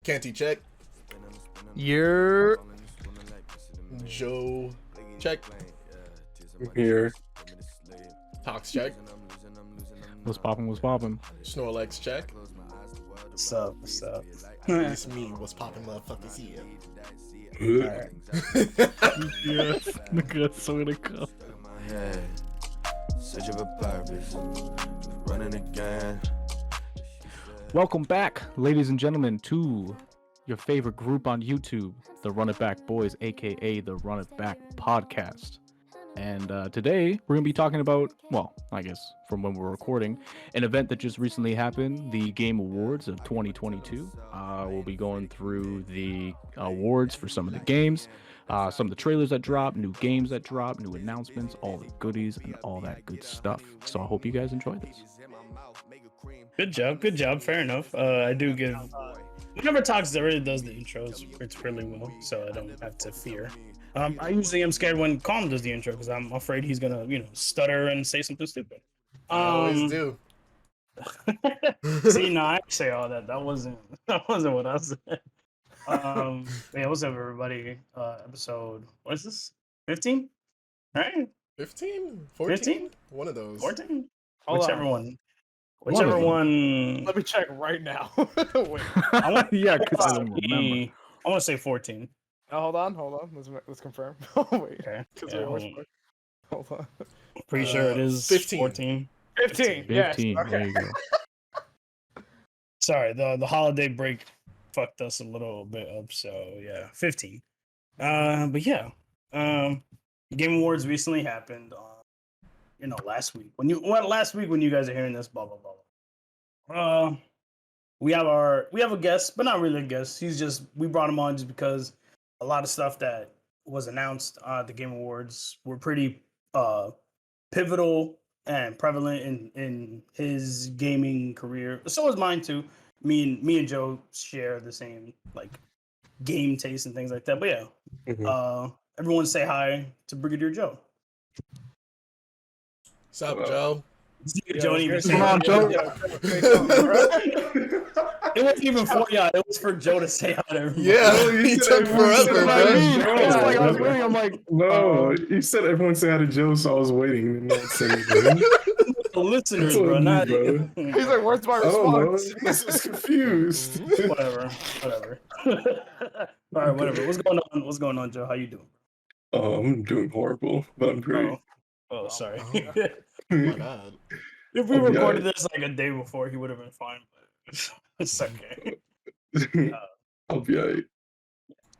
Canti check. You're Joe check. Here. Tox check. what's poppin'? What's poppin'? Snorlax check. What's up? What's up? It's me. What's poppin', motherfuckers here? Alright. Yes, nigga, so to go. Search of a purpose, running again. Welcome back, ladies and gentlemen, to your favorite group on YouTube, the Run It Back Boys, aka the Run It Back Podcast. And today we're gonna be talking about, well, I guess from when we're recording, an event that just recently happened, the Game Awards of 2022. We'll be going through the awards for some of the games, some of the trailers that dropped, new games that dropped, new announcements, all the goodies and all that good stuff. So I hope you guys enjoy this. Good job. Fair enough. I do give. Whenever Tox really does the intros, it's really well, so I don't have to fear. I usually am scared when Calm does the intro because I'm afraid he's gonna, stutter and say something stupid. I always do. See, no, I say all that. That wasn't what I said. Yeah, what's up, everybody? Episode, what is this? 15? Right? 15? 14? 15? One of those. 14? Hold Whichever on. one. Whichever one. Let me check right now. Wait. Yeah, because I don't remember. I want to say 14. Hold on. Let's confirm. Oh, wait. Okay. Because Yeah, hold on. pretty sure it is 15. 14. 15. Yes. 15, Okay. there you go. Sorry, the holiday break fucked us a little bit up, so yeah, 15. But yeah, Game Awards recently happened. Last week when you guys are hearing this, blah blah blah. We have a guest, but not really a guest. We brought him on just because a lot of stuff that was announced at the Game Awards were pretty pivotal and prevalent in his gaming career. So is mine too. Me and Joe share the same game taste and things like that. But yeah, everyone say hi to Brigadier Joe. What's up, Joe? Joe didn't even say Come on, hi. Joe. It wasn't even for it was for Joe to say hi to everyone. Yeah, he took forever, man. It's like I was waiting, I'm like, No, you said everyone say hi to Joe, so I was waiting and not saying anything. The listeners, That's bro. on Not you, bro. He's like, where's my I don't know. response? I was confused. whatever. All right, whatever. What's going on, Joe? How you doing? I'm doing horrible, but I'm great. Oh, sorry. Oh my god. If we Oh, yeah. recorded this like a day before, he would have been fine. But it's okay. I'll be alright.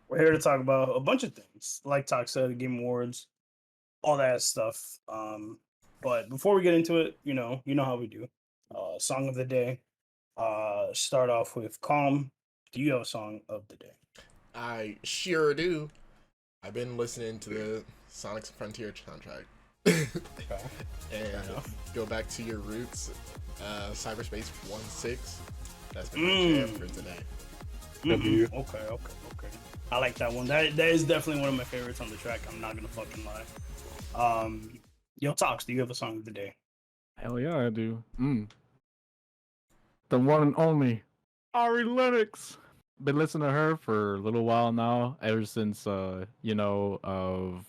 We're here to talk about a bunch of things, like Tox said, the Game Awards, all that stuff. But before we get into it, you know how we do. Song of the day. Start off with Calm. Do you have a song of the day? I sure do. I've been listening to the Sonic Frontier soundtrack. And go back to your roots. Cyberspace 1-6. That's been my jam for today. W. Okay. I like that one. That is definitely one of my favorites on the track. I'm not gonna fucking lie. Yo, Tox, do you have a song of the day? hell yeah, I do. The one and only Ari Lennox. Been listening to her for a little while now, ever since of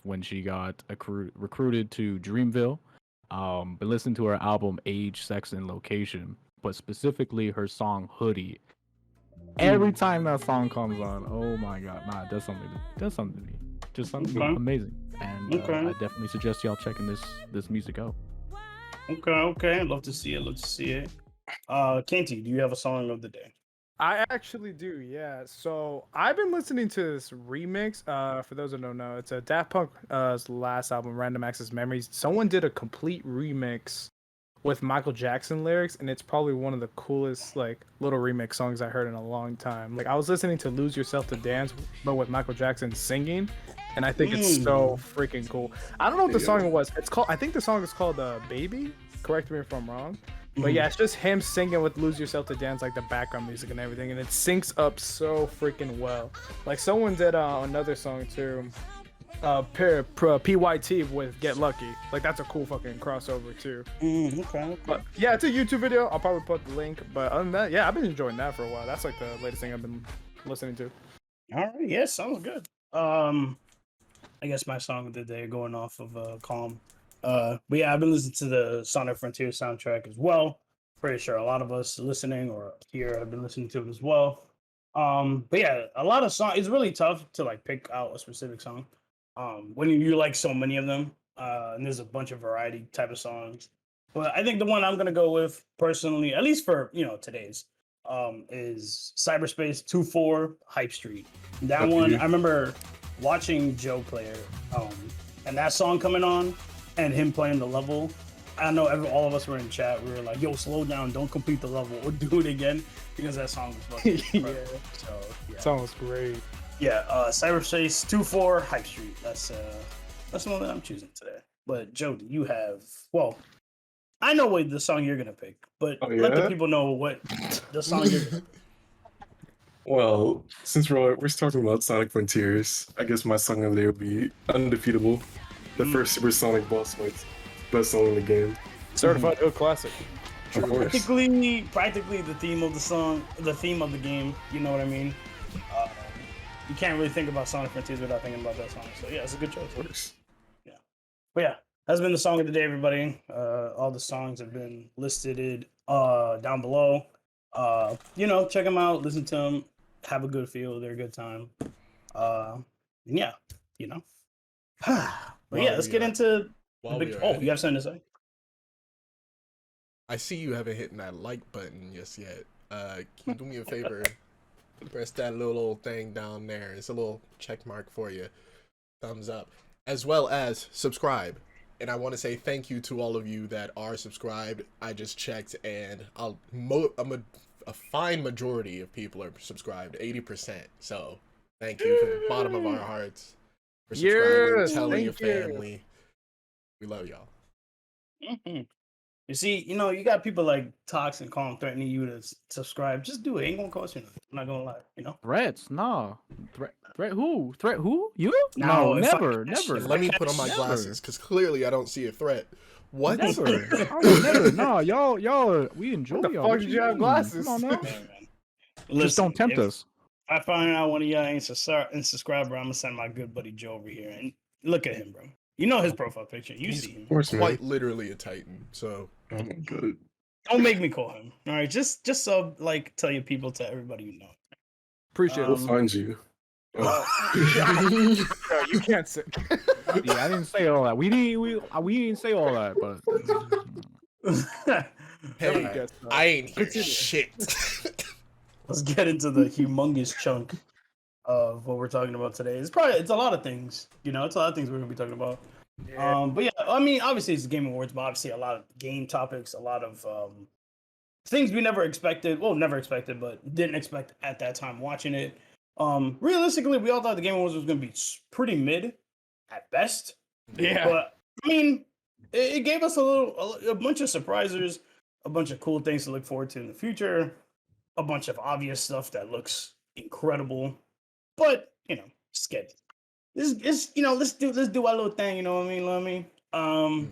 when she got recruited to Dreamville. Been listening to her album Age, Sex, and Location, but specifically her song Hoodie. Every time that song comes on, oh my god, nah, it does something to me. Just something amazing. And I definitely suggest y'all checking this music out. Okay. Love to see it. Canti, do you have a song of the day? I actually do, yeah. So I've been listening to this remix. For those that don't know, it's a Daft Punk's last album, Random Access Memories. Someone did a complete remix with Michael Jackson lyrics, and it's probably one of the coolest little remix songs I heard in a long time. I was listening to Lose Yourself to Dance, but with Michael Jackson singing, and I think it's so freaking cool. I don't know what the song was. I think the song is called Baby. Correct me if I'm wrong. But yeah, it's just him singing with Lose Yourself to Dance, the background music and everything, and it syncs up so freaking well. Someone did another song too, PYT with Get Lucky. That's a cool fucking crossover too. Okay. But yeah, it's a YouTube video. I'll probably put the link. But other than that, yeah, I've been enjoying that for a while. That's the latest thing I've been listening to. All right, yeah, sounds good. I guess my song of the day going off of Calm. But yeah, I've been listening to the Sonic Frontier soundtrack as well. Pretty sure a lot of us listening or here have been listening to it as well. But yeah, a lot of songs. It's really tough to like pick out a specific song. When you like so many of them, and there's a bunch of variety type of songs. But I think the one I'm gonna go with personally, at least for today's, is Cyberspace 2-4 Hype Street. That one I remember watching Joe play it, and that song coming on and him playing the level. I know all of us were in chat. We were like, "Yo, slow down! Don't complete the level or do it again," because that song was fucking incredible. So yeah, Song was great. yeah. Cyberspace 2-4 Hype Street. That's the one that I'm choosing today. But Joe, do you have? Well, I know what the song you're gonna pick, but let the people know what the song you're gonna pick. Well, since we're talking about Sonic Frontiers, I guess my song of the day would be Undefeatable, the first supersonic boss fight. Best song in the game. Certified Hood Classic. Of course. Practically the theme of the song, the theme of the game. You know what I mean? You can't really think about Sonic Frontiers without thinking about that song. So yeah, it's a good choice. Of course. Yeah, but yeah, that's been the song of the day, everybody. All the songs have been listed down below. Check them out, listen to them, have a good feel. They're a good time. Yeah, but yeah, let's get into. You have something to say? I see you haven't hit that like button just yet. Can you do me a favor? Press that little thing down there. It's a little check mark for you. Thumbs up. As well as subscribe. And I want to say thank you to all of you that are subscribed. I just checked, and a fine majority of people are subscribed, 80%. So thank you from the bottom of our hearts for subscribing, telling your family. We love y'all. Mm-hmm. You see, you got people like Tox and Calm threatening you to subscribe. Just do it. Ain't gonna cost you nothing. I'm not gonna lie. Threats? No. Threat who? Threat who? You? No, never. Let me put on my glasses, because clearly I don't see a threat. What? Never. Never. No, y'all. We enjoy y'all. Fuck, did you have glasses? Come on now. Man. Just Listen, don't tempt us. If I find out one of y'all ain't subscriber, I'm gonna send my good buddy Joe over here and look at him, bro. You know his profile picture. You see him. Of course, man. Quite literally a Titan. So Oh my god. Don't make me call him. All right, just so tell your people, to everybody you know. Appreciate We'll it. find you. No, you can't say. Yeah, I didn't say all that. We didn't say all that, but hey, I ain't hear shit. Let's get into the humongous chunk of what we're talking about today. It's a lot of things. It's a lot of things we're gonna be talking about. Yeah. But yeah, I mean, obviously it's the Game Awards, but obviously a lot of game topics, a lot of things we never expected. Well, never expected, but didn't expect at that time watching it. Realistically, we all thought the Game Awards was gonna be pretty mid at best. Yeah. But I mean, it gave us a bunch of surprises, a bunch of cool things to look forward to in the future, a bunch of obvious stuff that looks incredible. But just get it. This is let's do our little thing. You know what I mean? I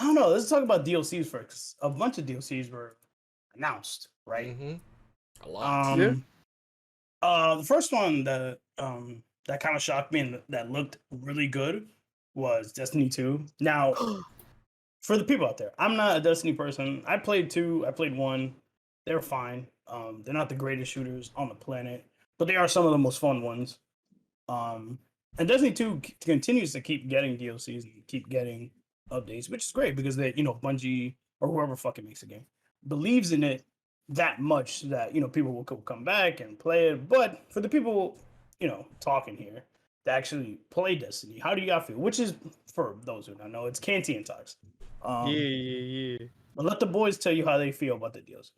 don't know. Let's talk about DLCs first. A bunch of DLCs were announced, right? A lot. The first one that kind of shocked me and that looked really good was Destiny 2. Now, for the people out there, I'm not a Destiny person. I played 2. I played 1. They're fine. They're not the greatest shooters on the planet, but they are some of the most fun ones. And Destiny 2 continues to keep getting DLCs and keep getting updates, which is great because they, Bungie or whoever fucking makes the game believes in it that much that, people will come back and play it. But for the people, talking here that actually play Destiny, how do y'all feel? Which is, for those who don't know, it's Canti and Tox. Yeah. But let the boys tell you how they feel about the DLC.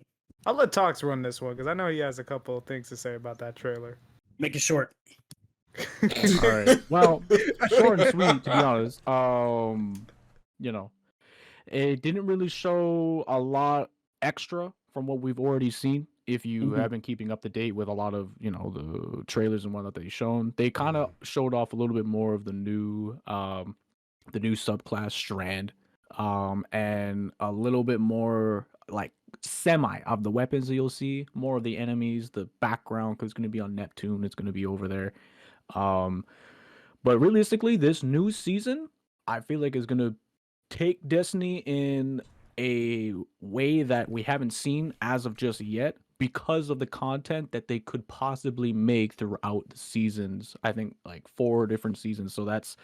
I'll let Tox run this one because I know he has a couple of things to say about that trailer. Make it short. all right. Well, short and sweet, to be honest. It didn't really show a lot extra from what we've already seen. If you have been keeping up to date with a lot of, the trailers and whatnot they've shown, they kind of showed off a little bit more of the new subclass Strand, and a little bit more like semi of the weapons that you'll see, more of the enemies, the background, because it's going to be on Neptune, it's going to be over there. But realistically, this new season, I feel like is going to take Destiny in a way that we haven't seen as of just yet, because of the content that they could possibly make throughout the seasons. I think like 4 different seasons. So that's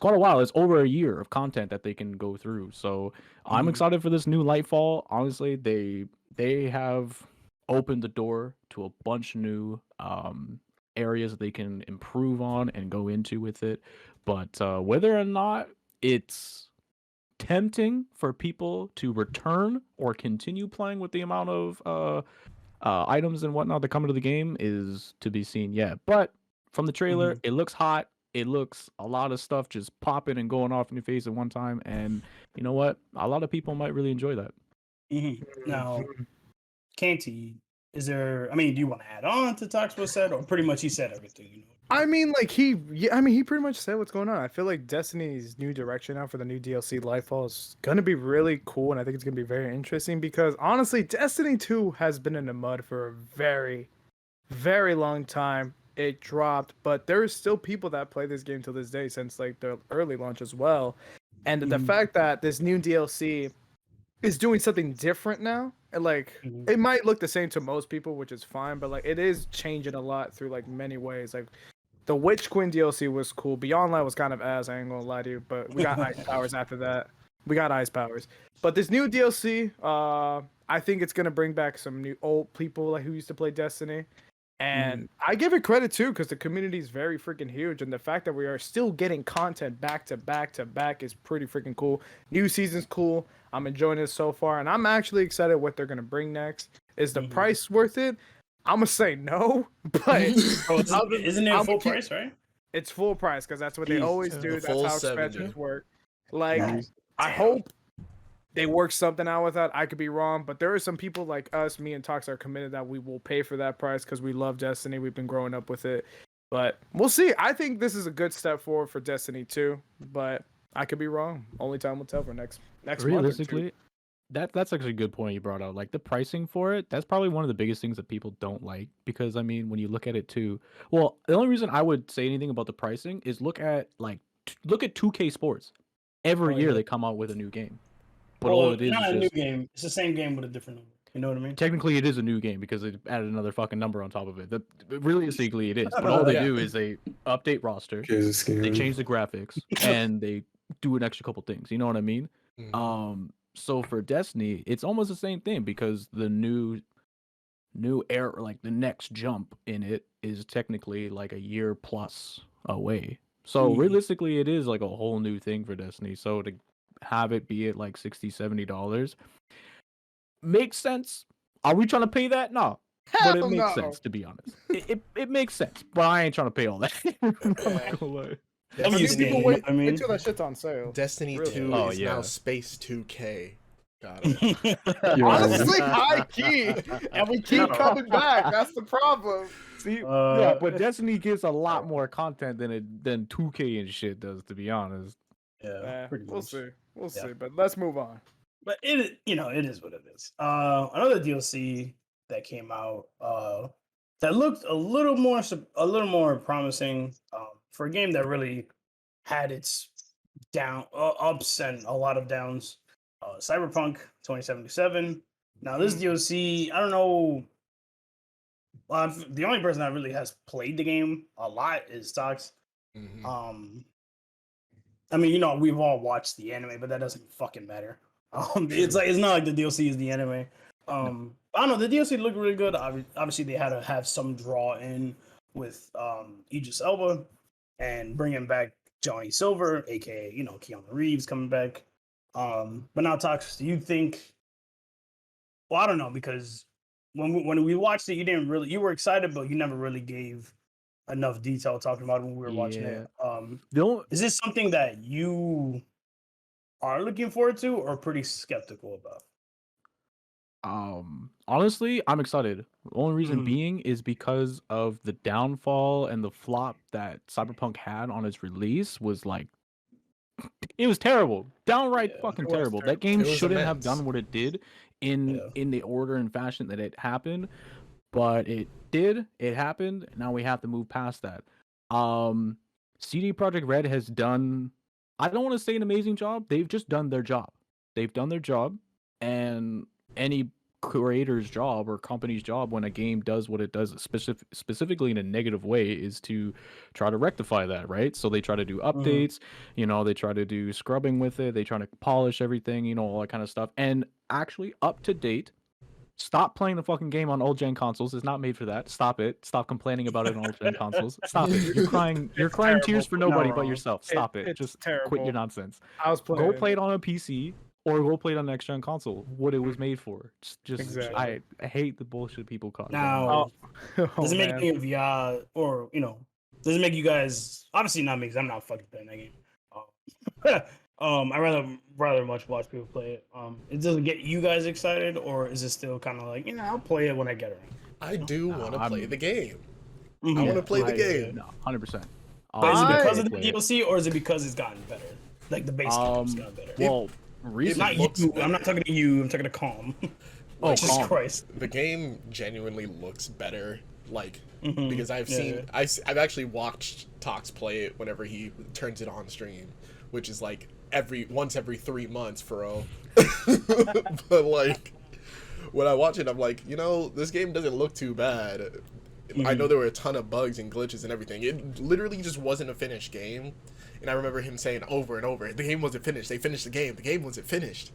quite a while. It's over a year of content that they can go through. So I'm excited for this new Lightfall. Honestly, they have opened the door to a bunch of new areas that they can improve on and go into with it. But whether or not it's tempting for people to return or continue playing with the amount of items and whatnot that come into the game is to be seen yet. But from the trailer, it looks hot. It looks a lot of stuff just popping and going off in your face at one time. And you know what? A lot of people might really enjoy that. Now, Canti, is there? I mean, do you want to add on to Tox what said, or pretty much he said everything? You know. I mean, like he pretty much said what's going on. I feel like Destiny's new direction now for the new DLC Lightfall is gonna be really cool, and I think it's gonna be very interesting because honestly, Destiny 2 has been in the mud for a very, very long time. It dropped, but there's still people that play this game to this day since like the early launch as well. And the fact that this new DLC is doing something different now, and like it might look the same to most people, which is fine, but like it is changing a lot through like many ways. Like the Witch Queen DLC was cool. Beyond Light was kind of ass, I ain't gonna lie to you, but we got ice powers after that. We got ice powers. But this new DLC, I think it's gonna bring back some new old people like who used to play Destiny. And I give it credit too, because the community is very freaking huge, and the fact that we are still getting content back to back to back is pretty freaking cool. New season's cool. I'm enjoying it so far, and I'm actually excited what they're gonna bring next. Is the price worth it? I'm gonna say no, but isn't it full price, right? It's full price because that's what they always do. That's how expansions work. Like, I hope they work something out with that. I could be wrong, but there are some people like us, me and Tox, are committed that we will pay for that price because we love Destiny. We've been growing up with it, but we'll see. I think this is a good step forward for Destiny 2, but I could be wrong. Only time will tell for next Realistically, that's actually a good point you brought out. Like the pricing for it, that's probably one of the biggest things that people don't like, because I mean, when you look at it too, well, the only reason I would say anything about the pricing is look at 2K Sports. Every year they come out with a new game. But all it is not is a new game. It's the same game with a different number. You know what I mean? Technically, it is a new game because they added another fucking number on top of it. Realistically, it is. But all they do is they update roster, they change the graphics, and they do an extra couple things. You know what I mean? So for Destiny, it's almost the same thing because the new era, like the next jump in it, is technically like a year plus away. So realistically, it is like a whole new thing for Destiny. So to have it be at like $60-$70 makes sense. Are we trying to pay that? No. But it makes sense, to be honest. It makes sense, but I ain't trying to pay all that. I'm not gonna lie. People wait until that shit's on sale. Destiny 2 is now Space 2K. Got it. Honestly, high key, and we keep coming back. That's the problem. See, yeah, but Destiny gives a lot more content than 2K and shit does, to be honed. Yeah, we'll see. We'll see, but let's move on. But it is what it is. Another DLC that came out that looked a little more promising for a game that really had its ups and a lot of downs. Cyberpunk 2077. Now this DLC, I don't know. The only person that really has played the game a lot is Tox. I mean, we've all watched the anime, but that doesn't fucking matter. It's not like the DLC is the anime. I don't know. The DLC looked really good. Obviously, they had to have some draw in with Idris Elba and bringing back Johnny Silver, aka Keanu Reeves, coming back. But now, Tox, do you think? Well, I don't know, because when we watched it, you were excited, but you never really gave enough detail talking about it when we were watching it. Is this something that you are looking forward to or pretty skeptical about? Honestly, I'm excited. The only reason being is because of the downfall and the flop that Cyberpunk had on its release was like, it was terrible. Downright fucking terrible. That game shouldn't have done what it did in the order and fashion that it happened, but it did. It happened. Now we have to move past that. CD Projekt Red has done, I don't want to say an amazing job. They've just done their job. They've done their job, and any creator's job or company's job when a game does what it does specifically in a negative way is to try to rectify that, right? So they try to do updates, they try to do scrubbing with it, they try to polish everything, all that kind of stuff. And actually up to date, stop playing the fucking game on old gen consoles. It's not made for that. Stop it. Stop complaining about it on old gen consoles. Stop it. You're crying terrible, tears for but not nobody but wrong. yourself. Stop it. It's Just terrible. quit your nonsense. I was playing. Go play it on a PC or go play it on the next gen console. What it was made for. Just Exactly. I hate the bullshit people cause. Now, does it make man. any of y'all, or does it make you guys? Obviously not me, because I'm not fucking playing that game. I rather much watch people play it. It doesn't get you guys excited, or is it still kind of like, I'll play it when I get around? I do want to play the game. Mhm. I want to play the game. No, 100%. But is it because of the play it. DLC, or is it because it's gotten better? Like the base game's gotten better. Well, recently, Not you. I'm not talking to you. I'm talking to Calm. Oh, Jesus Calm. Christ. The game genuinely looks better, Mhm. because I've Yeah, seen, yeah. I've actually watched Tox play it whenever he turns it on stream, which is like once every 3 months, bro. But like, when I watch it, I'm like, this game doesn't look too bad. I know there were a ton of bugs and glitches and everything. It literally just wasn't a finished game. And I remember him saying over and over, the game wasn't finished. They finished the game. The game wasn't finished.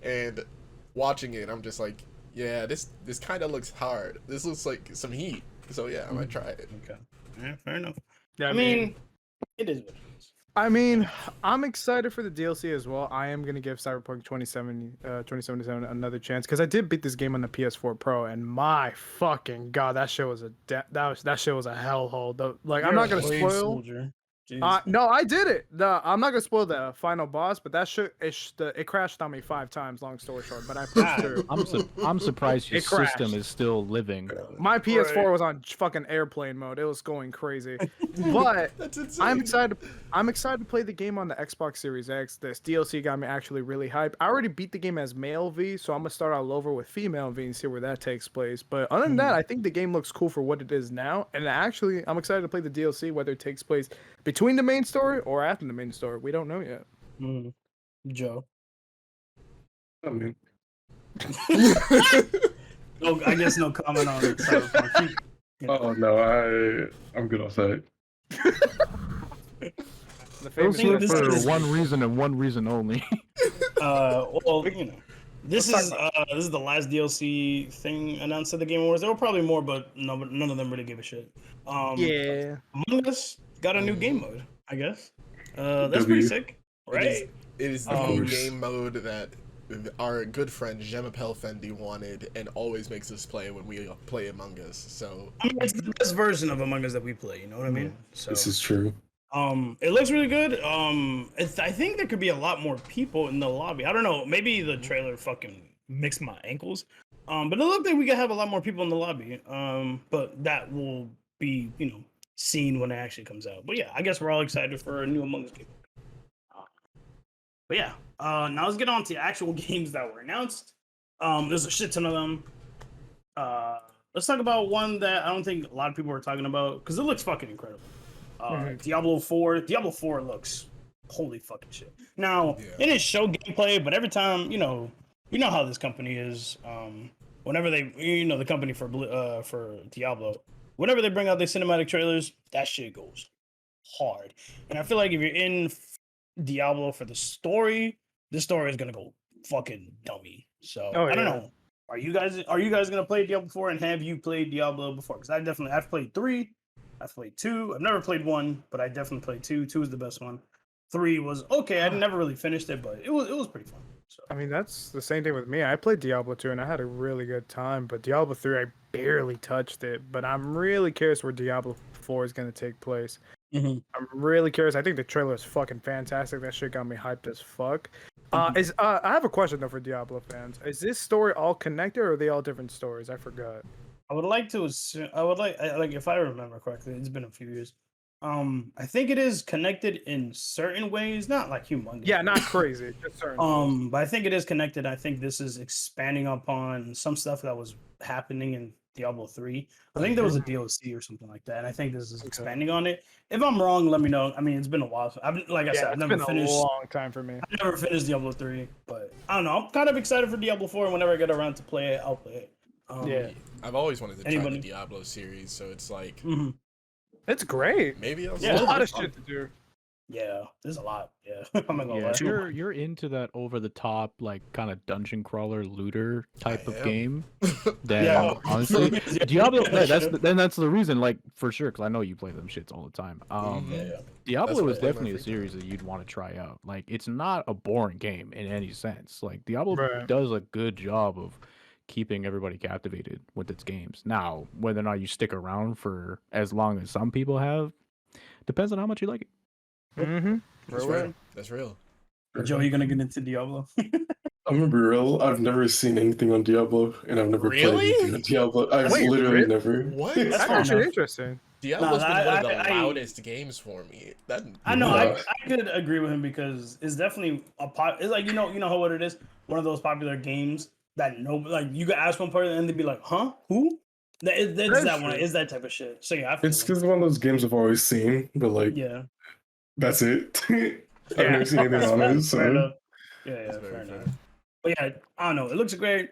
And watching it, I'm just like, yeah, this kind of looks hard. This looks like some heat. So yeah, I might try it. Okay. Yeah, fair enough. Yeah, I mean, it is what it is. I'm excited for the DLC as well. I am gonna give Cyberpunk 2077 another chance because I did beat this game on the PS4 Pro, and my fucking god, that shit was that shit was a hellhole. Like, I'm not gonna spoil. Soldier. Jeez. No, I did it. I'm not gonna spoil the final boss, but that shit it crashed on me 5 times. Long story short, but I pushed through. I'm surprised your It crashed. system is still living. My PS4 was on fucking airplane mode. It was going crazy. But That's insane. I'm excited to play the game on the Xbox Series X. This DLC got me actually really hyped. I already beat the game as male V, so I'm gonna start all over with female V and see where that takes place. But other than that, I think the game looks cool for what it is now. And actually, I'm excited to play the DLC, whether it takes place between the main story or after the main story. We don't know yet. Joe. I mean, No, I guess no comment on it. Cyberpunk. oh no, I'm good off that. The Those famous here this for is- one reason and one reason only. Well, this is the last DLC thing announced at the Game Awards. There were probably more, but none of them really give a shit. yeah. Among Us got a new game mode, I guess. That's pretty sick, right? It is the new game mode that our good friend Jemapel Fendi wanted and always makes us play when we play Among Us. So I mean, it's the best version of Among Us that we play. You know what I mean? So This is true. it looks really good. I think there could be a lot more people in the lobby. I don't know. Maybe the trailer fucking mixed my ankles. But it looked like we could have a lot more people in the lobby. But that will be, seen when it actually comes out. But yeah, I guess we're all excited for a new Among Us game. But yeah, now let's get on to the actual games that were announced. There's a shit ton of them. Let's talk about one that I don't think a lot of people are talking about because it looks fucking incredible. Diablo 4. Diablo 4 looks holy fucking shit. Now, it didn't show gameplay, but every time, you know how this company is. Whenever they, the company for Diablo, whenever they bring out their cinematic trailers, that shit goes hard. And I feel like if you're in Diablo for the story, this story is gonna go fucking dummy. So I don't know. Are you guys gonna play Diablo 4, and have you played Diablo before? Because I've played 3, I've played 2, I've never played 1, but I definitely played 2. 2 is the best one. 3 was okay. I never really finished it, but it was pretty fun. So I mean, that's the same thing with me. I played Diablo 2 and I had a really good time, but Diablo 3, I barely touched it. But I'm really curious where Diablo 4 is going to take place. I'm really curious. I think the trailer is fucking fantastic. That shit got me hyped as fuck. I have a question though for Diablo fans. Is this story all connected or are they all different stories? I forgot. I would like to assume, like if I remember correctly, it's been a few years. I think it is connected in certain ways, not like humongous. Yeah, not crazy. Just certain. But I think it is connected. I think this is expanding upon some stuff that was happening in Diablo 3. I think there was a DLC or something like that, and I think this is expanding on it. If I'm wrong, let me know. I mean, it's been a while. Like I said, I've it's never been finished. a long time for me. I never finished Diablo 3, but I don't know. I'm kind of excited for Diablo 4. And whenever I get around to play it, I'll play it. Yeah. I've always wanted to try Anybody? the Diablo series, so it's like It's great. maybe I'll Yeah, There's a lot of fun. shit to do. Yeah, there's a lot. Yeah, I'm not gonna Yeah, lie. you're into that over the top like kind of dungeon crawler looter type I of am. game. Then Yeah. honestly, Yeah. Diablo. Yeah, That's the reason, like for sure, because I know you play them shits all the time. Mhm. Diablo what is I play my definitely a free series that you'd want to try out. Like it's not a boring game in any sense. Like Diablo Right. does a good job of keeping everybody captivated with its games. Now, whether or not you stick around for as long as some people have depends on how much you like it. Mm-hmm. That's real. That's real. Joe, you gonna get into Diablo? I'm gonna be real. I've never seen anything on Diablo, and I've never played Really? anything on Diablo. I've Wait, literally really? never. What? That's That's fair actually enough. interesting. Diablo's Nah, been one of the I- loudest games for me. That I know. Yeah. I could agree with him because it's definitely it's like you know what it is. One of those popular games that like you could ask one person and they'd be like, "Huh? Who?" That's That's that one. true. Is that type of shit. So yeah, I feel It's him. because one of those games I've always seen, but like Yeah, that's it. I've Yeah. never seen anything on it. fair So enough. Yeah, That's fair very enough. fair. But yeah, I don't know. It looks great.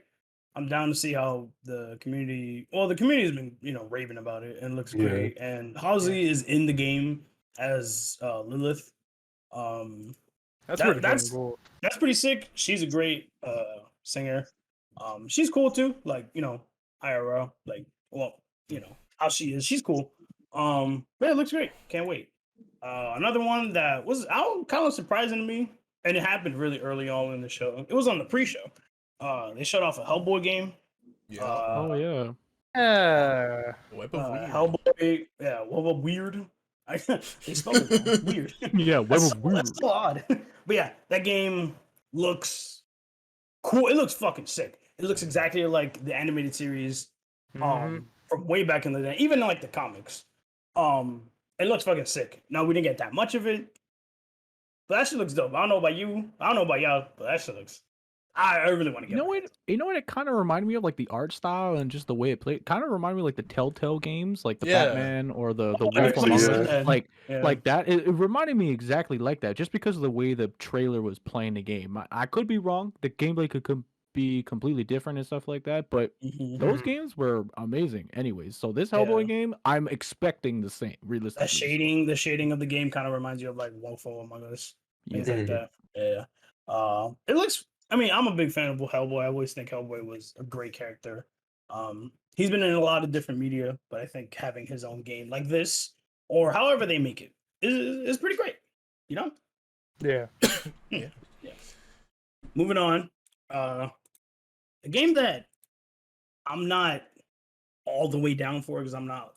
I'm down to see how the community. Well, the community's been raving about it and it looks Yeah. great. And Halsey is in the game as Lilith. That's That- pretty that's- fucking cool. That's pretty sick. She's a great singer. She's cool too. Like IRL. Like how she is. She's cool. But it looks great. Can't wait. Another one that was kind of surprising to me, and it happened really early on in the show. It was on the pre-show. They showed off a Hellboy game. Yeah. Oh yeah. Yeah. Web of Weird. Hellboy. Yeah, well, weird. They spelled it wrong. Weird. Yeah, Web That's of Weird. That's so odd. But yeah, that game looks cool. It looks fucking sick. It looks exactly like the animated series Mhm. from way back in the day, even like the comics. It looks fucking sick. Now we didn't get that much of it, but that shit looks dope. I don't know about you. I don't know about y'all, but that shit looks. I really want to get. You know what? You know what? It kind of reminded me of like the art style and just the way it played. Kind of reminded me of, like the Telltale games, like the Yeah. Batman or the Oh, Wolf actually, Among yeah. Us. Yeah. Like that. It reminded me exactly like that, just because of the way the trailer was playing the game. I could be wrong. The gameplay could be completely different and stuff like that, but Mhm. those games were amazing. Anyways, so this Hellboy game, I'm expecting the same. Realistically, The shading of the game kind of reminds you of like Wolf Among Us, things Yeah. like that. Yeah. It looks. I mean, I'm a big fan of Hellboy. I always think Hellboy was a great character. He's been in a lot of different media, but I think having his own game like this, or however they make it, is pretty great. You know. Yeah. Yeah. Moving on. A game that I'm not all the way down for because I'm not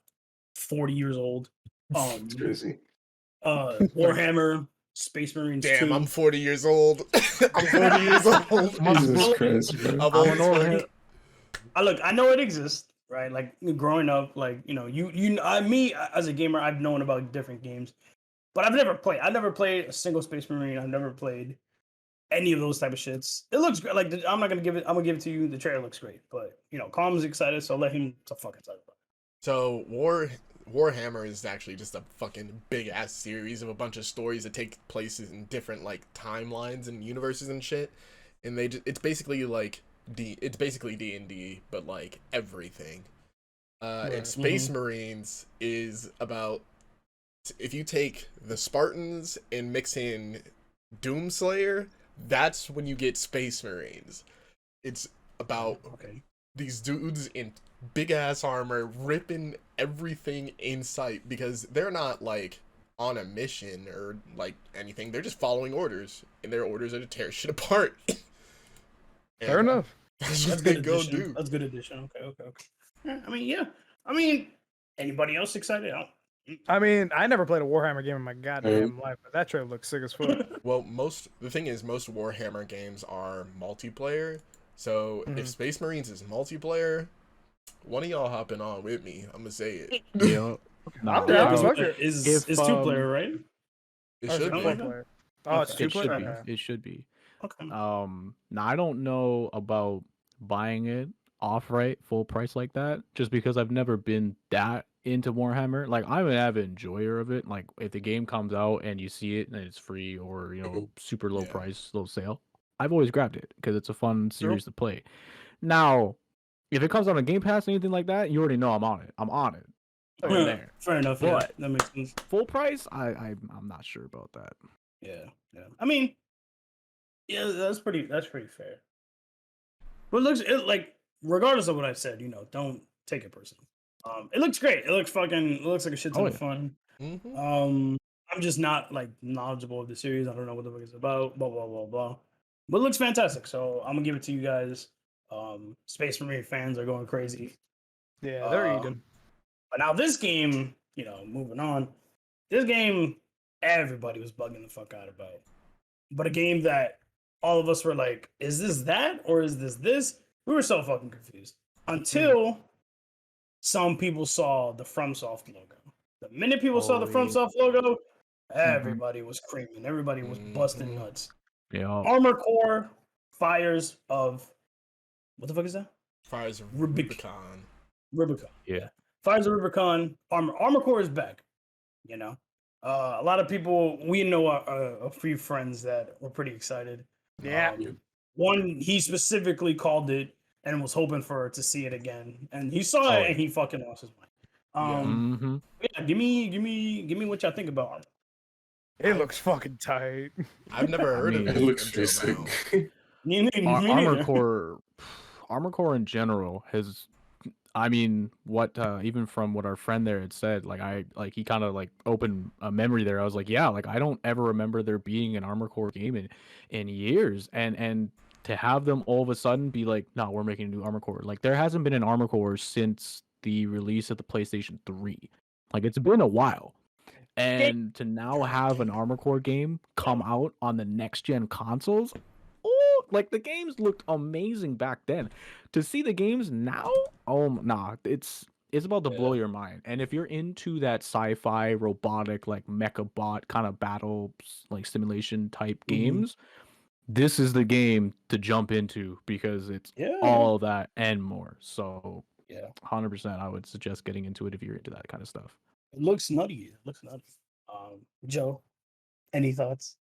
40 years old. It's crazy. Warhammer Space Marines Damn, 2. I'm 40 years old. I'm 40 years old. Jesus Christ, bro. I'm only an old 20. head. Look, I know it exists, right? Like growing up, like me as a gamer, I've known about different games, but I've never played. I've never played a single Space Marine. I've never played any of those type of shits. It looks great. Like I'm not gonna give it. I'm gonna give it to you. The trailer looks great, but Calm's excited, so let him to fucking talk about it. So Warhammer is actually just a fucking big ass series of a bunch of stories that take place in different like timelines and universes and shit, and it's basically like it's basically D&D but like everything. And Space Marines is about, if you take the Spartans and mix in Doomslayer, that's when you get Space Marines. It's about these dudes in big ass armor ripping everything in sight because they're not like on a mission or like anything. They're just following orders, and their orders are to tear shit apart. Fair enough. That's That's what they good go addition. do. That's good addition. Okay. Yeah. I mean, anybody else excited? I mean, I never played a Warhammer game in my goddamn life, but that trailer looks sick as fuck. Well, the thing is, most Warhammer games are multiplayer. So if Space Marines is multiplayer, one of y'all hopping on with me. I'm gonna say it. Yeah. Nah, I'm down. Yeah, Fuck because it. is If, 2-player, right? It Or is should it be. four player? Oh, it's Okay. it 2 should player. be. Okay. It should be. Okay. Now I don't know about buying it off-right full price like that, just because I've never been that into Warhammer. Like I'm an avid enjoyer of it. Like if the game comes out and you see it and it's free or super low Yeah. price, low sale, I've always grabbed it because it's a fun Sure. series to play. Now, if it comes on a Game Pass or anything like that, you already know I'm on it. I'm on it. I'm Yeah, there. fair enough. But- Yeah, that makes sense. Full price, I'm not sure about that. Yeah. I mean, yeah, that's pretty fair. But it like, regardless of what I said, don't take it personally. It looks great. It looks like a shit ton Oh, of yeah. fun. Mm-hmm. I'm just not like knowledgeable of the series. I don't know what the fuck it's about. Blah blah blah blah. But it looks fantastic. So I'm gonna give it to you guys. Space Marine fans are going crazy. Yeah, they're Um, eating. But now this game, moving on. This game, everybody was bugging the fuck out about. But a game that all of us were like, is this that or is this this? We were so fucking confused until some people saw the FromSoft logo. The minute people saw the Oh, yeah. FromSoft logo, everybody was screaming. Everybody was busting Mhm. nuts. Yeah. Armor Core Fires of what the fuck is that? Fires of Rubicon. Rubicon. Rubicon. Yeah. Fires of Rubicon. Armor Core is back. A lot of people, we know a few friends that were pretty excited. Yeah. One, he specifically called it and was hoping to see it again, and he saw Oh, it yeah. and he fucking lost his mind. Mm-hmm. Yeah, give me what y'all think about it. It looks fucking tight. I've never heard of mean, it. It looks until pretty now. sick. Armor Core in general has, I mean, what even from what our friend there had said, he kind of like opened a memory there. I was like, yeah, like I don't ever remember there being an Armor Core game in years, and to have them all of a sudden be like, no, we're making a new Armor Core. Like there hasn't been an Armor Core since the release of the PlayStation 3. Like it's been a while. And to now have an Armor Core game come out on the next gen consoles, oh, like the games looked amazing back then. To see the games now, it's about to blow your mind. And if you're into that sci-fi robotic like mecha bot kind of battle like simulation type games, this is the game to jump into because it's all that and more. So 100% I would suggest getting into it if you're into that kind of stuff. It looks nutty. Joe, any thoughts?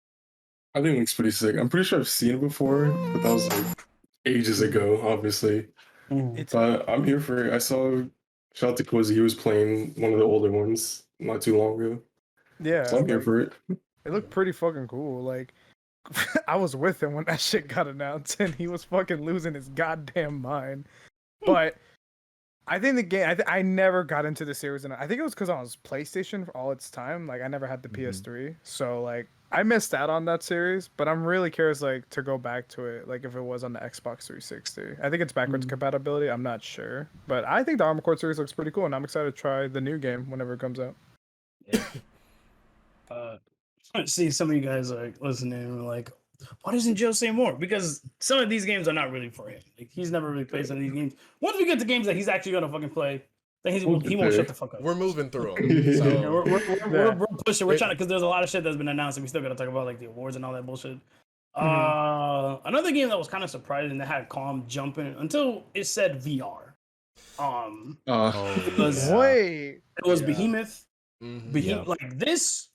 I think it looks pretty sick. I'm pretty sure I've seen it before, but that was like ages ago, obviously. It's But I'm here for it. I saw shout out to Quizzy, he was playing one of the older ones not too long ago. yeah. So I'm here like, for it. It looked pretty fucking cool. Like I was with him when that shit got announced, and he was fucking losing his goddamn mind. But I think the game. I never got into the series, and I think it was because I was PlayStation for all its time. Like I never had the PS3, so like I missed out on that series. But I'm really curious, like to go back to it, like if it was on the Xbox 360. I think it's backwards compatibility. I'm not sure, but I think the Armored Core series looks pretty cool, and I'm excited to try the new game whenever it comes out. I see some of you guys are listening and like, why doesn't Joe say more? Because some of these games are not really for him. Like he's never really played some of these games. Once we get to games that he's actually gonna fucking play, then he won't shut the fuck up. We're moving through them. Yeah, So we're pushing. We're trying to, because there's a lot of shit that's been announced, and we still gotta talk about like the awards and all that bullshit. Another game that was kind of surprising that had Calm jumping until it said VR. It was Behemoth. Behemoth, like this.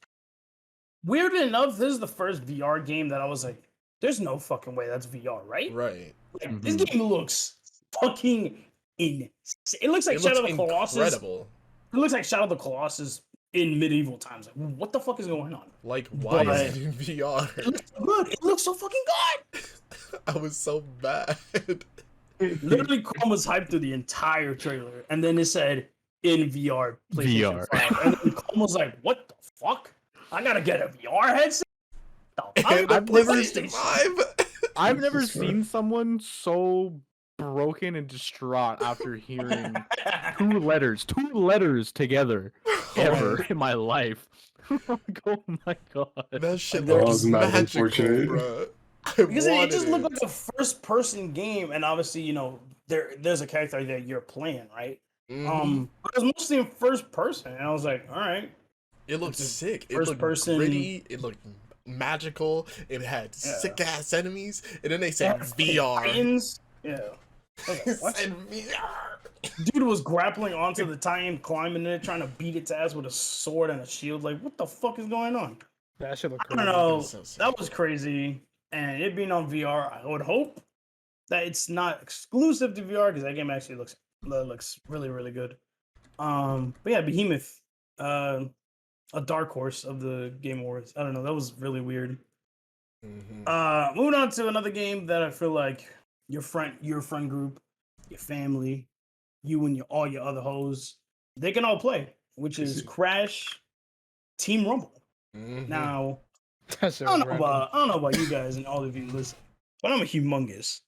Weirdly enough, this is the first VR game that I was like, "There's no fucking way that's VR, right?" right. Like this game looks fucking insane. It looks like Shadow of the Colossus. Incredible. It looks like Shadow of the Colossus in medieval times. Like, what the fuck is going on? Like, why is it in VR? It looks so good. It looks so fucking good. I was so bad. Literally, Chrome was hyped through the entire trailer, and then it said in VR, PlayStation 5. And then Chrome was like, "What the fuck? I gotta get a VR headset." I've never seen someone so broken and distraught after hearing two letters together ever in my life. Like, oh my god, That shit That looks was mad magical, unfortunate. bro. Because it just looked like a first-person game, and obviously, there's a character that you're playing, right? It was mostly in first person, and I was like, all right. It looked It's a sick. It first looked person- gritty. It looked magical. It had Yeah. sick ass enemies. And then they They said had VR. Titans. Yeah. I was like, what? Said VR. Dude was grappling onto the Titan, climbing it, trying to beat its ass with a sword and a shield. Like, what the fuck is going on? That should look I crazy. don't know. was so sick. That was crazy. And it being on VR, I would hope that it's not exclusive to VR because that game actually looks really, really good. But yeah, Behemoth, a dark horse of the Game Awards. I don't know. That was really weird. Moving on to another game that I feel like your friend group, your family, you and all your other hoes, they can all play, which is Crash Team Rumble. Now, That shit I was don't know random. about you guys and all of you listen, but I'm a humongous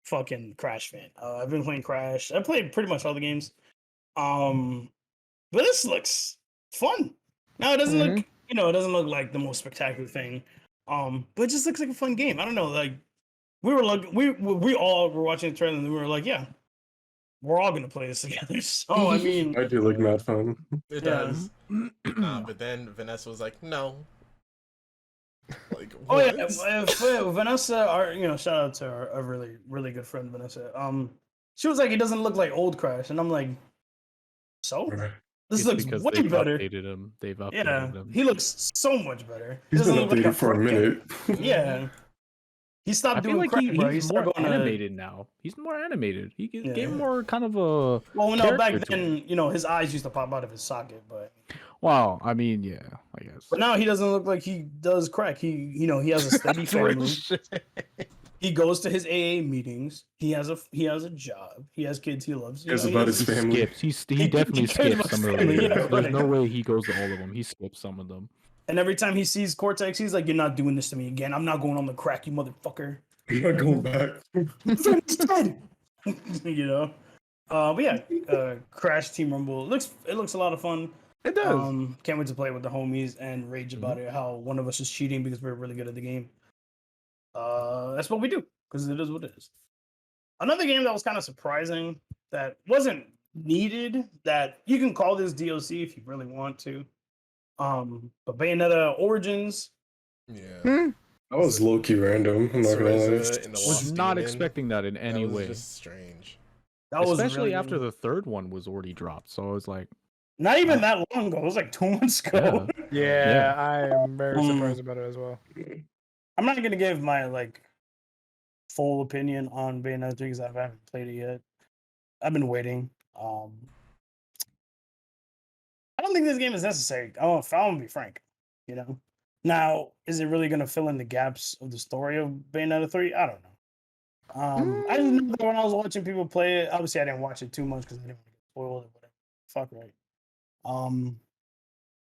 fucking Crash fan. I've been playing Crash. I played pretty much all the games. But this looks fun. Now it doesn't look, it doesn't look like the most spectacular thing. But it just looks like a fun game. I don't know, like we all were watching the trailer and we were like, yeah, we're all gonna play this together. So I mean, I do look mad fun. It Yeah. does. But then Vanessa was like, no. Like, oh what? yeah, Vanessa, shout out to our really, really good friend Vanessa. She was like, it doesn't look like old Crash, and I'm like, so Right. this It's looks because way they've better. updated him. They've updated Yeah, him. he looks so much better. He's been Doesn't look like updated for a Crash game. minute. Yeah, he stopped I feel doing like crack, bro. He he's started more going to. animated now. He's more animated. He Yeah. gave more kind of a. Well, no, back character to him. then, his eyes used to pop out of his socket, but Wow, I mean, yeah, I guess. now he doesn't look like he does crack. He has a steady family. He goes to his AA meetings. He has a job. He has kids he loves. Cares about his family. He definitely cares skips about some of family, them. yeah, There's right. no way he goes to all of them. He skips some of them. And every time he sees Cortex, he's like, "You're not doing this to me again. I'm not going on the crack, you motherfucker." I'm not going back. He's dead. But yeah, Crash Team Rumble it looks a lot of fun. It does. Can't wait to play with the homies and rage about it. How one of us is cheating because we're really good at the game. That's what we do because it is what it is. Another game that was kind of surprising that wasn't needed. That you can call this DLC if you really want to. But Bayonetta Origins. Yeah. That was low key random. I'm not gonna lie. Cereza and the Was Lost not Demon. expecting that in any That was way. just strange. That was Especially really after the third one was already dropped. So I was like, not even that long ago. It was like 2 months ago. Yeah, I am very Um, surprised about it as well. I'm not gonna give my full opinion on Bayonetta 3 because I haven't played it yet. I've been waiting. I don't think this game is necessary. If I'm gonna be frank, Now, is it really gonna fill in the gaps of the story of Bayonetta 3? I don't know. I just know that when I was watching people play it, obviously I didn't watch it too much because I didn't want to get spoiled or whatever. Fuck right.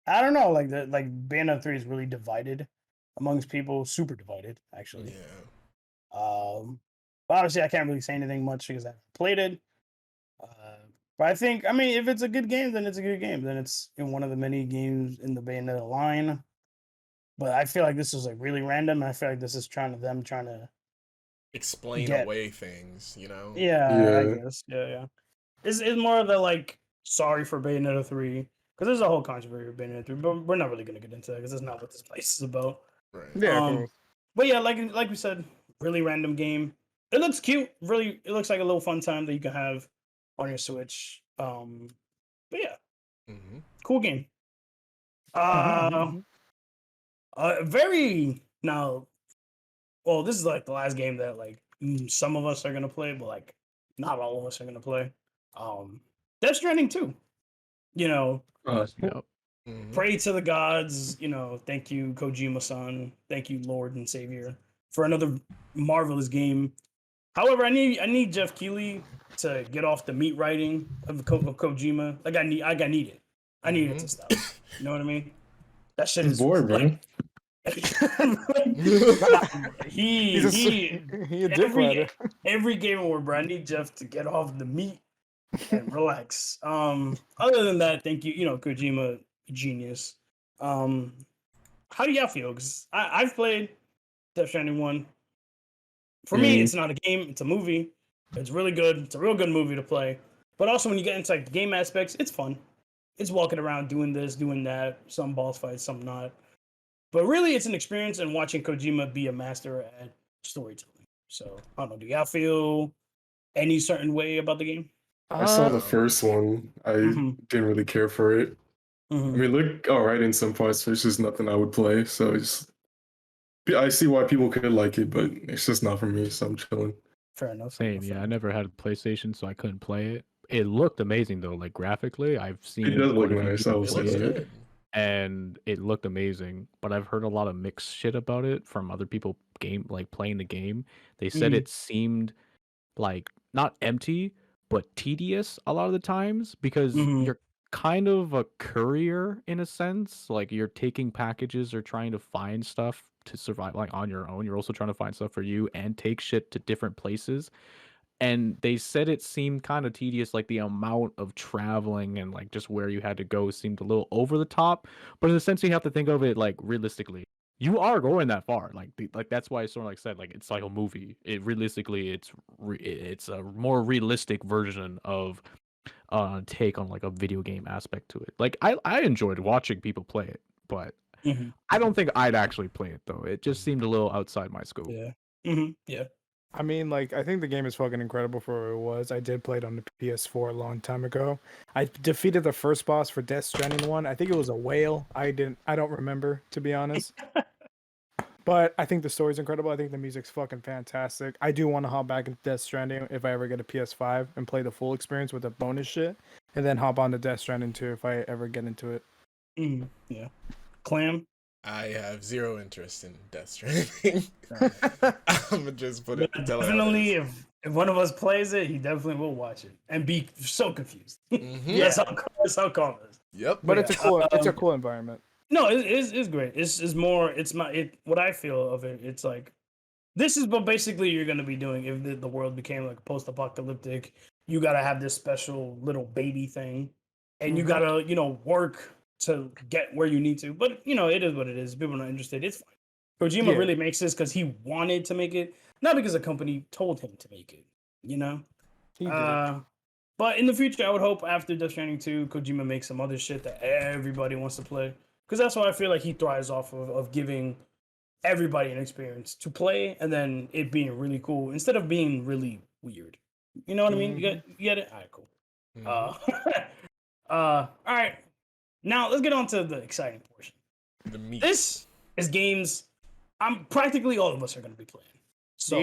I don't know. Like Bayonetta 3 is really divided amongst people, super divided actually. Yeah. But obviously I can't really say anything much because I haven't played it. But I think, if it's a good game, then it's a good game. Then it's in one of the many games in the Bayonetta line. But I feel like this was really random, and I feel like this is trying to Explain Get- away things, you know? yeah, Yeah. I guess. Yeah. It's more of the sorry for Bayonetta 3. Because there's a whole controversy with Bayonetta 3, but we're not really gonna get into that because that's not what this place is about. Right. Yeah, of Um, course. But yeah, like we said, really random game. It looks cute. Really, it looks like a little fun time that you can have on your Switch. But yeah, Mm-hmm. cool game. Very now. Well, this is the last game that some of us are gonna play, but not all of us are gonna play. Death Stranding 2. yep. Mm-hmm. Pray to the gods. Thank you, Kojima-san. Thank you, Lord and Savior, for another marvelous game. However, I need Jeff Keighley to get off the meat writing of Kojima. I need it. I need it to stop. You know what I mean? That shit is Bored, bro. He a dick every rider. every game award, bro. I need Jeff to get off the meat and relax. Other than that, thank you. Kojima, genius. How do y'all feel? Because I've played Death Stranding 1. For me, it's not a game; it's a movie. It's really good. It's a real good movie to play. But also when you get into like the game aspects, it's fun. It's walking around doing this, doing that, some boss fights, some not. But really, it's an experience and watching Kojima be a master at storytelling. So I don't know. Do y'all feel any certain way about the game? I saw the first one. I didn't really care for it. I mean, it looked all right in some parts, but it's just nothing I would play. So I see why people could like it, but it's just not for me. So I'm chilling. Fair enough. Same, yeah. I never had a PlayStation, so I couldn't play it. It looked amazing though, like graphically. I've seen It does look quite a few nice. people I will It say play looks that. it, good. and it looked amazing. But I've heard a lot of mixed shit about it from other people playing the game. They said it seemed like not empty, but tedious a lot of the times because you're kind of a courier in a sense. Like you're taking packages or trying to find stuff to survive like on your own. You're also trying to find stuff for you and take shit to different places. And they said it seemed kind of tedious, like the amount of traveling and like just where you had to go seemed a little over the top. But in a sense, you have to think of it like realistically. You are going that far, like that's why Snorlax said like it's like a movie. It realistically, it's a more realistic version of take on like a video game aspect to it. Like I enjoyed watching people play it, but I don't think I'd actually play it though. It just seemed a little outside my scope. Yeah. Yeah. I mean, like, I think the game is fucking incredible for what it was. I did play it on the PS4 a long time ago. I defeated the first boss for Death Stranding 1. I think it was a whale. I don't remember, to be honest. But I think the story's incredible. I think the music's fucking fantastic. I do want to hop back into Death Stranding if I ever get a PS5 and play the full experience with the bonus shit, and then hop on to Death Stranding 2 if I ever get into it. Yeah. Clam? I have zero interest in Death Stranding. I'm gonna just put it. Definitely, if one of us plays it, he definitely will watch it and be so confused. That's how calm it is. Yep. But it's a cool environment. No, it's great. It's more. What I feel of it. It's like this is what basically you're gonna be doing if the world became like post-apocalyptic. You gotta have this special little baby thing, and you gotta work to get where you need to. But it is what it is. People are not interested. It's fine. Kojima really makes this because he wanted to make it, not because a company told him to make it. He did. But in the future, I would hope after Death Stranding 2, Kojima makes some other shit that everybody wants to play. Because that's what I feel like he thrives off of giving everybody an experience to play and then it being really cool instead of being really weird. You know what I mean? You get it? All right, cool. All right. Now let's get on to the exciting portion. The meat. This is games practically all of us are going to be playing. So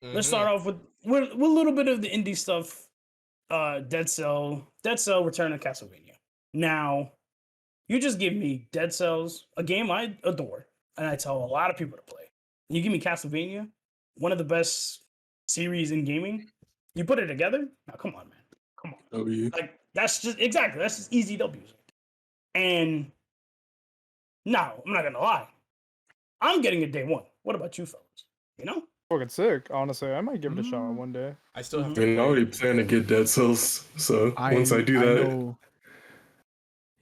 let's start off with a little bit of the indie stuff. Dead Cell, Return of Castlevania. Now, you just give me Dead Cells, a game I adore, and I tell a lot of people to play. You give me Castlevania, one of the best series in gaming. You put it together. Now, come on, man. Come on. Oh, yeah. Like that's just easy W's. And now, I'm not gonna lie. I'm getting it day one. What about you fellas? Fucking sick, honestly. I might give it a shot one day. I still have I to. mean, I already plan to get Dead Cells, so once I do that,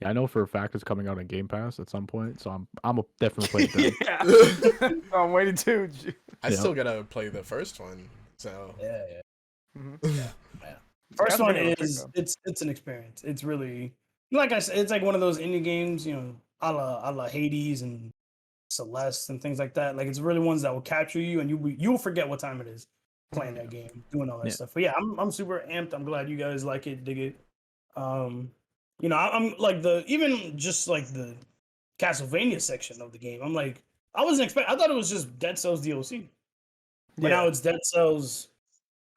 I know for a fact it's coming out on Game Pass at some point, so I'm definitely play it then. I'm waiting too. I still gotta play the first one. So Yeah. First one is it's an experience. It's really like I said, it's like one of those indie games, a la Hades and Celeste and things like that. Like it's really ones that will capture you, and you will forget what time it is playing that game, doing all that stuff. But yeah, I'm super amped. I'm glad you guys like it, dig it. I'm like even just like the Castlevania section of the game. I'm like I thought it was just Dead Cells DLC, but now it's Dead Cells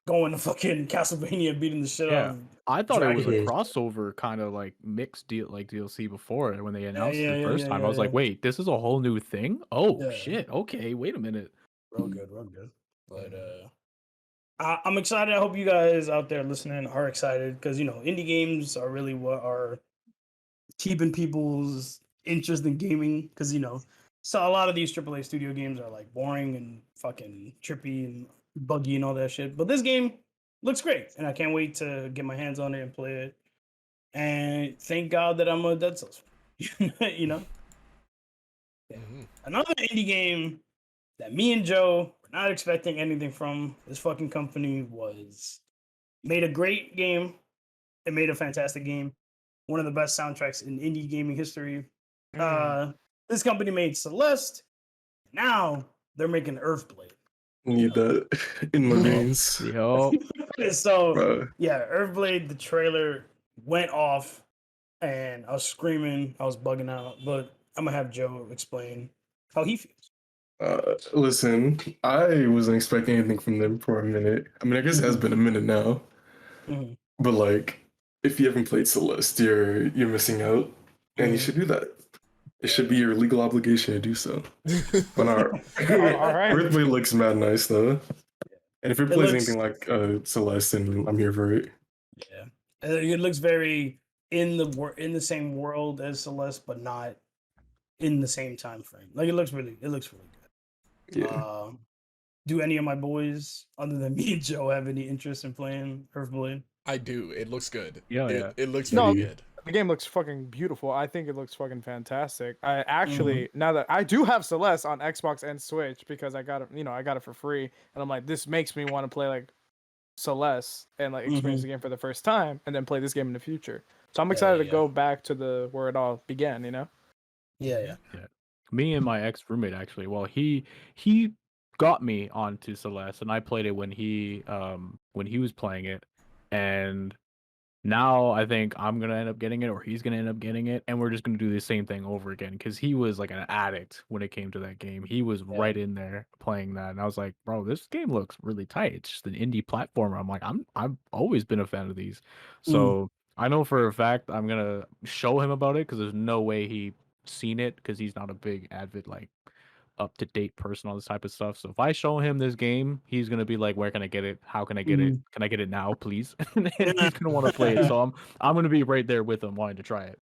going to fucking Castlevania, beating the shit out of. I thought it was a Dragon. crossover kind of like mixed DLC before when they announced it the first time. I was yeah. like, wait, this is a whole new thing? Oh Yeah. shit. Okay, wait a minute. Real good. But I'm excited. I hope you guys out there listening are excited because indie games are really what are keeping people's interest in gaming. Because so a lot of these AAA studio games are like boring and fucking trippy and buggy and all that shit. But this game looks great, and I can't wait to get my hands on it and play it. And thank God that I'm a Dead Cells fan. Another indie game that me and Joe were not expecting anything from this fucking company made a great game It made a fantastic game. One of the best soundtracks in indie gaming history. This company made Celeste. Now they're making Earthblade. Need that in my veins. Yo, So Bro. yeah, Earthblade, the trailer went off and I was screaming, I was bugging out, but I'm gonna have Joe explain how he feels. Listen, I wasn't expecting anything from them for a minute. I mean, I guess it has been a minute now. Mhm. But like, if you haven't played Celeste, you're missing out, and you should do that. It should be your legal obligation to do so. But our right. Earthblade looks mad nice though, and if it It plays looks- anything like Celeste, then I'm here for it. Yeah, it looks very in the same world as Celeste, but not in the same time frame. Like it looks really good. Yeah. Do any of my boys, other than me and Joe, have any interest in playing Earthblade? I do. It looks good. Yeah. It looks No, really good. The game looks fucking beautiful. I think it looks fucking fantastic. I actually now that I do have Celeste on Xbox and Switch because I got it, I got it for free, and I'm like, this makes me want to play like Celeste and like experience the game for the first time, and then play this game in the future. So I'm excited to go back to where it all began. Yeah. me and my ex roommate actually. Well, he got me onto Celeste, and I played it when he was playing it, and now I think I'm gonna end up getting it, or he's gonna end up getting it, and we're just gonna do the same thing over again because he was like an addict when it came to that game. He was right in there playing that, and I was like, bro, this game looks really tight. It's just an indie platformer. I'm like, I've always been a fan of these, so I know for a fact I'm gonna show him about it because there's no way he seen it because he's not a big avid like up to date person on this type of stuff. So if I show him this game, he's gonna be like, "Where can I get it? How can I get it? Can I get it now, please?" And he's gonna want to play it. So I'm gonna be right there with him, wanting to try it.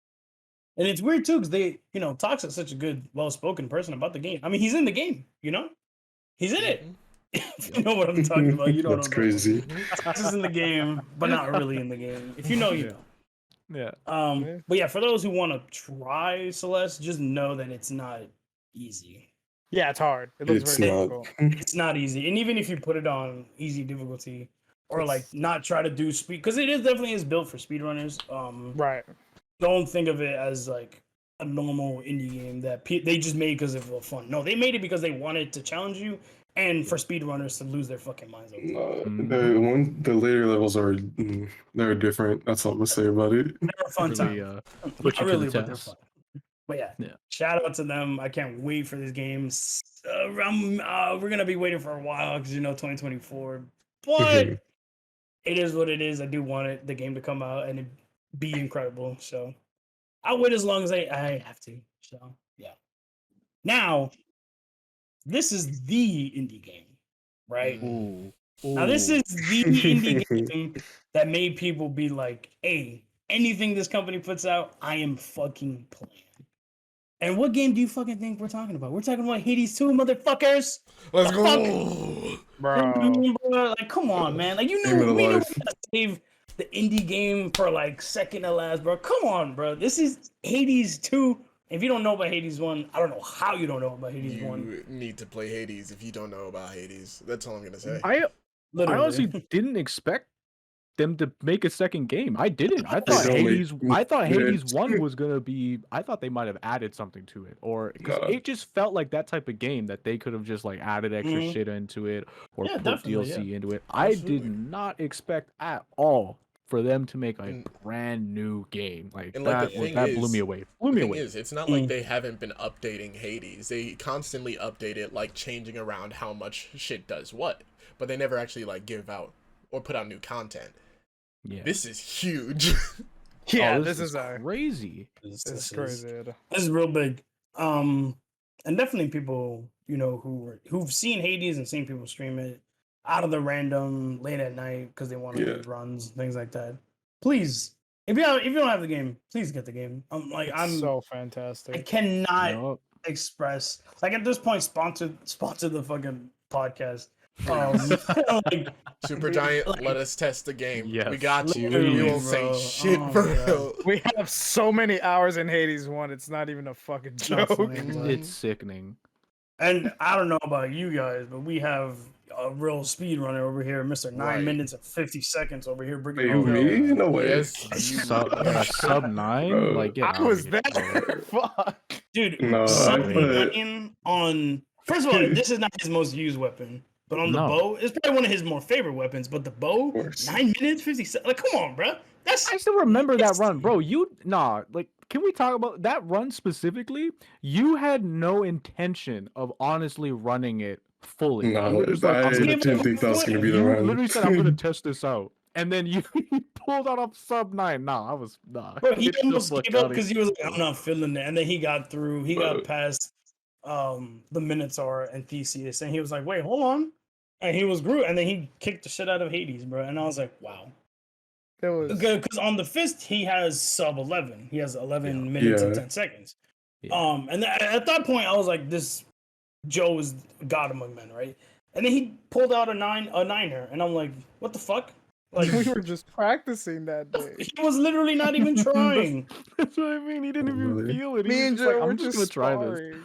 And it's weird too, because Tox is such a good, well-spoken person about the game. I mean, he's in the game, he's in it. If you know what I'm talking about, you don't. That's crazy. Tox is in the game, but not really in the game. If you know, you know. Yeah. But yeah, for those who want to try Celeste, just know that it's not easy. Yeah, it's hard. It looks It's very not. difficult. It's not easy, and even if you put it on easy difficulty or like not try to do speed, because it definitely is built for speedrunners. Right. Don't think of it as like a normal indie game that they just made because of fun. No, they made it because they wanted to challenge you and for speedrunners to lose their fucking minds over. The later levels are they're different. That's all I'm gonna say about it. They're a fun Really, time. put you Not to really, the but they're test. fun. But yeah, Yeah. shout out to them. I can't wait for this game. We're gonna be waiting for a while because 2024. But it is what it is. I do want the game to come out and it be incredible. So I'll wait as long as I have to. So yeah. Now, this is the indie game, right? Ooh. Now this is the indie game that made people be like, "Hey, anything this company puts out, I am fucking playing." And what game do you fucking think we're talking about? We're talking about Hades 2, motherfuckers. Let's go. Bro. Like, come on, man. Like, we Game of knew we life. gotta save the indie game for like second to last, bro. Come on, bro. This is Hades 2. If you don't know about Hades 1, I don't know how you don't know about Hades 1. You need to play Hades if you don't know about Hades. That's all I'm gonna say. I Literally. honestly didn't expect them to make a second game. I didn't. I thought don't Hades. make- I thought Yeah. Hades 1 was gonna be. I thought they might have added something to it, or because Nah. it just felt like that type of game that they could have just like added extra Mhm. shit into it or Yeah, put definitely, DLC into it. I did Absolutely. not expect at all for them to make a And- brand new game. Like and, like, that. the thing That is- blew me away. The thing is, it's not like Mm. they haven't been updating Hades. They constantly update it, like changing around how much shit does what, but they never actually like give out or put out new content. Yeah. This is huge. Yeah, Oh, this is crazy. this is crazy. Dude. This is real big. And definitely people, who've seen Hades and seen people stream it out of the random late at night because they want to do runs, things like that. Please, if you don't have the game, please get the game. It's so I fantastic. cannot Yup. express like at this point sponsor the fucking podcast. Like, Supergiant, like- let us test the game. We Yes. got you. Literally, We won't say bro. shit Oh for my God. real. We have so many hours in Hades 1. It's not even a fucking not joke. funny, bro. It's sickening. And I don't know about you guys, but we have a real speed runner over here, Mr. 9 Right. minutes and 50 seconds over here. Wait, who, me? No way. Yes, Sub 9? Bro. Like, get I out was of here. there. Fuck. Dude, No, sub I put- 9 on. First of all, this is not his most used weapon, but on the No. bow, it's probably one of his more favorite weapons. But the bow, Of course. 9 minutes, 50 seconds. Like, come on, bro. That's I still remember that run, bro. Like, can we talk about that run specifically? You had no intention of honestly running it fully. You No, were just like, I I'm gonna didn't think that was going to be the you run. literally said, I'm gonna test this out. And then you pulled out a sub 9. Nah. Bro, he Get the almost fuck gave up outta because he was like, I'm not feeling it. And then he got through, he Bro. got past the Minotaur and Theseus, and he was like, wait, hold on. And he was Groot, and then he kicked the shit out of Hades, bro. And I was like, wow. It was. Because on the fist, he has sub 11. He has 11 minutes and Yeah. 10 seconds. Yeah. And at that point, I was like, this Joe is God among men, right? And then he pulled out a niner, and I'm like, what the fuck? Like, We were just practicing that day. he was literally not even trying. That's what I mean. He didn't even Really? feel it. He Me was and just like, Joe were I'm just just gonna try this. sparring.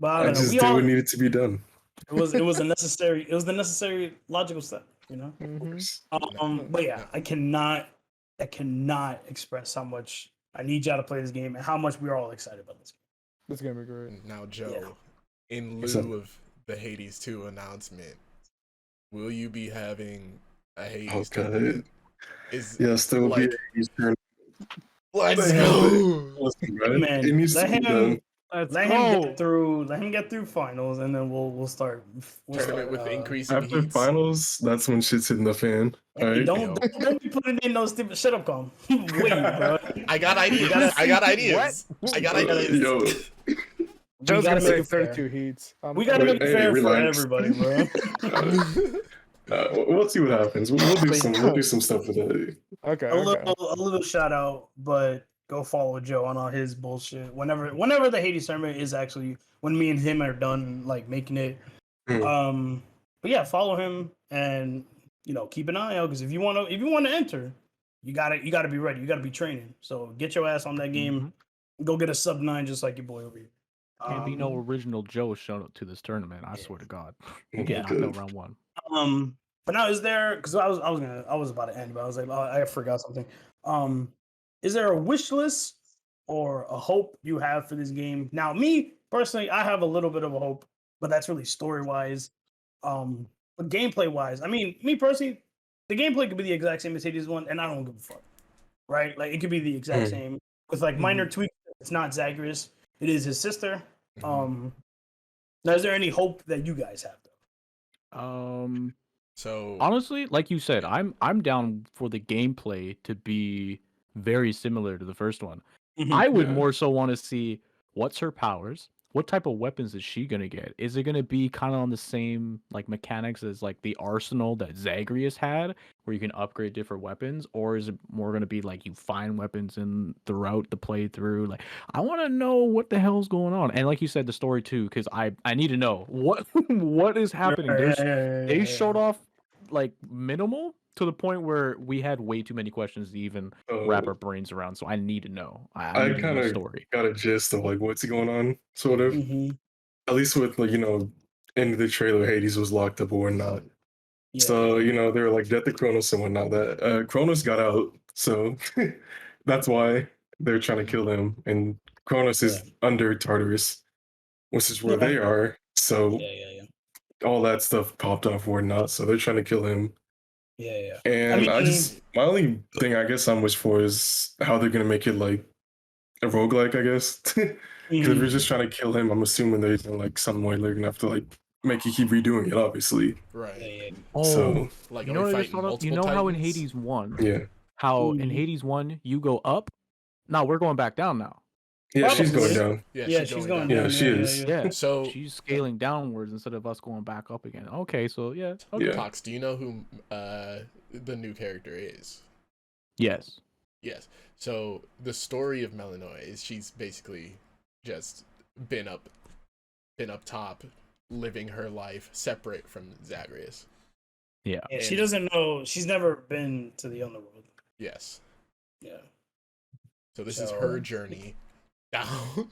But I I don't know. just We did all, what needed to be done. it was the necessary logical step, you know. Mhm. But yeah, I cannot express how much I need y'all to play this game and how much we're all excited about this game. It's gonna be great. Now, Joe, Yeah. in What's up? lieu of the Hades 2 announcement, will you be having a Hades Oh, tournament? God. Is Yes, there will like, be a Hades turn. let's Hey, go. Listen, man, Man, it needs let to be him- done. Let him get through. Let him get through finals, and then we'll start. Tournament with increasing After heats. finals, that's when shit's hitting the fan. Hey, Alright? don't be putting in no stupid shut up, calm. Wait, bro. I got ideas. gotta- I got ideas. I got ideas. Yo, We Joe's gotta gonna make say it fair. 32 heats. We gotta make it Hey, fair for relax. everybody, bro. we'll see what happens. We'll do some stuff with it. Okay. a Okay. little shout out, but go follow Joe on all his bullshit. Whenever the Hades tournament is actually when me and him are done like making it. Hmm. But yeah, follow him and keep an eye out because if you want to enter, you gotta be ready. You gotta be training. So get your ass on that game. Go get a sub 9 just like your boy over here. Can't be no original Joe showing up to this tournament. I swear to God. You Yeah. get knocked out round 1. But now is there? Because I was about to end, but I was like, oh, I forgot something. Is there a wish list or a hope you have for this game? Now, me personally, I have a little bit of a hope, but that's really story wise. But gameplay wise, I mean, me personally, the gameplay could be the exact same as Hades one, and I don't give a fuck. Right? Like it could be the exact same with like minor tweaks. It's not Zagreus. It is his sister. Now, is there any hope that you guys have though? So Honestly, like you said, I'm down for the gameplay to be very similar to the first one. I would more so want to see what's her powers, what type of weapons is she gonna get? Is it gonna be kind of on the same like mechanics as like the arsenal that Zagreus had, where you can upgrade different weapons, or is it more gonna be like you find weapons in throughout the playthrough? Like, I want to know what the hell's going on, and like you said, the story too, because I need to know what what is happening. They showed off like minimal to the point where we had way too many questions to even wrap our brains around. So I need to know. I need to know the story. Got a gist of like what's going on, sort of. At least with like in the trailer, Hades was locked up or not. Yeah. So they were like death to Kronos and whatnot. That Kronos got out, so that's why they're trying to kill him. And Kronos is under Tartarus, which is where they are. So all that stuff popped off or not. So they're trying to kill him. Yeah. And my only thing I guess I'm wish for is how they're gonna make it like a roguelike, I guess. Because if you're just trying to kill him, I'm assuming there's like some way they're gonna have to like make you keep redoing it, obviously. right. So Like, you are know we what I just fighting thought of? You multiple know how in Titans? Hades 1, yeah. how in Hades 1 you go up? Now we're going back down now. Yeah, she's Probably. going down. Yeah, she's going down. down. Yeah, she is. Yeah. So She's scaling downwards instead of us going back up again. Okay, so yeah. Okay. Yeah. Tox, do you know who the new character is? Yes. Yes. So the story of Melanoy is she's basically just been up top, living her life separate from Zagreus. Yeah. Yeah, she doesn't know. She's never been to the underworld. Yes. Yeah. So this is her journey down.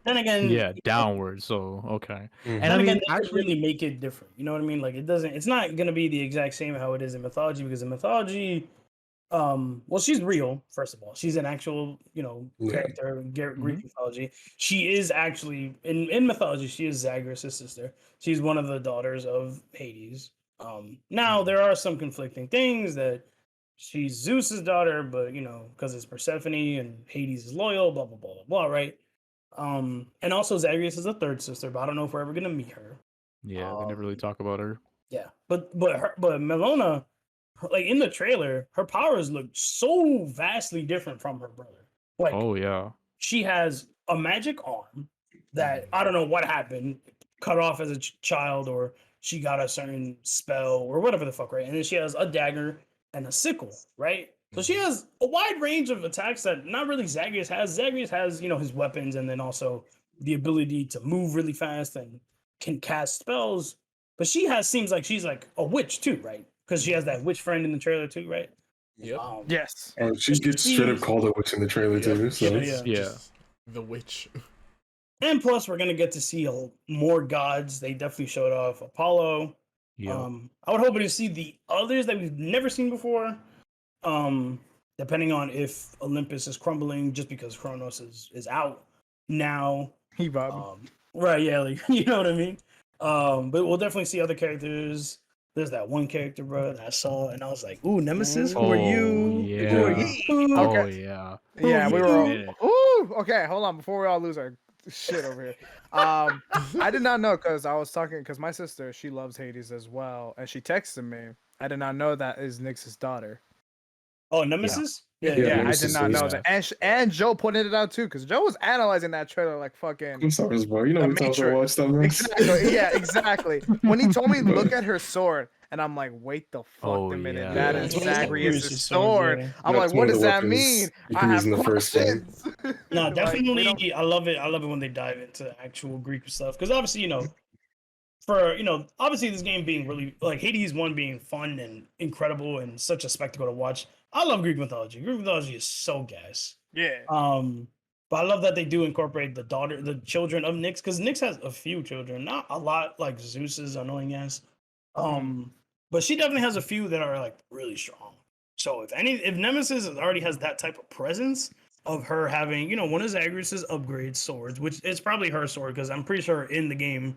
Then again, Yeah, downward. So okay. Mhm. And I then again, mean, they could actually, really make it different. You know what I mean? Like it's not gonna be the exact same how it is in mythology, because in mythology, well, she's real, first of all. She's an actual, Yeah. character in Greek mythology. She is actually in mythology, she is Zagreus' sister. She's one of the daughters of Hades. Now there are some conflicting things that she's Zeus's daughter, but because it's Persephone and Hades is loyal, blah blah blah blah blah, right? And also Zagreus is a third sister, but I don't know if we're ever gonna meet her. yeah, they never really Um, talk about her. yeah, but Melona, like in the trailer, her powers look so vastly different from her brother. Like Oh yeah. she has a magic arm that I don't know what happened, cut off as a child, or she got a certain spell or whatever the fuck, right? And then she has a dagger and a sickle, right? So she has a wide range of attacks that not really Zagreus has. Zagreus has, his weapons, and then also the ability to move really fast and can cast spells. But seems like she's like a witch too, right? Because she has that witch friend in the trailer too, right? Yep. Yes. She gets straight up called a witch in the trailer too. So Yeah. Just the witch. And plus, we're gonna get to see more gods. They definitely showed off Apollo. Yeah. I would hope to see the others that we've never seen before. Depending on if Olympus is crumbling, just because Kronos is out now. He Bob. Right? Yeah, like, you know what I mean. But we'll definitely see other characters. There's that one character, bro, that I saw, and I was like, "Ooh, Nemesis, who are you? Yeah. Who are you?" Oh yeah. Yeah, we Wait were a all. minute. Ooh, okay, hold on before we all lose our shit over here. I did not know, because I was talking, because my sister, she loves Hades as well, and she texted me. I did not know that is Nyx's daughter. Oh, Nemesis. Yeah, I did Nemesis not know is. that. And Joe pointed it out too, because Joe was analyzing that trailer like fucking. I'm sorry, bro. You know The what times I watched that, man. Exactly. Yeah, exactly. When he told me look at her sword, and I'm like, wait the fuck Oh, a minute, yeah. that Yeah. is It's one of Zagreus' Zagreus' sword. swords, yeah. I'm That's like, one what of does the that weapons mean? you I can use have in the first game. questions. No, Like, definitely. I love it. I love it when they dive into actual Greek stuff, because obviously, obviously this game being really like Hades 1 being fun and incredible and such a spectacle to watch. I love Greek mythology. Greek mythology is so gas. yeah. But I love that they do incorporate the children of Nyx, because Nyx has a few children, not a lot like Zeus's annoying ass. But she definitely has a few that are like really strong. So if Nemesis already has that type of presence of her having, one of Zagreus's upgrade swords, which is probably her sword, because I'm pretty sure in the game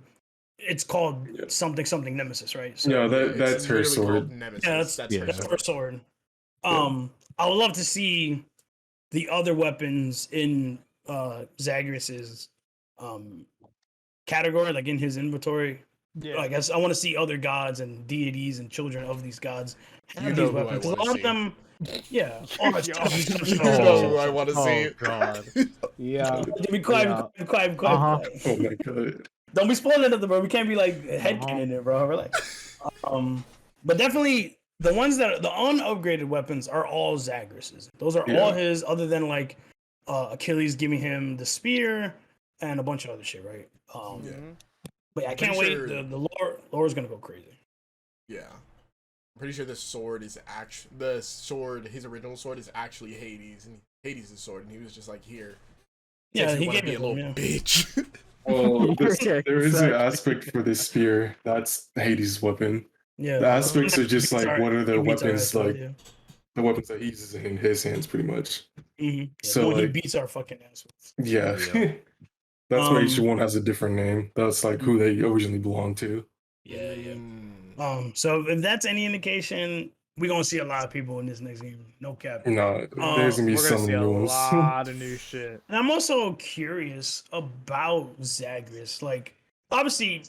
it's called something something Nemesis, right? So Yeah, It's that's her literally called sword. Nemesis. yeah, That's her that's sword. her sword. I would love to see the other weapons in Zagreus's category, like in his inventory. Yeah. I guess I want to see other gods and deities and children of these gods have You these know who I weapons. 'Cause a wanna lot see. of them, yeah. Oh, Yo. shut up, shut up, You shut up, know shut who up, I shut up. want to see. Oh god. Yeah. Be quiet, Yeah. be quiet, be quiet, be quiet, Uh-huh. be quiet. Oh my god. Don't be spoiling it, bro. We can't be like headcanon it, bro. Relax. But definitely the ones that the unupgraded weapons are all Zagreus's. Those are all Yeah. his, other than like Achilles giving him the spear and a bunch of other shit, right? Yeah. But yeah, I I'm can't pretty wait. sure- The lore's gonna go crazy. Yeah. I'm pretty sure the sword is his original sword is actually Hades, and Hades' sword, and he was just like, here. Yeah, Since you he wanna gave be it a to him, little yeah. bitch. Well, Yeah, there is an exactly. aspect for this spear. That's Hades' weapon. Yeah, The aspects are just like what are the he beats our weapons ass with, like yeah. the weapons that he uses in his hands, pretty much. Yeah, So, what he like- beats our fucking ass with. Yeah. Yeah. That's why each one has a different name. That's like who they originally belong to. Yeah, yeah. Mm. So if that's any indication, we're gonna see a lot of people in this next game. No cap. No, there's gonna be We're gonna some see a new ones. lot of new shit. And I'm also curious about Zagreus. Like, obviously,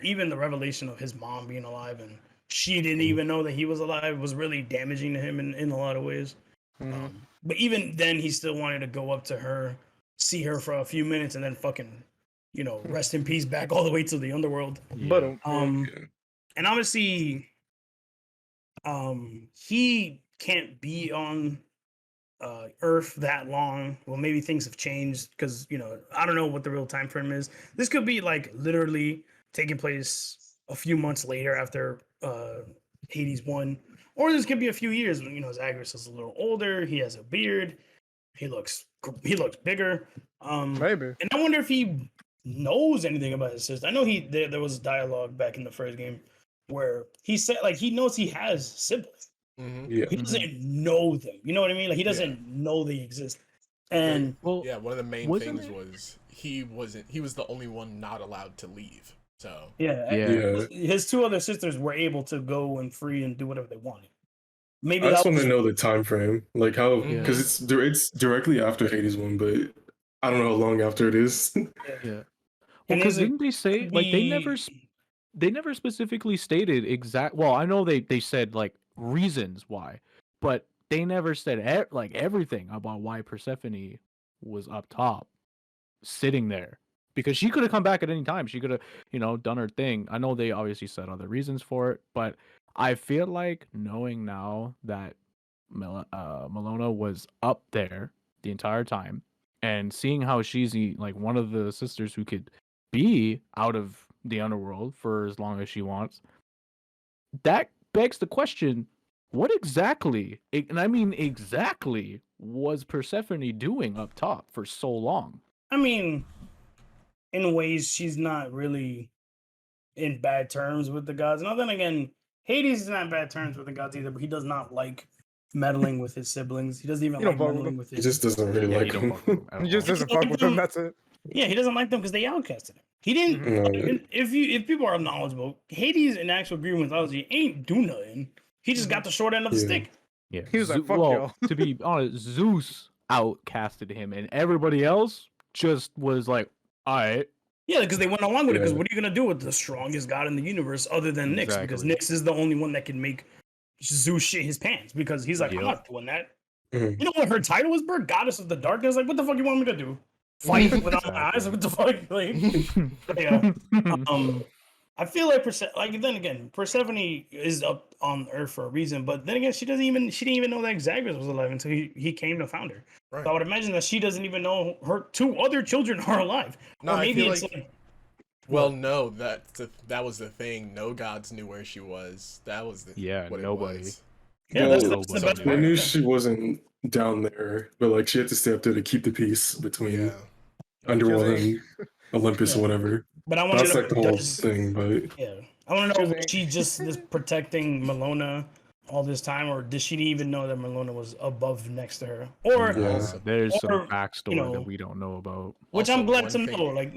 even the revelation of his mom being alive and she didn't even know that he was alive was really damaging to him in a lot of ways. But even then, he still wanted to go up to her, see her for a few minutes, and then fucking, rest in peace back all the way to the underworld. But And obviously, he can't be on Earth that long. Well, maybe things have changed because I don't know what the real time frame is. This could be like literally taking place a few months later after Hades 1, or this could be a few years when Zagreus is a little older. He has a beard. He looks he looks bigger. Maybe. And I wonder if he knows anything about his sister. I know there was dialogue back in the first game where he said like he knows he has siblings. Mm-hmm. Yeah. He doesn't know them. You know what I mean? Like he doesn't know they exist. And Well, Yeah, one of the main wasn't things it- was he was the only one not allowed to leave. So yeah, Yeah. his two other sisters were able to go and free and do whatever they wanted. Maybe I just that want was to know the time frame, like how, Mhm. because it's directly after Hades one, but I don't know how long after it is. yeah. Well, And because is it didn't they say could like be- they never specifically stated exact. Well, I know they said like reasons why, but they never said like everything about why Persephone was up top, sitting there, because she could have come back at any time. She could have, done her thing. I know they obviously said other reasons for it, but I feel like knowing now that Melona was up there the entire time, and seeing how she's like one of the sisters who could be out of the underworld for as long as she wants, that begs the question: what exactly, and I mean exactly, was Persephone doing up top for so long? I mean, in ways she's not really in bad terms with the gods. And then again, Hades is not in bad terms with the gods either, but he does not like meddling with his siblings. He doesn't even You don't like fuck with meddling him. with He his. just doesn't really Yeah, like you don't him. fuck with him at He all. just doesn't fuck with him. That's it. Yeah, he doesn't like them because they outcasted him. He didn't. No. If people are knowledgeable, Hades in actual Greek mythology ain't do nothing. He just got the short end of the Yeah. stick. Yeah, He was like, "Fuck well, y'all." to be honest, Zeus outcasted him, and everybody else just was like, "All right." Yeah, because they went along with it. Because Yeah. what are you gonna do with the strongest god in the universe other than Nyx? Because Exactly. Nyx is the only one that can make Zeus shit his pants. Because he's like, I'm Yep. not doing that. Mhm. You know what her title was, bro? Goddess of the Darkness. Like, what the fuck you want me to do? Fight without my eyes? What the fuck? Like, yeah. I feel like then again, Persephone is up on Earth for a reason, but then again, she didn't even know that Zagreus was alive until he came to found her. Right. So I would imagine that she doesn't even know her two other children are alive. No, or I maybe feel it's like- like well, no, that was the thing. No gods knew where she was. That was the Yeah, what nobody. It was. yeah, Well, that's the best I part. knew she wasn't down there, but like she had to stay up there to keep the peace between Yeah. Underworld She and Olympus or Yeah. whatever. But I want to That's know like the whole does- thing, but Yeah, I want to She know was was she just this protecting Melona all this time, or did she even know that Melona was above next to her, or Yeah. There's some Or, backstory that know, we don't know about. which Also, I'm glad one to thing- know. Like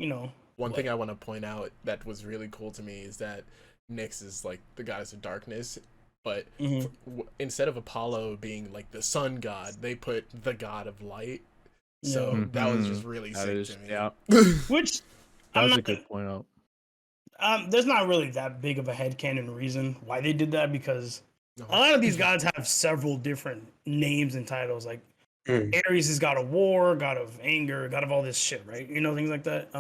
One thing I want to point out that was really cool to me is that Nyx is like the goddess of darkness, but Mhm. instead of Apollo being like the sun god, they put the god of light. So Yeah. that was Mhm. just really That sick is, to me. yeah, which I'm that's a not. good point out. There's not really that big of a headcanon reason why they did that because No. a lot of these gods have several different names and titles. Like Mm. Ares is god of war, god of anger, god of all this shit, right? You know, things like that.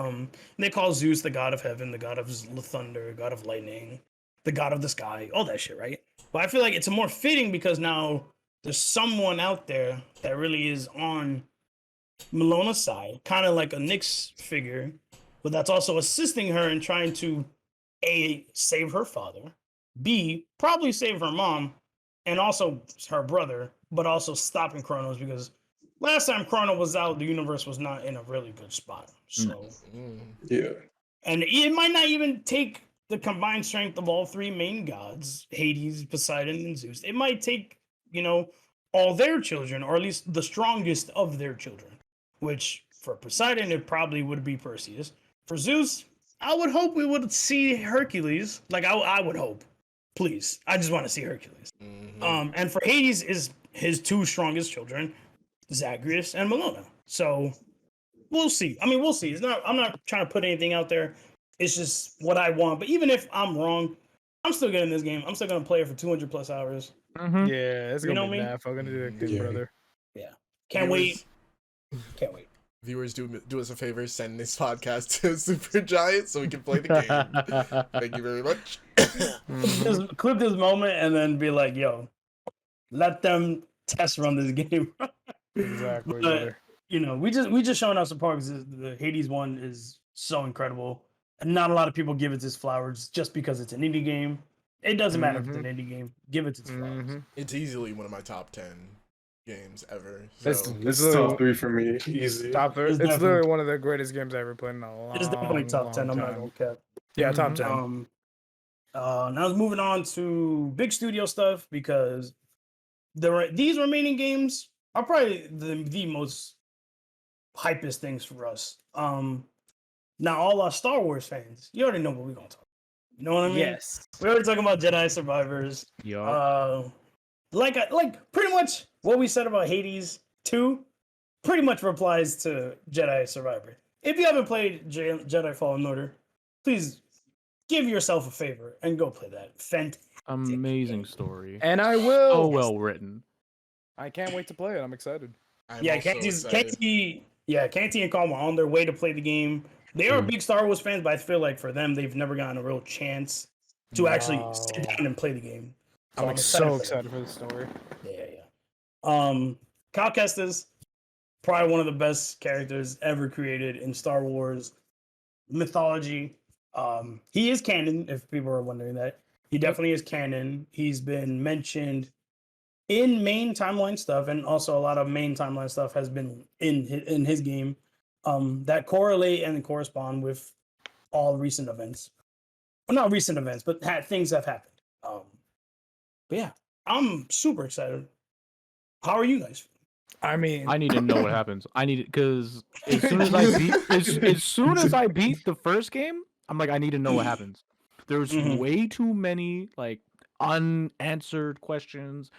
They call Zeus the god of heaven, the god of thunder, god of lightning, the god of the sky, all that shit, right? But I feel like it's more fitting because now there's someone out there that really is on Melona's side, kind of like a Nyx figure, but that's also assisting her in trying to A, save her father, B, probably save her mom, and also her brother, but also stopping Kronos because last time Chrono was out, the universe was not in a really good spot. So, Mm. yeah. and it might not even take the combined strength of all three main gods, Hades, Poseidon, and Zeus. It might take, all their children, or at least the strongest of their children, which for Poseidon, it probably would be Perseus. For Zeus, I would hope we would see Hercules. Like, I would hope. Please. I just want to see Hercules. Mhm. And for Hades is his two strongest children, Zagreus and Melona. So we'll see. I mean, we'll see. I'm not trying to put anything out there. It's just what I want. But even if I'm wrong, I'm still getting this game. I'm still gonna play it for 200 plus hours. Mhm. Yeah, it's You gonna know be me? naff. I'm gonna do that, Yeah. brother. Can't wait. Viewers- Can't wait. Viewers, do us a favor, send this podcast to Super Giant so we can play the game. Thank you very much. Clip this moment and then be like, yo, let them test run this game. Exactly. But, brother. we just showing out support because the Hades one is so incredible. And not a lot of people give it its flowers just because it's an indie game. It doesn't matter if it's an indie game. Give it its flowers. Mhm. It's easily one of my top 10 games ever. It's, So It's literally top 3 for me, easy. top three. It's It's definitely- literally one of the greatest games I ever played in a It's definitely long, top 10. long I'm not time. gonna cap. Yeah, top Mhm. 10. Now moving on to big studio stuff because these remaining games are probably the most hypest things for us. Now all our Star Wars fans, you already know what we're gonna talk. You know what I mean? Yes. We already talking about Jedi Survivors. Yup. Like pretty much what we said about Hades 2 pretty much applies to Jedi Survivor. If you haven't played Jedi Fallen Order, please give yourself a favor and go play that. Fantastic. Amazing story. And I will. So well written. I can't wait to play it. I'm excited. I'm Yeah, also excited. Canti and Calm are on their way to play the game. They are Mm. big Star Wars fans, but I feel like for them, they've never gotten a real chance to actually sit down and play the game. I'm so for them. excited for the story. Yeah. Cal Kestis, probably one of the best characters ever created in Star Wars mythology. He is canon, if people are wondering that. He definitely is canon. He's been mentioned in main timeline stuff, and also a lot of main timeline stuff has been in his game that correlate and correspond with all recent events. Well, not recent events, but things have happened. But yeah, I'm super excited. How are you guys? I mean, I need to know what happens. I need it because as soon as I beat as soon as I beat the first game, I'm like, I need to know what happens. There's Mhm. way too many like unanswered questions,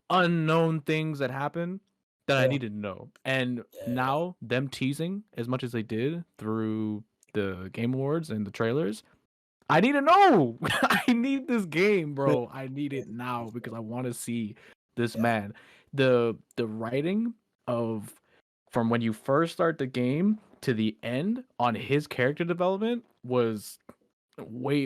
unknown things that happen that I Yeah. need to know. And now them teasing as much as they did through the Game Awards and the trailers, I need to know. I need this game, bro. I need it now because I want to see this man. The writing of from when you first start the game to the end on his character development was way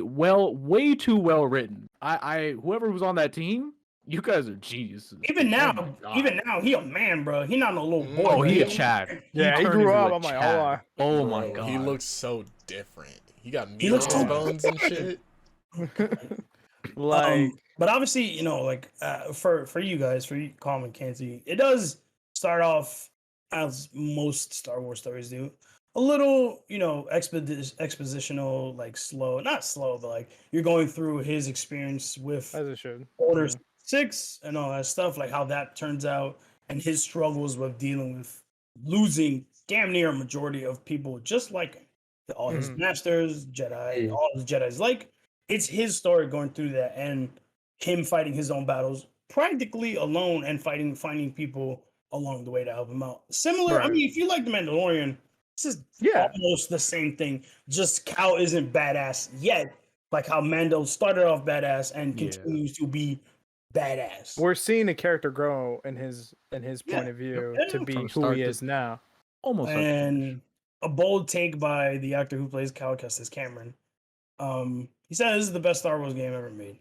too well written. I whoever was on that team, you guys are geniuses. Even now, God. he a man, bro. He not no little boy. Oh, bro. he a Chad. Yeah, he turned grew into up. a I'm like, Chad. hold on. Oh my Bro, god. he looks so different. He got meat He on looks his so bones and shit. Like, but obviously, for you guys, for you, Calm and Canty, it does start off as most Star Wars stories do, a little, expositional, like slow, not slow, but like you're going through his experience with as it should. Order Yeah. 6 and all that stuff, like how that turns out, and his struggles with dealing with losing damn near a majority of people just like him. All his masters, Jedi, all his Jedi's. Like, it's his story going through that and him fighting his own battles practically alone and finding people along the way to help him out. Similar, I Right. mean, if you like The Mandalorian, this is Yeah. almost the same thing. Just Cal isn't badass yet, like how Mando started off badass and Yeah. continues to be badass. We're seeing a character grow in his point of view Yeah. to be From who start he to- is now. Almost start to finish. And a bold take by the actor who plays Cal Kestis, Cameron. He said this is the best Star Wars game ever made.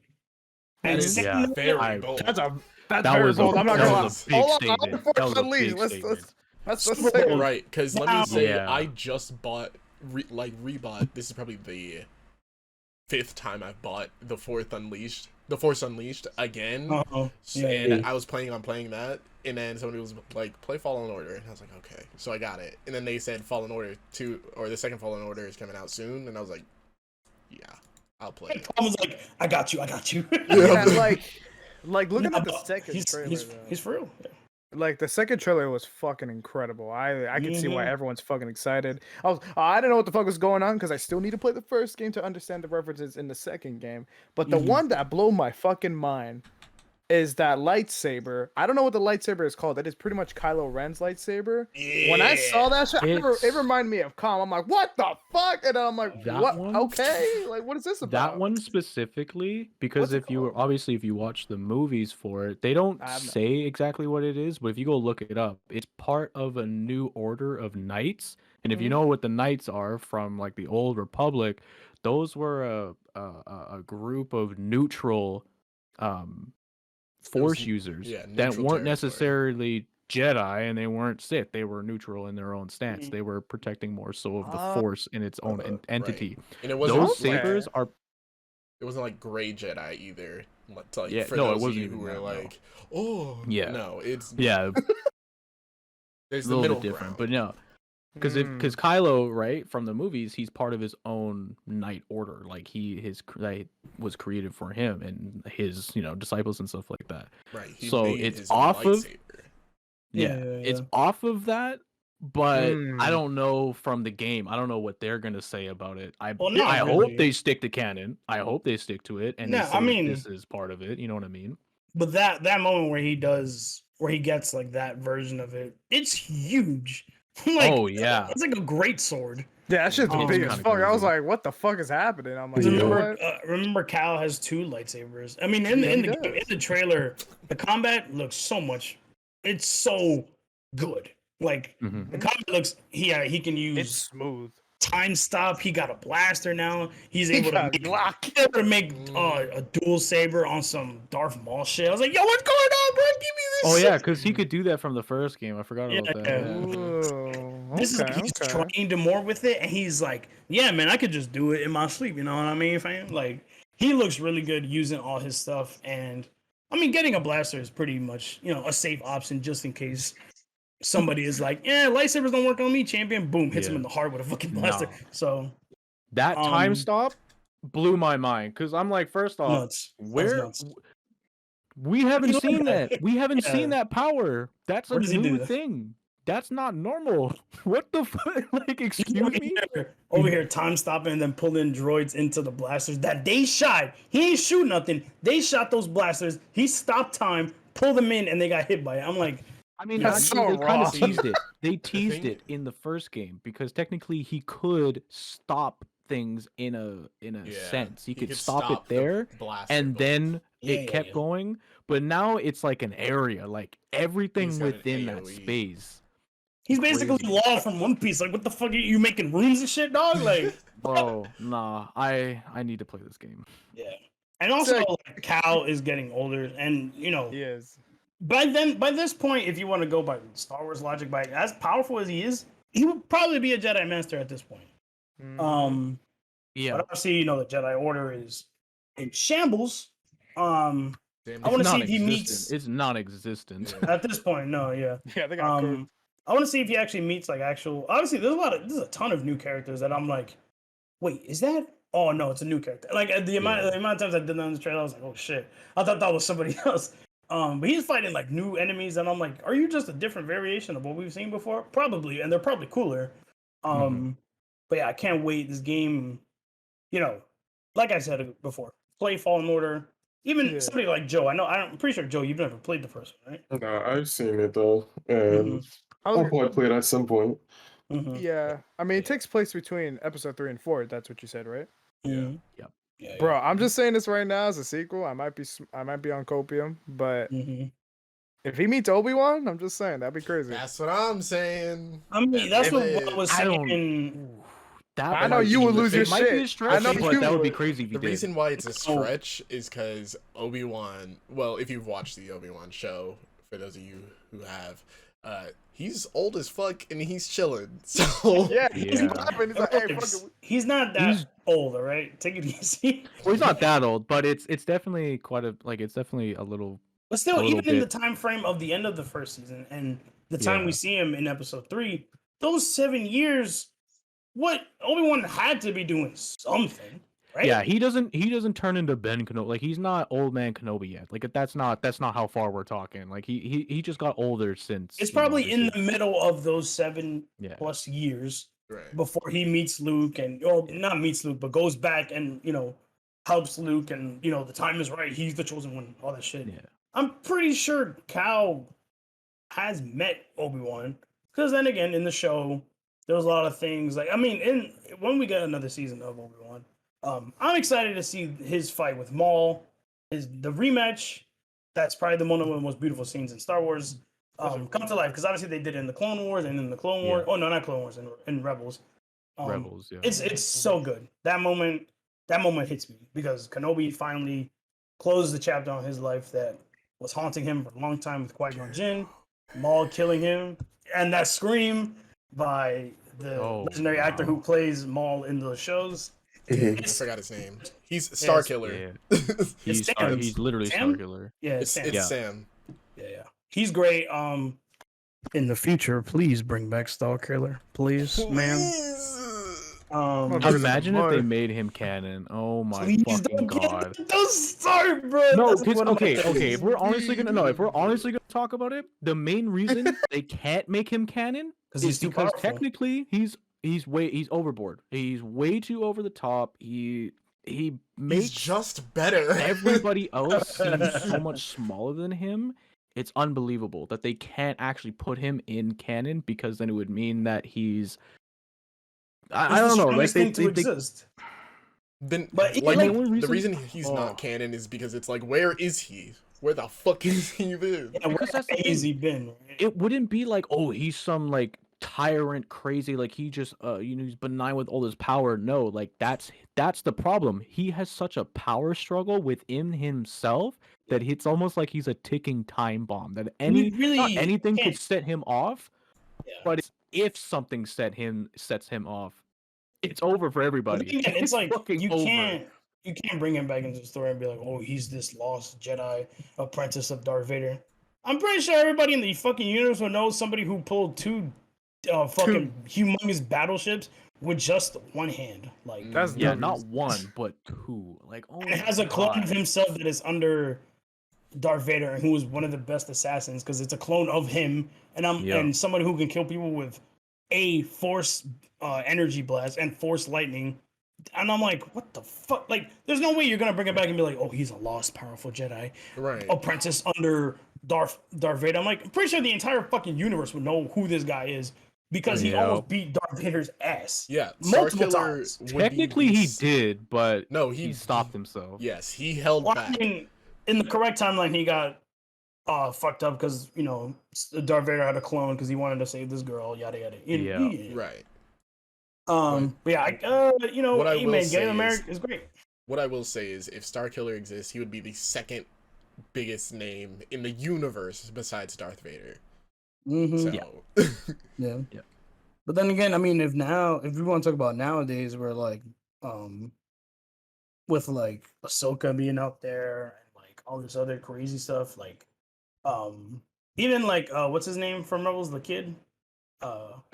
And is Yeah. Very bold. That's That very was a- bold. I'm not that gonna lie. was a big Hold on, statement. I'll force That was a unleash. big Let's statement. say it. Right, because let me say, Yeah. I just bought, rebought. This is probably the 5th time I've bought the Force Unleashed again. And I was planning on playing that, and then somebody was like, "Play Fallen Order," and I was like, "Okay." So I got it, and then they said Fallen Order 2 or the second Fallen Order is coming out soon, and I was like, "Yeah, I'll play it." Tom was like, I got you. Yeah, like looking at the but second trailer. he's though. for real. Yeah. Like the second trailer was fucking incredible. I can see why Mhm. everyone's fucking excited. I didn't know what the fuck was going on because I still need to play the first game to understand the references in the second game. But the one that blew my fucking mind is that lightsaber. I don't know what the lightsaber is called. That is pretty much Kylo Ren's lightsaber. When I saw that shit, It's- it reminded me of Calm. I'm like, what the fuck? And I'm like, That what? one? Okay, like what is this about? That one specifically, because What's it if you watch the movies for it, they don't I'm not- say exactly what it is, but if you go look it up, it's part of a new order of knights. And if you know what the knights are from like the old Republic, those were a group of neutral force users yeah, that neutral weren't territory. necessarily Jedi and they weren't Sith. They were neutral in their own stance. They were protecting more so of the Force in its own Right. entity. And it wasn't Those Okay. sabers are it wasn't like gray Jedi either. Like, Yeah, for no, it those of wasn't you even who were that, no. like, oh, Yeah. no, it's Yeah, there's a the little middle bit different, ground. but no, because Kylo, right, from the movies, he's part of his own Night Order. Like that was created for him and his disciples and stuff like that. Right, he So made it's his own off of lightsaber. it's off of that. But I Mm. don't know from the game. I don't know what they're gonna say about it. Well, not I really. hope they stick to canon. I hope they stick to it and they No, say I mean- this is part of it. You know what I mean? But that moment where he gets like that version of it, it's huge. Like, Oh, yeah. it's like a great sword. Yeah, that shit's It's big as kinda fuck. I was crazy. like, what the fuck is happening? I'm like, you know Remember, what? remember, Cal has 2 lightsabers. I mean, in Yeah, he the does. in the trailer, the combat looks so much. It's so good. Like Mhm. the combat looks. He can use It's smooth. time stop. He got a blaster now. He's He able to got make, Glock. he's able to make a dual saber on some Darth Maul shit. I was like, yo, what's going on, bro? Give me this. Oh shit. yeah, because he could do that from the first game. I forgot about that. Yeah. Yeah. Ooh, This is okay, like he's okay. trained more with it, and he's like, yeah, man, I could just do it in my sleep. You know what I mean, fam? Like, he looks really good using all his stuff, and I mean, getting a blaster is pretty much a safe option just in case somebody is like, yeah, lightsabers don't work on me, champion. Boom, hits him Yeah. in the heart with a fucking blaster. Nah. So That time Um, stop blew my mind because I'm like, first off, nuts. That's where nuts. we haven't You seen look at that. We haven't seen Yeah. that power. That's a Where does he new do that? thing. That's not normal. What the fuck? Like, He's excuse me? over here time stopping and then pulling droids into the blasters that they shot. He ain't shoot nothing. They shot those blasters. He stopped time, pulled them in, and they got hit by it. I'm like, I mean, That's actually, so they kind raw. of teased it. They teased thing- it in the first game because technically he could stop things in a Yeah, sense. He could could stop it the there, blaster and bolt. then Yeah, it kept yeah. going. But now it's like an area, like everything He's got an within that AoE. space. he's basically Crazy. Law from One Piece. Like, what the fuck are you making runes and shit, dog? Like, Bro, nah, I need to play this game. yeah. And also, like- like, Cal is getting older, and He is. by this point, if you want to go by Star Wars logic, by as powerful as he is, he would probably be a Jedi Master at this point. Mm. Yeah, But obviously, the Jedi Order is in shambles. Damn, I wanna it's see if he non-existent. meets- It's non-existent. Yeah. At this point, no, yeah. Yeah, they got cooked. I want to see if he actually meets like actual. Obviously, there's a ton of new characters that I'm like, wait, is that? Oh no, it's a new character. Like the amount of times I did that in the trailer, I was like, oh shit, I thought that was somebody else. But he's fighting like new enemies, and I'm like, are you just a different variation of what we've seen before? Probably, and they're probably cooler. But yeah, I can't wait. This game, like I said before, play Fallen Order. Even Yeah. somebody like Joe, I'm pretty sure Joe, you've never played the first one, right? Nah, I've seen it though, and I I'll was, probably play it at some point. Mhm. yeah, I mean, it takes place between episode 3 and 4. That's what you said, right? Mhm. Yep. Yeah, Bro, I'm just saying this right now as a sequel. I might be on copium, but Mhm. if he meets Obi-Wan, I'm just saying that'd be crazy. That's what I'm saying. I mean, that's what If I was I don't- saying. That I know might you be- would lose your it might be a shit. stretch, I know but you that would be would. crazy if he The did. reason why it's a Oh. stretch is because Obi-Wan, well, if you've watched the Obi-Wan show, for those of you who have, he's old as fuck and he's chilling. So Yeah, Yeah. he's laughing. He's like, hey, fuck it. He's not that He's- old, all right? Take it easy. Well, he's not that old, but it's definitely it's definitely a little. But still, little even in the bit. time frame of the end of the first season and the time Yeah. we see him in episode 3, those 7 years, what Obi-Wan had to be doing something, right? Yeah, he doesn't turn into Ben Kenobi. Like, he's not old man Kenobi yet. Like, that's not how far we're talking. Like, he just got older since. It's probably in the his- middle of those 7 Yeah. plus years right. before he meets Luke not meets Luke, but goes back and, helps Luke and, the time is right. He's the chosen one, all that shit. Yeah. I'm pretty sure Cal has met Obi-Wan. Because then again, in the show, there was a lot of things like, I mean, when we get another season of Obi-Wan, I'm excited to see his fight with Maul, the rematch. That's probably one of the most beautiful scenes in Star Wars. Come to life, because obviously they did it in the Clone Wars and in the Clone Wars. Oh no, not Clone Wars, in Rebels. Rebels. Yeah. It's so good. That moment hits me because Kenobi finally closed the chapter on his life that was haunting him for a long time with Qui-Gon Jinn, Maul killing him, and that scream by the Oh, legendary actor wow. who plays Maul in those shows. I forgot his name. He's Star Killer. Yeah. It's Sam. He's literally Sam? Starkiller. Yeah, It's Sam. Yeah. Sam. Yeah. He's great. In the future, please bring back Star Killer, please, ma'am. Imagine if they made him canon. Oh my Please fucking god. Don't start, bro. No, That's because one of my okay, things. if we're honestly gonna talk about it, the main reason they can't make him canon is he's too because powerful. technically he's overboard. He's way too over the top. He He's makes just better. everybody else seem so much smaller than him. It's unbelievable that they can't actually put him in canon because then it would mean that he's I don't know, like thing to exist. Then, But like, the only the reason- reason he's not canon is because it's like, where is he? Where the fuck is he been? Yeah, where Because that's the has thing. he been? Right? It wouldn't be like, oh, he's some like tyrant crazy, like he just he's benign with all his power. No, like that's the problem. He has such a power struggle within himself that it's almost like he's a ticking time bomb. That not anything could set him off, but if something sets him off, it's over for everybody. Again, it's like you over. can't bring him back into the story and be like, oh, he's this lost Jedi apprentice of Darth Vader. I'm pretty sure everybody in the fucking universe would know somebody who pulled two fucking humongous battleships with just one hand. Like That's not one, but two. Like, oh, and it has a clone of himself that is under Darth Vader, who is one of the best assassins because it's a clone of him, and someone who can kill people with a force energy blast and force lightning. And I'm like, what the fuck? Like, there's no way you're gonna bring it back and be like, oh, he's a lost, powerful Jedi apprentice under Darth Vader. I'm like, I'm pretty sure the entire fucking universe would know who this guy is because he almost beat Darth Vader's ass. Yeah, multiple times. Technically, he did, but no, he stopped himself. Yes, he held back. I mean, in the correct timeline, he got fucked up because Darth Vader had a clone because he wanted to save this girl. Yada yada. Right. But yeah, what I will say America is great. What I will say is, if Starkiller exists, he would be the second biggest name in the universe besides Darth Vader. Mm-hmm. So. Yeah. But then again, I mean, if we want to talk about nowadays, where like, with like Ahsoka being up there and like all this other crazy stuff, like, even like, what's his name from Rebels, the kid, fuck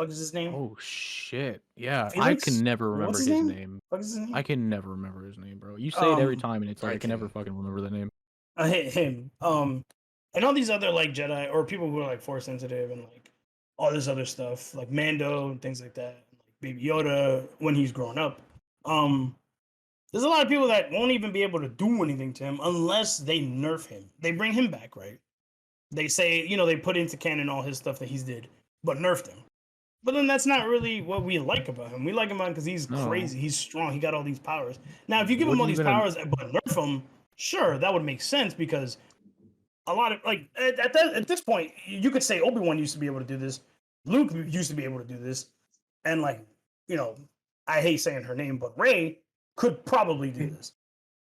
is his name? Oh shit! Yeah, Felix? I can never remember What's his his name. Fuck is his name? I can never remember his name, bro. You say it every time, and it's like I can never fucking remember the name. I hate him. And all these other like Jedi or people who are like force sensitive and like all this other stuff, like Mando and things like that, and, like Baby Yoda when he's growing up. There's a lot of people that won't even be able to do anything to him unless they nerf him. They bring him back, right? They say, they put into canon all his stuff that he's did, but nerfed him. But then that's not really what we like about him. We like him because he's crazy, he's strong, he got all these powers. Now, if you give him all these powers but nerf him, sure, that would make sense because a lot of like at this point, you could say Obi-Wan used to be able to do this, Luke used to be able to do this, and like, I hate saying her name, but Rey could probably do this.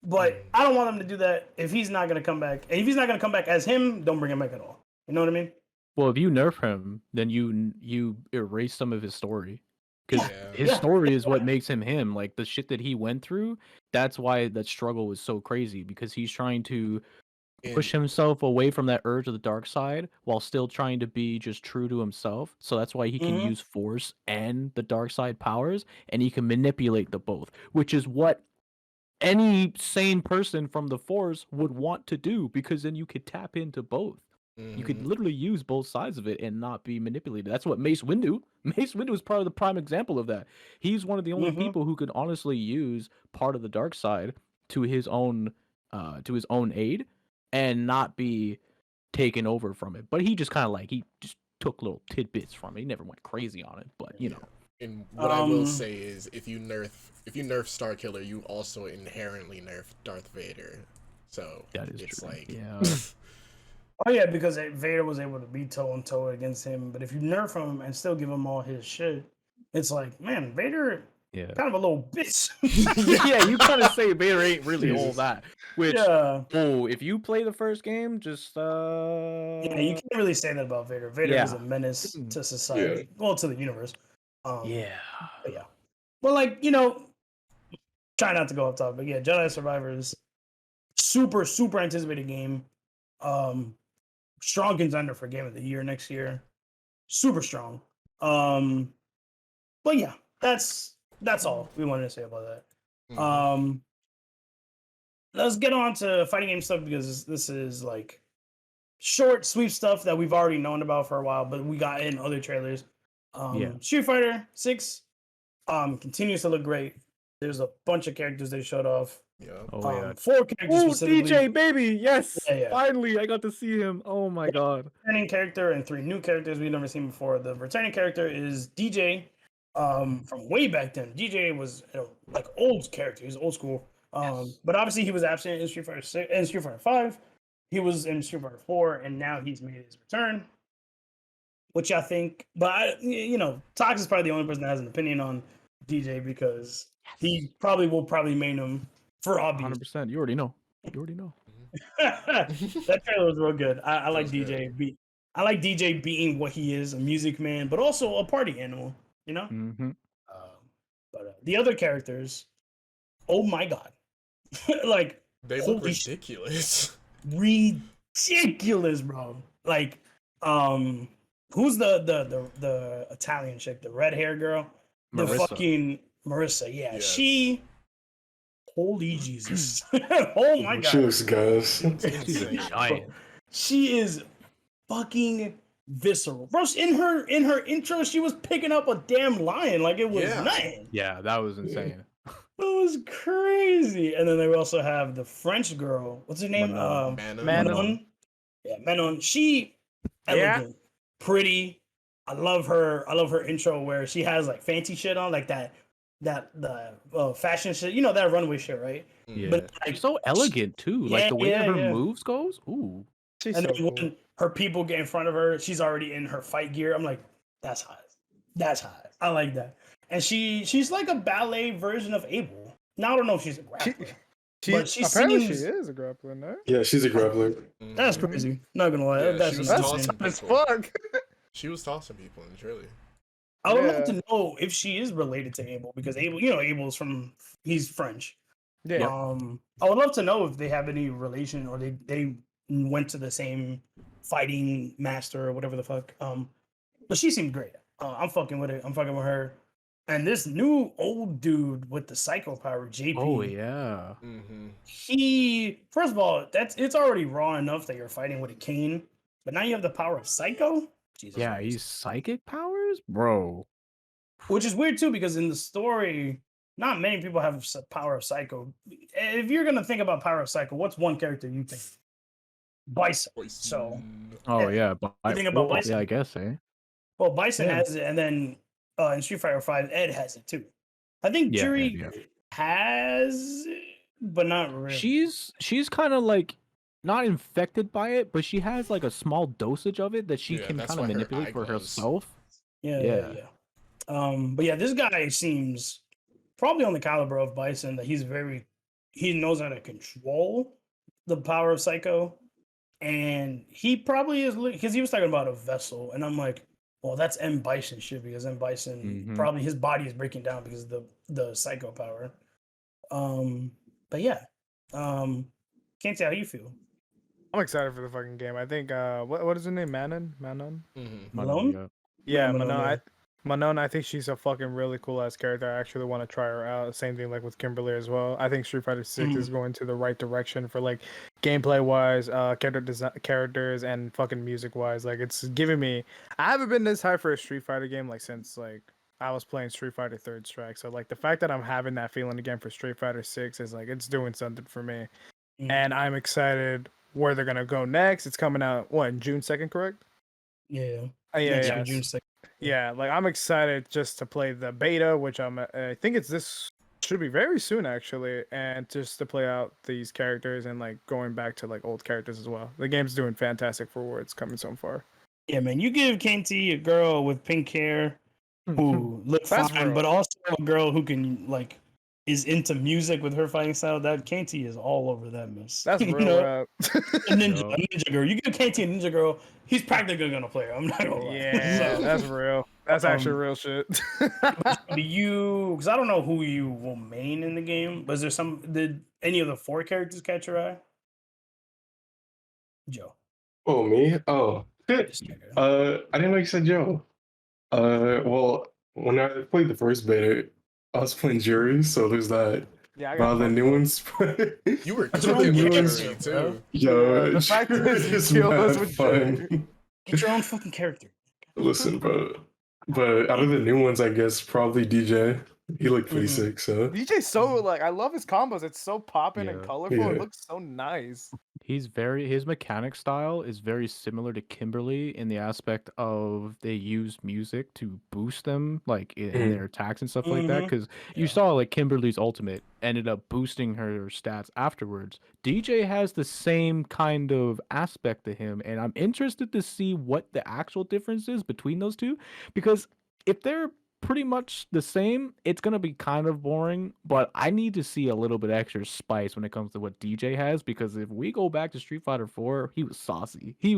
But I don't want him to do that if he's not going to come back. And if he's not going to come back as him, don't bring him back at all. You know what I mean? Well, if you nerf him, then you erase some of his story. Because his story is what makes him him. Like, the shit that he went through, that's why that struggle was so crazy. Because he's trying to push himself away from that urge of the dark side while still trying to be just true to himself. So that's why he can use force and the dark side powers, and he can manipulate the both, which is what any sane person from the force would want to do, because then you could tap into both. You could literally use both sides of it and not be manipulated. That's what Mace Windu is part of the prime example of that. He's one of the only people who could honestly use part of the dark side to his own aid and not be taken over from it. But he just kind of he just took little tidbits from it. He never went crazy on it, but you know. And what I will say is, if you nerf Starkiller, you also inherently nerf Darth Vader. So that is it's true. like, oh yeah, because Vader was able to be toe and toe against him. But if you nerf him and still give him all his shit, it's like, man, Vader, kind of a little bitch. Yeah, you kind of say Vader ain't really all that. Which, if you play the first game, just yeah, you can't really say that about Vader. Vader is a menace to society, well, to the universe. Yeah. But yeah. But like, try not to go off topic. But yeah, Jedi Survivors, super, super anticipated game. Strong contender for Game of the Year next year. Super strong. But yeah, that's all we wanted to say about that. Mhm. Let's get on to fighting game stuff because this is like short, sweet stuff that we've already known about for a while, but we got in other trailers. Street Fighter 6 continues to look great. There's a bunch of characters they showed off. Yeah. Oh yeah. 4 characters Oh, specifically. DJ baby, yes! Yeah. Finally, I got to see him. Oh my god. Returning character and 3 new characters we've never seen before. The returning character is DJ. From way back then. DJ was like old character. He's old school. But obviously he was absent in Street Fighter 6 and Street Fighter 5. He was in Street Fighter 4, and now he's made his return. Which I think, but Tox is probably the only person that has an opinion on DJ because he will probably main him for obvious. 100%. You already know. That trailer was real good. I like was DJ. I like DJ being what he is, a music man, but also a party animal. Mm-hmm. But the other characters, oh my god, like They look holy ridiculous. ridiculous, bro. Like, who's the Italian chick, the red hair girl, the Marissa. fucking Marissa? Yeah, Yes. she. Holy Jesus! Oh my god, She looks gas. She's a giant. she is fucking visceral, bro. In her intro, she was picking up a damn lion like it was Yeah. nothing. Yeah, that was insane. It was crazy. And then they also have the French girl. What's her name? Manon. Manon. Manon. Yeah, Manon. She elegant, pretty. I love her. I love her intro where she has like fancy shit on, like the fashion shit. That runway shit, right? Yeah. But like, She's so elegant too. Like the way that her yeah. moves goes. Ooh. She's and so then cool. when her people get in front of her, she's already in her fight gear. I'm like, that's hot. That's hot. I like that. And she's like a ballet version of Abel. Now I don't know if she's a grappler. But she apparently seems- she is a grappler, no? Yeah, she's a grappler. Mhm. That's crazy. Not gonna lie. Yeah, that's she was That's tossing tough as people. fuck. She was tossing people in the trailer. I would Yeah. love to know if she is related to Abel because Abel, Abel's he's French. Yeah. I would love to know if they have any relation or they went to the same fighting master or whatever the fuck. But she seemed great. I'm fucking with it. I'm fucking with her. And this new old dude with the psycho power, JP. Oh yeah. Mm-hmm. He first of all, it's already raw enough that you're fighting with a cane, but now you have the power of psycho. Jesus Yeah, Christ. he's psychic powers, bro. Which is weird too because in the story, not many people have power of psycho. If you're gonna think about power of psycho, what's one character you think? Bison. So, Oh yeah. You think about Bison? Yeah, I guess, eh? well, Bison Yeah. has it, and then in Street Fighter 5, Ed has it too. I think Yeah, Jury yeah. has, it, but not really. She's kind of like not infected by it, but she has like a small dosage of it that she Yeah, can that's kind of why her manipulate eye for glows. herself. Yeah. But yeah, this guy seems probably on the caliber of Bison that he knows how to control the power of Psycho. And he probably is because he was talking about a vessel, and I'm like, well, that's M Bison shit because M Bison Mhm. probably his body is breaking down because of the Psycho power. But yeah, Canti, how you feel? I'm excited for the fucking game. I think what is her name? Manon? Mm-hmm. Malone? Yeah. Yeah, Manon, Manon. yeah. Manon, I think she's a fucking really cool ass character. I actually want to try her out. Same thing like with Kimberly as well. I think Street Fighter 6 is going to the right direction for like gameplay wise, characters and fucking music wise. Like it's giving me. I haven't been this high for a Street Fighter game like since like I was playing Street Fighter Third Strike. So like the fact that I'm having that feeling again for Street Fighter 6 is like it's doing something for me, and I'm excited where they're gonna go next. It's coming out June 2nd, correct? Yeah. Yeah. June 2nd. Yeah, like I'm excited just to play the beta, which I think this should be very soon actually, and just to play out these characters and like going back to like old characters as well. The game's doing fantastic for where it's coming so far. Yeah, man, you give Canti a girl with pink hair who look That's fine, real. but also a girl who can like is into music with her fighting style. That Canti is all over that mess. That's You real know? rap. A ninja girl. You give Canti a ninja girl, he's practically gonna play her. I'm not gonna lie. Yeah, So, that's real. That's actually real shit. Do you? Because I don't know who you will main in the game. Was there some? Did any of the 4 characters catch your eye? Joe. Oh, me? Oh, Just checking. I didn't know you said Joe. Well, when I played the first beta, I was playing Jury, so there's that. Yeah, I But got the new ones, You were That's your own cooking with character, Jury, bro. too. yo, the fact Jury is you is kill us mad with fun. Get your own fucking character. Listen, bro. But out of the new ones, I guess probably DJ. He looked pretty sick, so DJ's so like I love his combos. It's so popping and Yeah. colorful. Yeah. It looks so nice. His mechanic style is very similar to Kimberly in the aspect of they use music to boost them like in their attacks and stuff like that. Because you saw like Kimberly's ultimate ended up boosting her stats afterwards. DJ has the same kind of aspect to him, and I'm interested to see what the actual difference is between those two. Because if they're pretty much the same, it's gonna be kind of boring, but I need to see a little bit extra spice when it comes to what DJ has, because if we go back to Street Fighter 4, he was saucy. He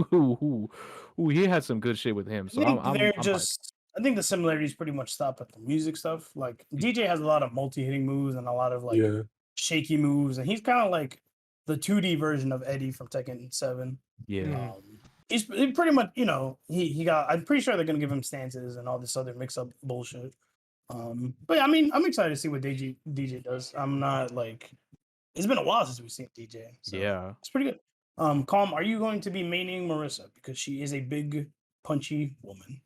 had some good shit with him. So I'm hyped. I think the similarities pretty much stop at the music stuff. Like DJ has a lot of multi-hitting moves and a lot of like yeah. shaky moves, and he's kind of like the 2D version of Eddie from Tekken 7. Yeah. He pretty much, he got. I'm pretty sure they're gonna give him stances and all this other mix-up bullshit. But yeah, I mean, I'm excited to see what DJ does. I'm not like, it's been a while since we've seen DJ. So Yeah. it's pretty good. Calm, are you going to be maining Marissa because she is a big, punchy woman?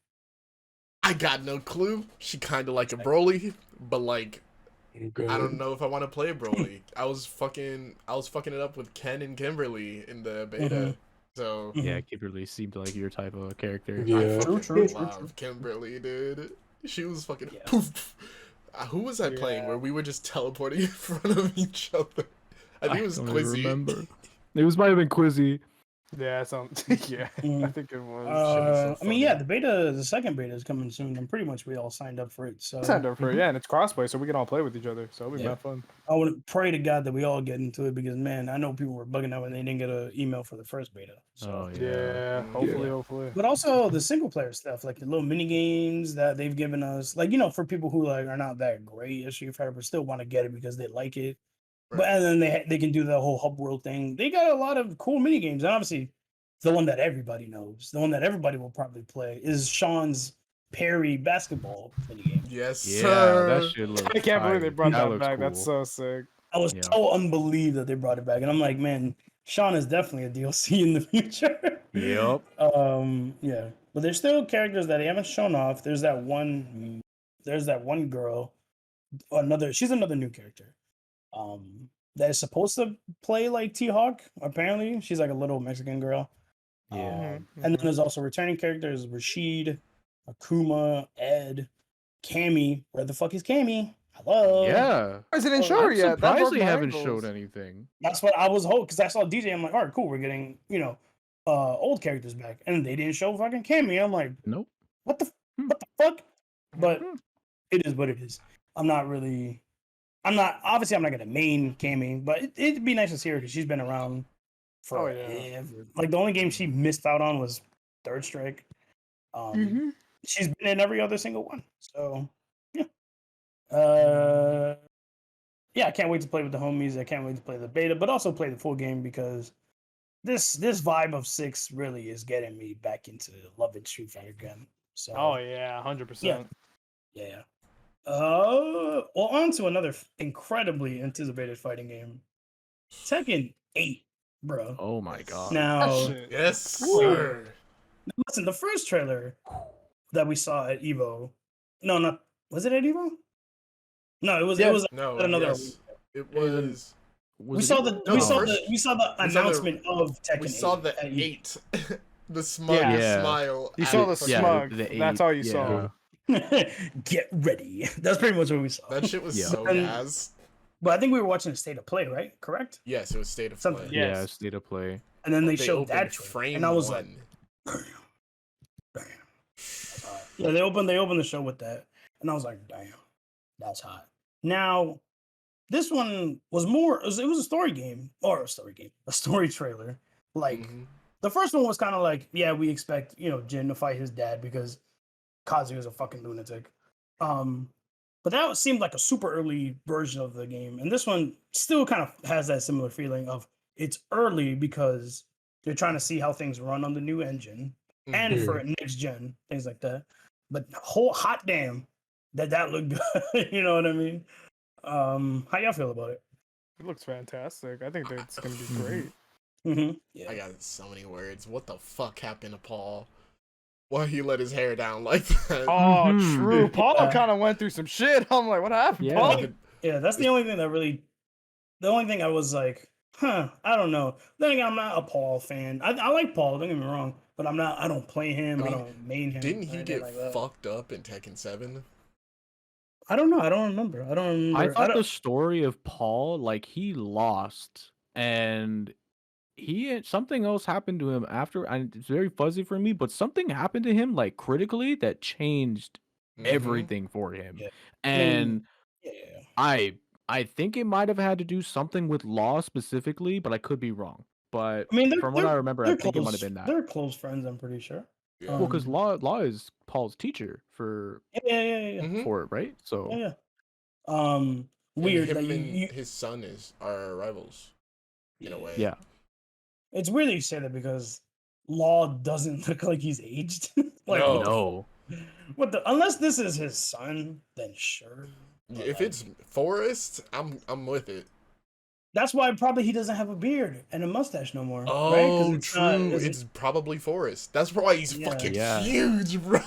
I got no clue. She kind of like a Broly, but like, Good. I don't know if I want to play Broly. I was fucking it up with Ken and Kimberly in the beta. So Yeah, Kimberly seemed like your type of character. Yeah. I fucking True. love Kimberly, dude. She was fucking Yeah. poof. Who was I playing where we were just teleporting in front of each other? I think it was don't even Quizzy. remember. Might have been Quizzy. Yeah, yeah. I think it was. I mean, yeah, the second beta is coming soon, and pretty much we all signed up for it. So I signed up for it, yeah, and it's crossplay, so we can all play with each other. So it'll be Yeah. mad fun. I would pray to God that we all get into it because, man, I know people were bugging out when they didn't get an email for the first beta. So. Oh Yeah, hopefully. But also the single player stuff, like the little mini games that they've given us, like, for people who like are not that great at Street Fighter but still want to get it because they like it. Right. But and then they can do the whole hub world thing. They got a lot of cool mini games, and obviously the one that everybody knows, the one that everybody will probably play is Sean's Perry basketball mini game. Yes, Yeah, sir. that shit looks I can't believe they tight. brought that looks back. That's cool. so sick. I was Yeah. so unbelieved that they brought it back, and I'm like, man, Sean is definitely a DLC in the future. Yep. Yeah, but there's still characters that they haven't shown off. There's that one girl, she's another new character. That is supposed to play like T-Hawk. Apparently, she's like a little Mexican girl. Yeah. And then there's also returning characters: Rashid, Akuma, Ed, Cammy. Where the fuck is Cammy? Hello. Yeah. President Oh, Sure I'm yet. That surprised broke they my haven't ankles. showed anything. That's what I was hoping because I saw DJ. I'm like, all right, cool. We're getting old characters back, and they didn't show fucking Cammy. I'm like, Nope. what the fuck? But it is what it is. I'm not gonna main Cammy, but it'd be nice to see her because she's been around forever. Like the only game she missed out on was Third Strike. She's been in every other single one. So yeah. I can't wait to play with the homies. I can't wait to play the beta, but also play the full game because this vibe of 6 really is getting me back into loving Street Fighter again. So 100%. Yeah. Well, on to another incredibly anticipated fighting game. Tekken 8, bro. Oh my god. Now, Yes, sir. listen, the first trailer that we saw at Evo. No, was it at Evo? No, it was No, another. yes. It was. We saw the announcement of Tekken. We saw the at Evo. 8. The smug Yeah. smile. You saw the Yeah, smug. the That's 8, all you yeah. saw. Get ready. That's pretty much what we saw. That shit was Yeah. so And- gas. But I think we were watching a state of play, right? Correct. Yes, it was state of Something, play. yeah. Yeah, state of play. And then they showed opened that trailer, frame and I was like, one. damn. Yeah, they opened the show with that, and I was like, damn, that's hot. Now, this one was it was a story game, a story trailer. Like Mhm. the first one was kind of like, yeah, we expect Jin to fight his dad because Kazuya's a fucking lunatic. But that seemed like a super early version of the game, and this one still kind of has that similar feeling of it's early because they're trying to see how things run on the new engine and Mhm. for next gen things like that. But whole hot damn that looked good. You know what I mean? How y'all feel about it? It looks fantastic. I think that's gonna be great. Yeah. I got so many words. What the fuck happened to Paul? Why he let his hair down like that? Oh, Mhm. true. Paul Yeah. kind of went through some shit. I'm like, what happened, Yeah. Paul? Yeah, that's the only thing that really. The only thing I was like, I don't know. Then again, I'm not a Paul fan. I like Paul. Don't get me wrong, but I'm not. I don't play him. I I, mean, don't main him. Didn't or he anything get like that. fucked up in Tekken 7? I don't know. I don't remember. I don't remember. I thought the don't. story of Paul, like he lost, and something else happened to him after. And it's very fuzzy for me, but something happened to him like critically that changed Mhm. everything for him. Yeah. And Yeah. I think it might have had to do something with Law specifically, but I could be wrong. But I mean, from what I remember, I think it might have been that. They're close friends. I'm pretty sure. Yeah. Well, because Law is Paul's teacher for Yeah. Mhm. for it, right? So Yeah. And Weird him that and you. his son are rivals in a way. yeah. It's weird that you say that because Law doesn't look like he's aged. Like, No. what the No. What the? Unless this is his son, then sure. But, If like, it's Forrest, I'm with it. that's why probably he doesn't have a beard and a mustache no more. Oh, right? 'Cause it's true. not- It's probably Forrest. That's why he's Yeah. fucking Yeah. huge, bro.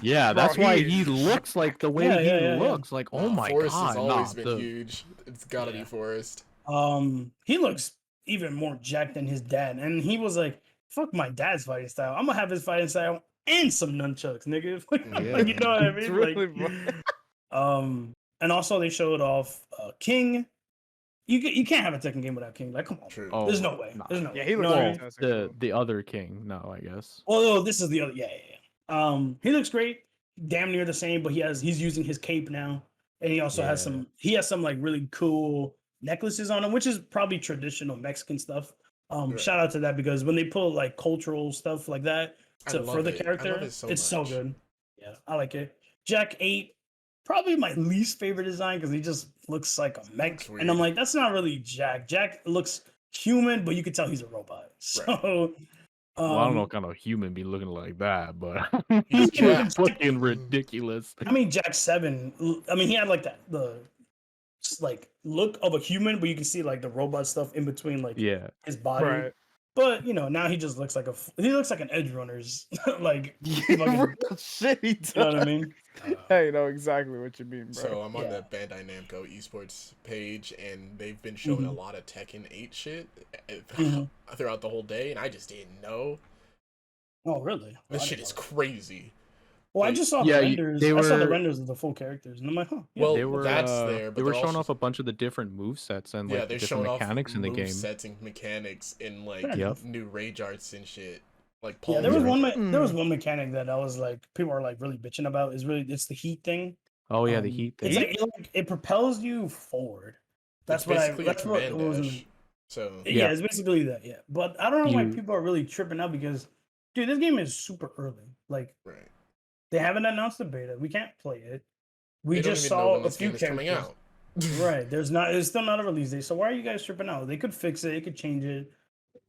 Yeah, Bro, that's why he he is- looks like the way Yeah, he yeah. looks. Like, oh Nah, my Forrest god, has always nah, been huge. It's gotta Yeah. be Forrest. He looks even more jacked than his dad, and he was like, "Fuck my dad's fighting style. I'm gonna have his fighting style and some nunchucks, nigga." Yeah. You know what I It's mean? really And also they showed off King. You can't have a Tekken game without King. Like, come on, True. Oh, there's no way. nah. There's no Yeah, way. he You looks know what I mean? fantastic. the other king, no, I guess. Oh, no, this is the other. Yeah. He looks great. Damn near the same, but he's using his cape now, and he also has Yeah. some like really cool necklaces on him, which is probably traditional Mexican stuff. Right. Shout out to that because when they pull like cultural stuff like that I for love the it. I character, love it so it's so much. good. Yeah, I like it. Jack 8, probably my least favorite design because he just looks like a mech, Looks and I'm weird. like, that's not really Jack. Jack looks human, but you can tell he's a robot. So. Well, I don't know what kind of human be looking like that, but He's it's Jack. fucking ridiculous. I mean, Jack 7. I mean, he had like the like look of a human, but you can see like the robot stuff in between like Yeah. his body. Right. But now he just looks like he looks like an edge runner's like Real shit he does. you know what I mean? Hey, know exactly what you mean, bro. So I'm on Yeah. the Bandai Namco esports page, and they've been showing a Mhm. lot of Tekken 8 shit Mhm. throughout the whole day, and I just didn't know. Oh, really? This I shit didn't is know. crazy. Well, I Like, just saw Yeah, the renders. they I saw the were- renders of the full characters, and I'm like, huh. Yeah. Well, they were that's there, but they were they're showing also- off a bunch of the different move sets and like yeah, the they're different showing mechanics off in the move game. sets and mechanics in like Fair Yep. new rage arts and shit. Like Yeah, Paul there was was one. There was one mechanic that I was like, people are like really bitching about. It's the heat thing. Oh yeah, the heat thing. It's like it propels you forward. That's what basically that's a what command it was. dash. So Yeah, it's basically that. Yeah, but I don't know why You- people are really tripping out because, dude, this game is super early. Like right. they haven't announced the beta. We can't play it. We They don't just even know saw when a this few game is coming characters. out. Right. It's still not a release date. So why are you guys tripping out? They could fix it. They could change it.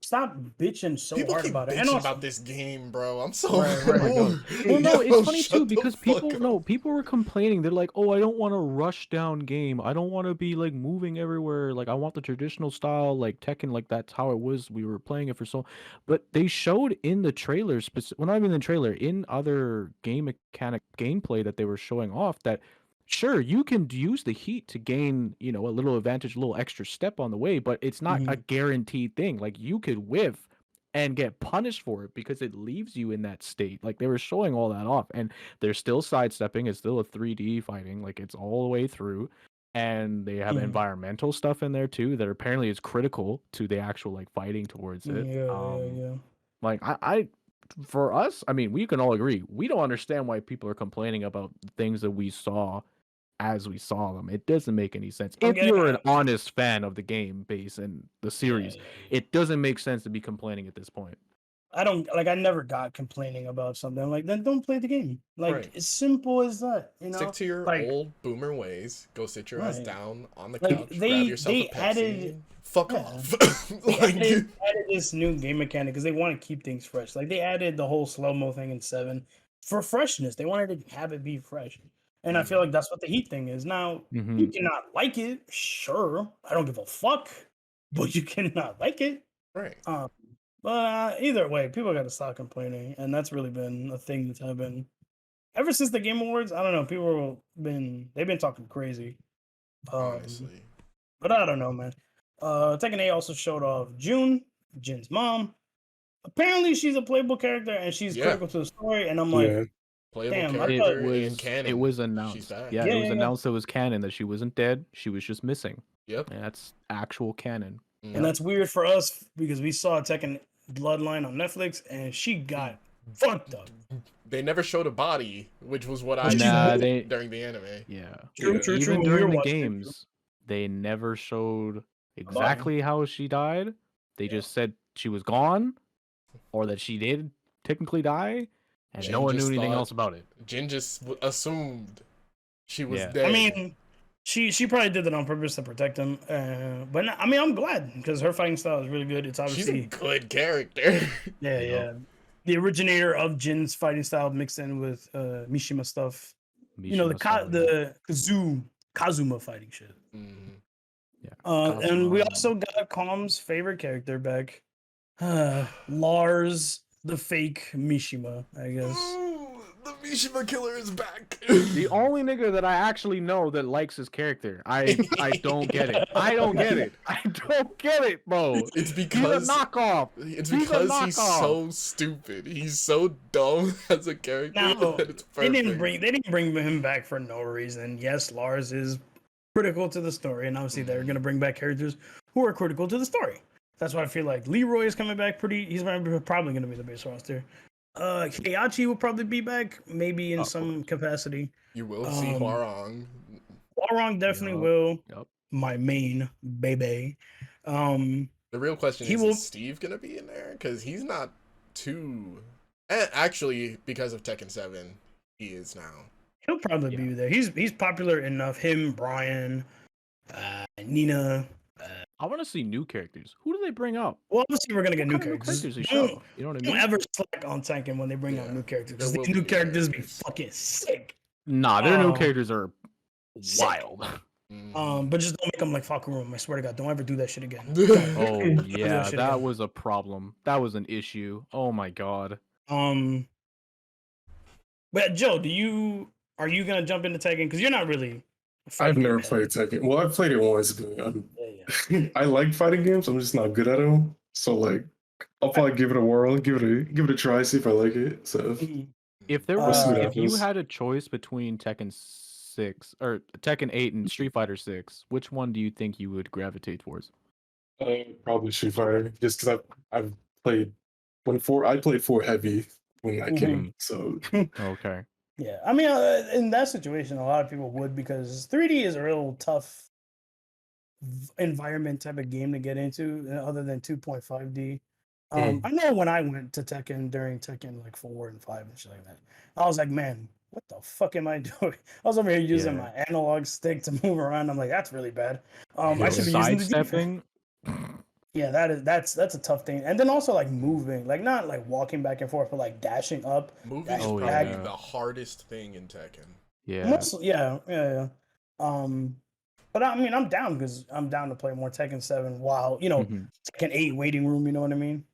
Stop bitching so People hard keep about it. bitching And also, about this game, bro. I'm so Right, right. Well, no, Yo, it's funny shut too the because fuck people up. people were complaining. They're like, "Oh, I don't want a rush down game. I don't want to be like moving everywhere. Like I want the traditional style, like Tekken. Like that's how it was. We were playing it for so." But they showed in the trailer, well, not even in the trailer, in other game mechanic gameplay that they were showing off that. Sure, you can use the heat to gain, a little advantage, a little extra step on the way, but it's not a guaranteed thing. Like you could whiff and get punished for it because it leaves you in that state. Like they were showing all that off, and they're still sidestepping. It's still a 3D fighting, like it's all the way through. And they have environmental stuff in there too that apparently is critical to the actual like fighting towards it. yeah. Like I for us, I mean, we can all agree we don't understand why people are complaining about things that we saw as we saw them. It doesn't make any sense. I'm If getting you're an at- honest fan of the game base and the series, Yeah. it doesn't make sense to be complaining at this point. I don't like. I never got complaining about something. I'm like, then don't play the game. Like, Right. it's simple as that. You know, Stick to your like, old boomer ways. Go sit your ass Right. down on the Like, couch. they- grab yourself they a Pepsi. added- And fuck yeah. off. They Like, added this new game mechanic because they want to keep things fresh. Like, they added the whole slow mo thing in 7 for freshness. They wanted to have it be fresh, and I feel like that's what the Heat thing is. Now, Mhm. you cannot like it, sure. I don't give a fuck, but you cannot like it. right. But either way, people got to stop complaining, and that's really been a thing that's happened ever since the Game Awards. I don't know. They've been talking crazy. Honestly. But I don't know, man. Tekken 8 also showed off Jin's mom. Apparently, she's a playable character and she's Yeah. critical to the story. And I'm like, Yeah. Playable Damn, I character thought in canon. It was She's announced. back. Yeah, Yeah, it was yeah. announced it was canon that she wasn't dead. She was just missing. Yep. And that's actual canon. and that's weird for us because we saw Tekken Bloodline on Netflix and she got fucked up. They never showed a body, which was what I Nah, said they- during the anime. Yeah. True, Yeah. true, true. Even When we during were the watching it, games, they never showed exactly how she died. They just said she was gone, or that she did technically die, and Jin no one knew just anything thought- else about it. Jin just assumed she was Yeah. dead. I mean, she probably did that on purpose to protect him. But I mean, I'm glad because her fighting style is really good. It's she's a obviously good character. yeah. The originator of Jin's fighting style mixed in with Mishima stuff. You know, the Kazuma fighting shit. Mhm. And we Kazuma. also got Calm's favorite character back, Lars, the fake Mishima, I guess. Ooh, the Mishima killer is back. The only nigga that I actually know that likes his character. I don't get it. I don't get it. I don't get it, bro. It's He's a because knockoff. it's He's a because he's knockoff. so stupid. He's so dumb as a character Now, that it's they perfect. didn't bring him back for no reason. Yes, Lars is critical to the story, and obviously they're gonna bring back characters who are critical to the story. That's why I feel like Leroy is coming back he's probably gonna be the base roster. Heihachi will probably be back, maybe in some capacity. You will see Hwarong. Hwarong definitely Yup. will. Yep. My main baby. The real question He is will- Steve gonna be in there? Because he's not too. Actually, because of Tekken 7, he is now. He'll probably be there. He's popular enough. Him, Brian, Nina. I want to see new characters. Who do they bring up? Well, obviously we're gonna get What new kind of characters. they Don't, show? You know what I don't mean? ever slack on Tekken when they bring out Yeah, new characters. there Because will these new be characters be characters. fucking sick. Nah, their new Oh. characters are Sick. wild. But just don't make them like Fakurum. I swear to God, don't ever do that shit again. Oh Don't do yeah, shit that again. was a problem. That was an issue. Oh my god. But Joe, are you gonna jump into Tekken? Because you're not really. a I've fighting never game played Tekken. Well, I've played it once, but Yeah. I like fighting games. I'm just not good at them. So like, I'll probably give it a whirl, give it a try, see if I like it. So head. If there We'll was, see what if you happens. had a choice between Tekken 6 or Tekken 8 and Street Fighter 6, which one do you think you would gravitate towards? probably Street Fighter, just because I've played I played 4 heavy when that came. So Okay. Yeah, I mean, in that situation, a lot of people would because 3D is a real tough environment type of game to get into, other than 2.5D. I know when I went to Tekken during Tekken like 4 and 5 and shit like that, I was like, man, what the fuck am I doing? I was over here using Yeah. my analog stick to move around. I'm like, that's really bad. I Yo, should be using the D-pad. sidestepping. Yeah, that's a tough thing. And then also like moving, like not like walking back and forth, but like dashing up. Moving is Oh, probably yeah. the hardest thing in Tekken. Yeah. Yeah. But I mean, I'm down because I'm down to play more Tekken 7 while, Mhm. Tekken 8 waiting room, you know what I mean?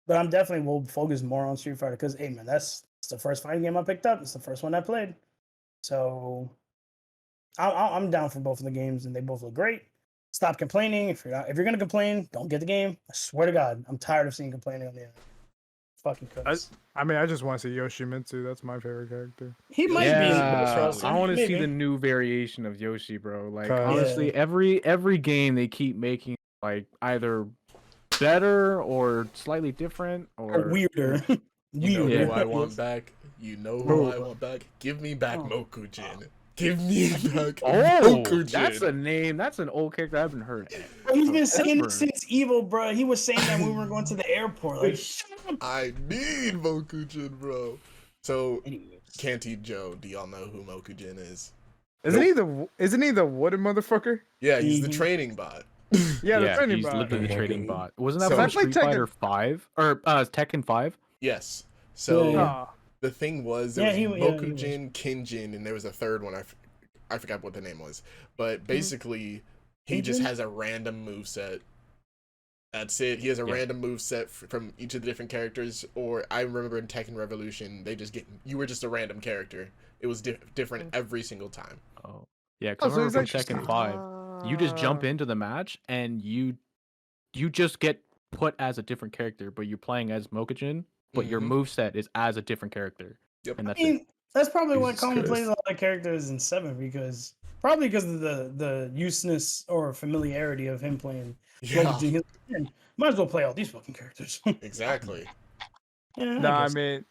But I'm definitely will focus more on Street Fighter because, hey, man, that's the first fighting game I picked up. It's the first one I played. So I'm down for both of the games and they both look great. Stop complaining. If you're gonna complain, don't get the game. I swear to God, I'm tired of seeing complaining on the internet. Fucking cooks. I mean, I just want to see Yoshimitsu. That's my favorite character. He might be in the Yeah, roster. I want to see Maybe. the new variation of Yoshi, bro. Like Yeah. honestly, every game they keep making like either better or slightly different Or or weirder. You know Yeah. who I want back? You know who I want back? Give me back Oh. Mokujin. Give me back Oh, Mokujin. that's a name. That's an old character I haven't heard. Bro, he's been saying forever. this since Evo, bro. He was saying that when we were going to the airport. Like, shut up. I need Mokujin, bro. So, Anyways. Canti Joe, do y'all know who Mokujin is? Isn't he the wooden motherfucker? Yeah, he's the Mhm. training bot. Yeah, the training he's bot. literally the trading bot. Wasn't that So- from I played Street Fighter 5 or Tekken 5? Yes. So Yeah. Oh, the thing was, there Yeah, was he was. Mokujin, Kinjin, and there was a third one. I forgot what the name was. But basically, he just Kinjin? has a random moveset. That's it. He has a Yeah. random moveset from each of the different characters. Or I remember in Tekken Revolution, you were just a random character. It was different every single time. Oh, yeah. Oh, Because so I he's remember from actually Tekken 5, you just jump into the match and you just get put as a different character, but you're playing as Mokujin, but your Mhm. moveset is as a different character. Yep. And I that's it. mean, that's probably why Jesus Common plays Christ. a lot of characters in 7 because of the useness or familiarity of him playing. Yeah, Mokujin. He's like, "Man, might as well play all these fucking characters. exactly. Yeah, no, I guess. mean,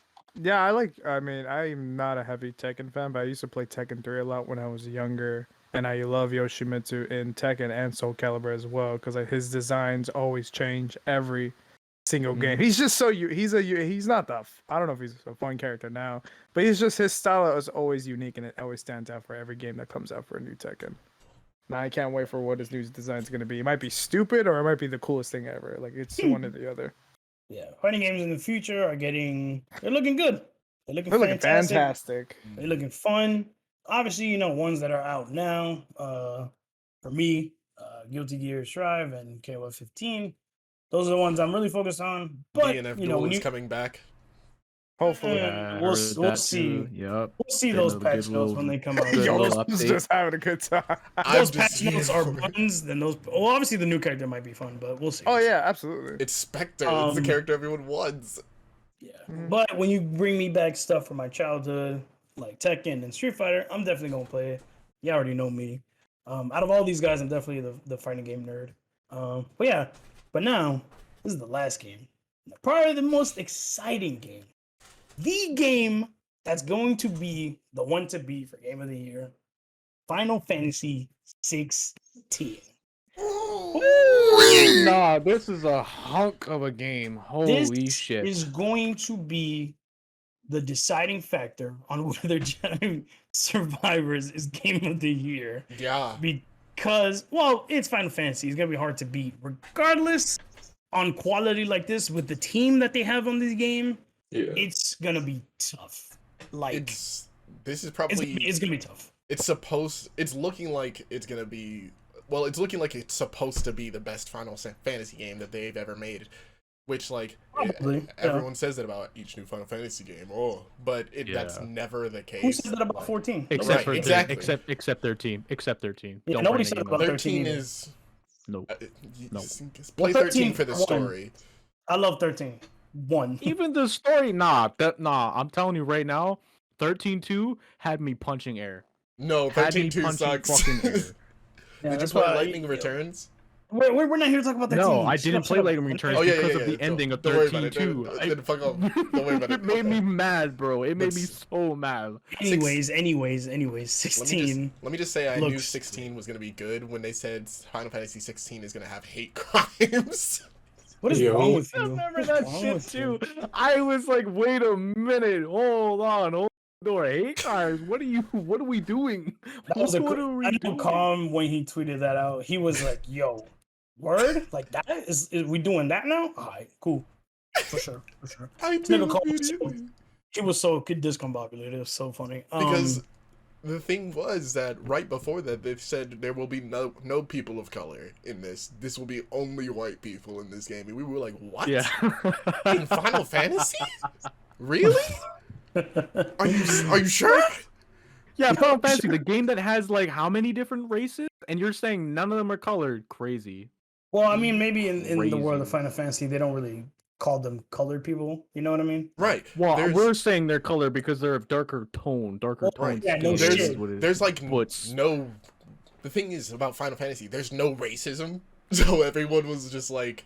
I'm not a heavy Tekken fan, but I used to play Tekken 3 a lot when I was younger, and I love Yoshimitsu in Tekken and Soul Calibur as well because his designs always change every single game. He's just he's not the I don't know if he's a fun character now, but he's just his style is always unique and it always stands out for every game that comes out for a new Tekken. And I can't wait for what his new design is going to be. It might be stupid or it might be the coolest thing ever. Like it's one or the other. Yeah, fighting games in the future they're looking good. They're looking They're looking fantastic. fantastic. They're looking fun. Obviously, ones that are out now. For me, Guilty Gear Strive and KOF 15. Those are the ones I'm really focused on. But DNF when Duel is you coming back. Hopefully. Yeah, I we'll heard we'll that see. too. Yep. We'll see Getting those a good patch notes little- when they come out. good Yo, little this is update. just having a good time. Those I'm patch just notes here are for it. buttons, then those. Well, obviously the new character might be fun, but we'll see. Oh yeah, absolutely. It's Spectre. It's the Um, character everyone wants. Yeah. Mhm. But when you bring me back stuff from my childhood, like Tekken and Street Fighter, I'm definitely gonna play it. You already know me. Out of all these guys, I'm definitely the fighting game nerd. But yeah. But now, this is the last game. Probably the most exciting game. The game that's going to be the one to be for Game of the Year. Final Fantasy 16. Nah, this is a hunk of a game. Holy This shit. is going to be the deciding factor on whether Jedi Survivors is Game of the Year. Yeah. Because, well, it's Final Fantasy. It's going to be hard to beat. Regardless, on quality like this, with the team that they have on this game, Yeah. it's going to be tough. Like, This is it's probably going to be tough. it's looking like it's gonna be, well, it's looking like it's supposed to be the best Final Fantasy game that they've ever made, which, like, Probably, yeah. everyone says that about each new Final Fantasy game. But that's Yeah. never the case. Who said that about Like, 14? Except Right, for exactly. except their team. Except their team. Yeah, Don't nobody bring said anyone about else. 13 13 is Nope. No. play 13 for the 13 story. I love 13. 1. Even the story, nah. I'm telling you right now, 13-2 had me punching air. No, Had me 13-2 punching sucks. fucking air. Yeah, Did you that's play why- Lightning Returns? We're not here to talk about 13. No, I Shut didn't up, play shut up. Lightning Returns Oh, yeah, because yeah, of yeah, the don't- ending of don't worry about it. 13-2. Then fuck off. Don't worry about it. It made me mad, bro. It made me Let's- so mad. Anyways, 16. Let me just say I knew looks- 16 was gonna be good when they said Final Fantasy 16 is gonna have hate crimes. What is Yo. wrong with I you? remember What is that wrong shit with you? too. I was like, wait a minute, hold on, hold the door. Hate crimes? What are we doing? That was What are we I know doing? Calm when he tweeted that out. He was like, "Yo, word like that is we doing that now? All right, cool, for sure, for sure." I This nigga do called immediately. He was so discombobulated. It was so funny. Because the thing was that right before that they said there will be no people of color in this. This will be only white people in this game. And we were like, what? Yeah. In Final Fantasy? Really? Are you sure? Yeah, Final Fantasy, the game that has like how many different races, and you're saying none of them are colored. Crazy. well, I mean, maybe in the world of Crazy. Final Fantasy, they don't really call them colored people. You know what I mean? Right. Well, There's- we're saying they're colored because they're of darker tone, Well, tone. yeah, no skin shit. is what it is. There's like But- no. The thing is about Final Fantasy, there's no racism, so everyone was just like,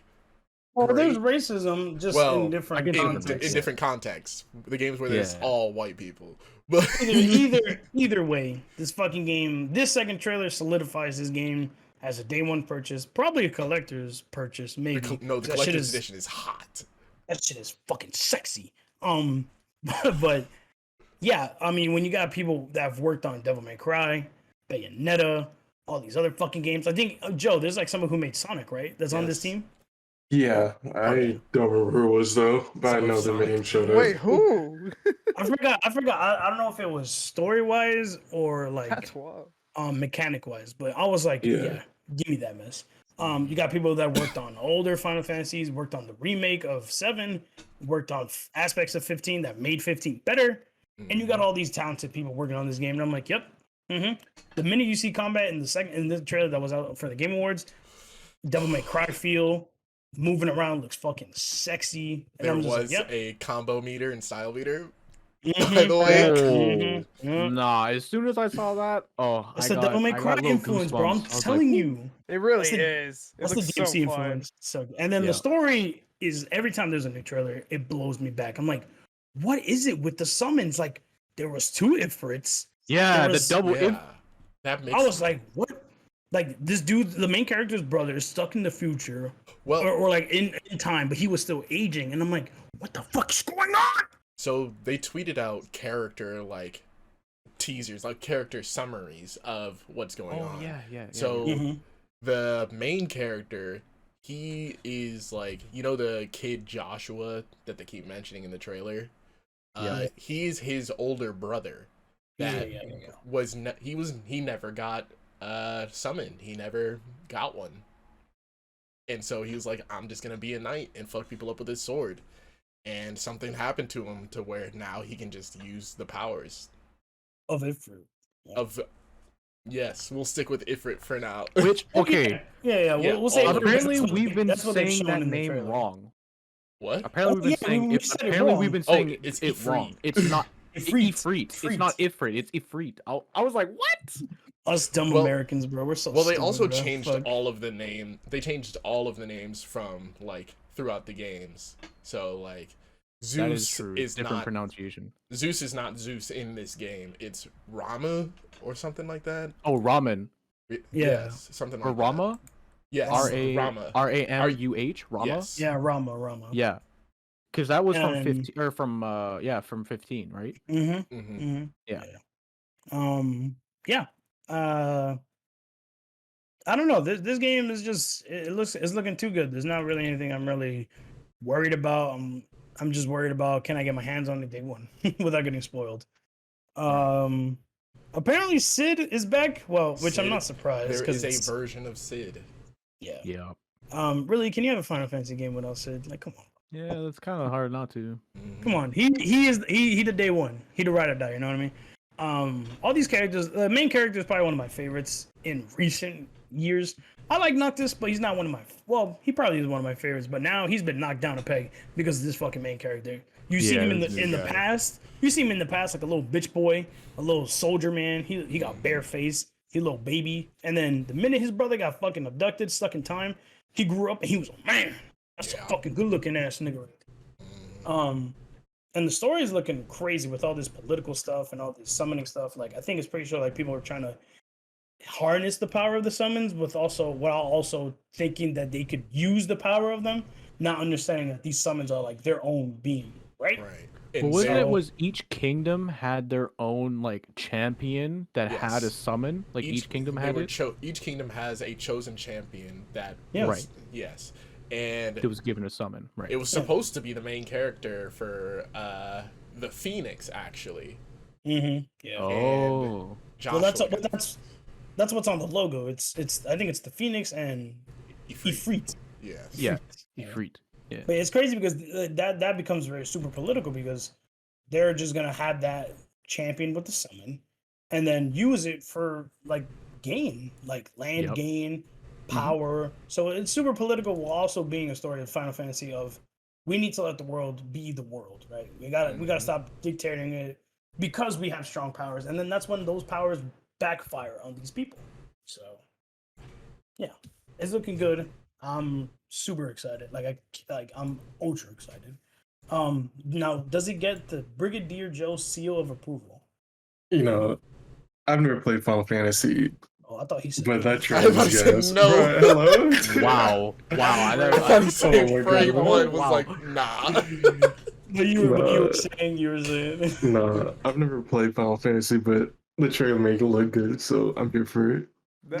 Well, there's great. racism just Well, in different in contexts. In different contexts. The games where there's Yeah. all white people. But Either way, this fucking game, this second trailer solidifies this game as a day one purchase, probably a collector's purchase, maybe. no, the That shit collector's is- edition is hot. That shit is fucking sexy. But yeah, I mean, when you got people that have worked on Devil May Cry, Bayonetta, all these other fucking games, I think Joe, there's like someone who made Sonic, right? That's on this Yes. team. Yeah, I Okay. don't remember who it was though, but I So know the Sonic. name showed up. Wait, who? I forgot. I don't know if it was story wise or like That's wild. mechanic wise, but I was like, Yeah. yeah, give me that mess. You got people that worked on older Final Fantasies, worked on the remake of 7, worked on aspects of 15 that made 15 better, and you got all these talented people working on this game. And I'm like, yep. The minute you see combat in the trailer that was out for the Game Awards, Devil May Cry feel, moving around looks fucking sexy. And There I'm just was like, yep. a combo meter and style meter. By Mhm. the way, Mhm. Nah, as soon as I saw that, It's the Devil May Cry influence, bro. I'm telling you. It really That's the- is. It That's the looks so DMC fun. influence. So, and then Yeah. the story is every time there's a new trailer, it blows me back. I'm like, what is it with the summons? Like, there was 2 Ifrits. Yeah, There the was- double yeah, that makes. I was like, what? Like, this dude, the main character's brother, is stuck in the future, well, or like in time, but he was still aging. And I'm like, what the fuck is going on? so they tweeted out character like teasers, like character summaries of what's going on. yeah. So Mhm. the main character, he is like, you know, the kid Joshua that they keep mentioning in the trailer. Yeah. He's his older brother. That Yeah. he never got summoned. He never got one. And so he was like, I'm just gonna be a knight and fuck people up with his sword. And something happened to him to where now he can just use the powers Of Ifrit. of. Yes, we'll stick with Ifrit for now. Which okay, Yeah. Yeah, We'll say all of it. apparently that's what we've been that's what they've saying shown that in the name trailer. wrong. What? Apparently we've been yeah, saying we it. said it Apparently wrong. we've been Oh, saying it's it wrong. Ifrit. It's not Ifrit. Ifrit. It's not Ifrit. It's Ifrit. I was like, what? Us dumb Well- Americans, bro. We're so Well, they stupid, also bro. changed Fuck. all of the name. They changed all of the names from like throughout the games. So like, Zeus That is true. is Different not pronunciation. Zeus is not Zeus in this game. It's Rama or something like that. Oh, ramen Yeah. Yes, something like or Rama. that. Yes, Rama. Rama. Rama. Yes. Yeah, Rama. Yeah. Because that was from And- 15 or from 15, right? Mm-hmm. Mhm. Mm-hmm. Yeah. Yeah. I don't know. This game is just it's looking too good. There's not really anything I'm really worried about. I'm just worried about can I get my hands on it day one without getting spoiled. Apparently Sid is back. Well, which I'm Sid, not surprised There because is a version of Sid. yeah. Yeah. Really, can you have a Final Fantasy game without Sid? Like, come on. Yeah, that's kind of hard not to. Mhm. Come on, he the day one. He the ride or die. You know what I mean? All these characters. The main character is probably one of my favorites in recent years. I like Noctis, but he's not one of my. Well, he probably is one of my favorites, but now he's been knocked down a peg because of this fucking main character. You see Yeah, him in this the guy. past. You see him in the past like a little bitch boy, a little soldier man. He got bare face. He a little baby, and then the minute his brother got fucking abducted, stuck in time, he grew up and he was a man. That's Yeah. a fucking good looking ass nigga. And the story is looking crazy with all this political stuff and all this summoning stuff. Like, I think it's pretty sure like people are trying to harness the power of the summons, with also while also thinking that they could use the power of them, not understanding that these summons are like their own being, right? Right. But And wasn't it so- was each kingdom had their own like champion that had a Yes. summon? Like each kingdom they had were it. each kingdom has a chosen champion that Yes. Right. Yes. And It was given a summon, right? it was supposed to be the main character for the Phoenix, actually. Mm-hmm. Yeah. Oh, Joshua. Well, that's what's on the logo. It's I think it's the Phoenix and Ifrit. Yes. yeah, Yeah. Ifrit. Yeah. But it's crazy because that becomes very super political because they're just gonna have that champion with the summon, and then use it for like gain, like land Yep. gain, power. So it's super political while also being a story of Final Fantasy of we need to let the world be the world, right? We gotta stop dictating it because we have strong powers, and then that's when those powers backfire on these people. So yeah, it's looking good. I'm super excited. I'm ultra excited. Now does it get the Brigadier Joe seal of approval? You know, I've never played Final Fantasy, Oh, I thought he said. but that I trailer was about was to say gas. no. Bro, hello. Wow. I I thought he said Oh my Frame God. 1 was Wow. like, nah. But you were Nah. saying. Nah, I've never played Final Fantasy, but the trailer make it look good, so I'm here for it.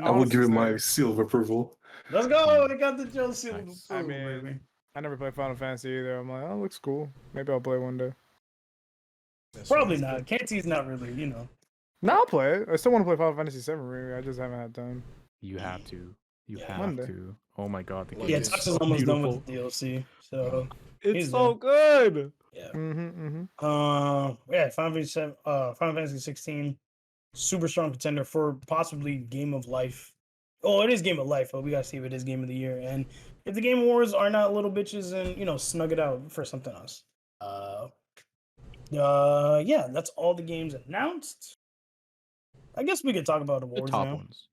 I will give it my seal of approval. Let's go! They got the Joe seal of Nice. approval, I mean, baby. I never played Final Fantasy either. I'm like, oh, it looks cool. Maybe I'll play one day. Probably not. Canti's not really, you know. No, I'll play it. I still want to play Final Fantasy 7. Really. I just haven't had time. You have to. You Yeah. have Monday. to. Oh my god, the Look, game Yeah, it's is Tox so is almost done beautiful. with the DLC, so It's he's so good. yeah. Mm-hmm. Final Fantasy 16, super strong contender for possibly Game of Life. Oh, it is Game of Life, but we gotta see if it is Game of the Year. And if the Game Awards are not little bitches, and snug it out for something else. Yeah, that's all the games announced. I guess we could talk about The awards top now. ones.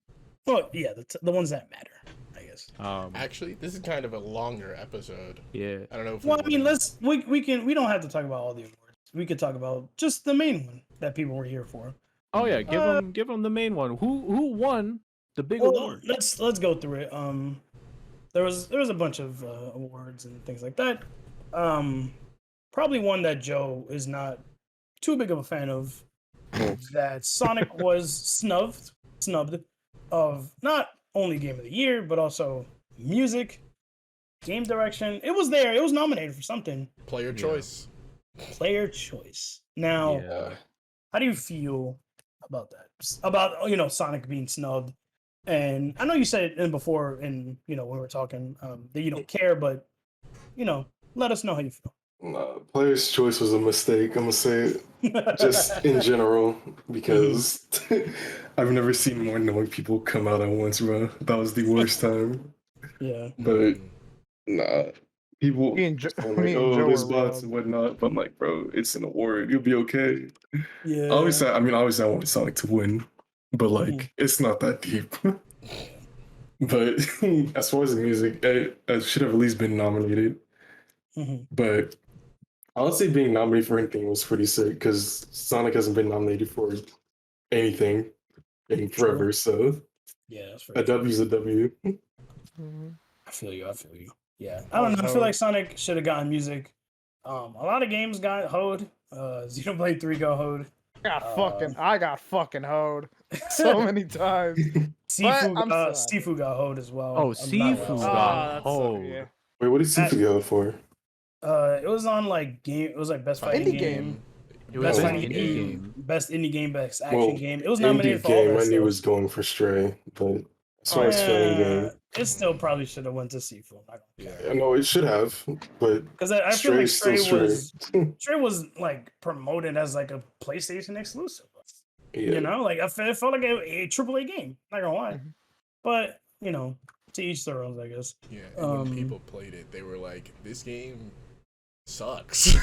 Well, yeah, the ones that matter, I guess. Actually, this is kind of a longer episode. Yeah. I don't know if Well, I mean, wanna- we don't have to talk about all the awards. We could talk about just the main one that people were here for. Oh yeah, give them the main one. Who won the big Well, award? let's go through it. There was a bunch of awards and things like that. Probably one that Joe is not too big of a fan of. That Sonic was snubbed of not only Game of the Year but also music, game direction. It was there. It was nominated for something. player choice. Player choice. Now, Yeah. how do you feel about that? About Sonic being snubbed? And I know you said it before, and when we were talking that you don't care, but let us know how you feel. Player's choice was a mistake. I'm gonna say it just in general because I've never seen more annoying people come out at once, bro. That was the worst time. Yeah. But nah, people Me and just Jo- like, me and oh, Joe there's were bots robbed. and whatnot. But I'm like, bro, it's an award. You'll be okay. Yeah. Obviously, I wanted Sonic to win, but like, it's not that deep. But as far as the music, it should have at least been nominated. Mhm. But I would say being nominated for anything was pretty sick because Sonic hasn't been nominated for anything in forever. So Yeah, that's a right. W's a W. Mhm. I feel you. Yeah. I don't know. I feel like Sonic should have gotten music. A lot of games got hoed. Xenoblade 3 got hoed. I got fucking hoed so many times. Sifu I'm got sad. Sifu got hoed as well. Oh, I'm not Sifu gonna lie. got that's hoed. yeah. Wait, what did Sifu go for? It was on like game. It was like best fighting Indie game. game. It was Best an fighting indie game. game. Best indie game. Best action Well, game. It was nominated Indie for all game, that I knew stuff. was going for Stray, but as far as fighting game, It still probably should have went to Sifu. Yeah. I know it should have, but Because I feel like Stray's Stray still Stray was like promoted as like a PlayStation exclusive. Yeah. Like it felt like a AAA game. Not gonna lie, Mhm. but to each their own, I guess. Yeah, and when people played it, they were like, "This game sucks."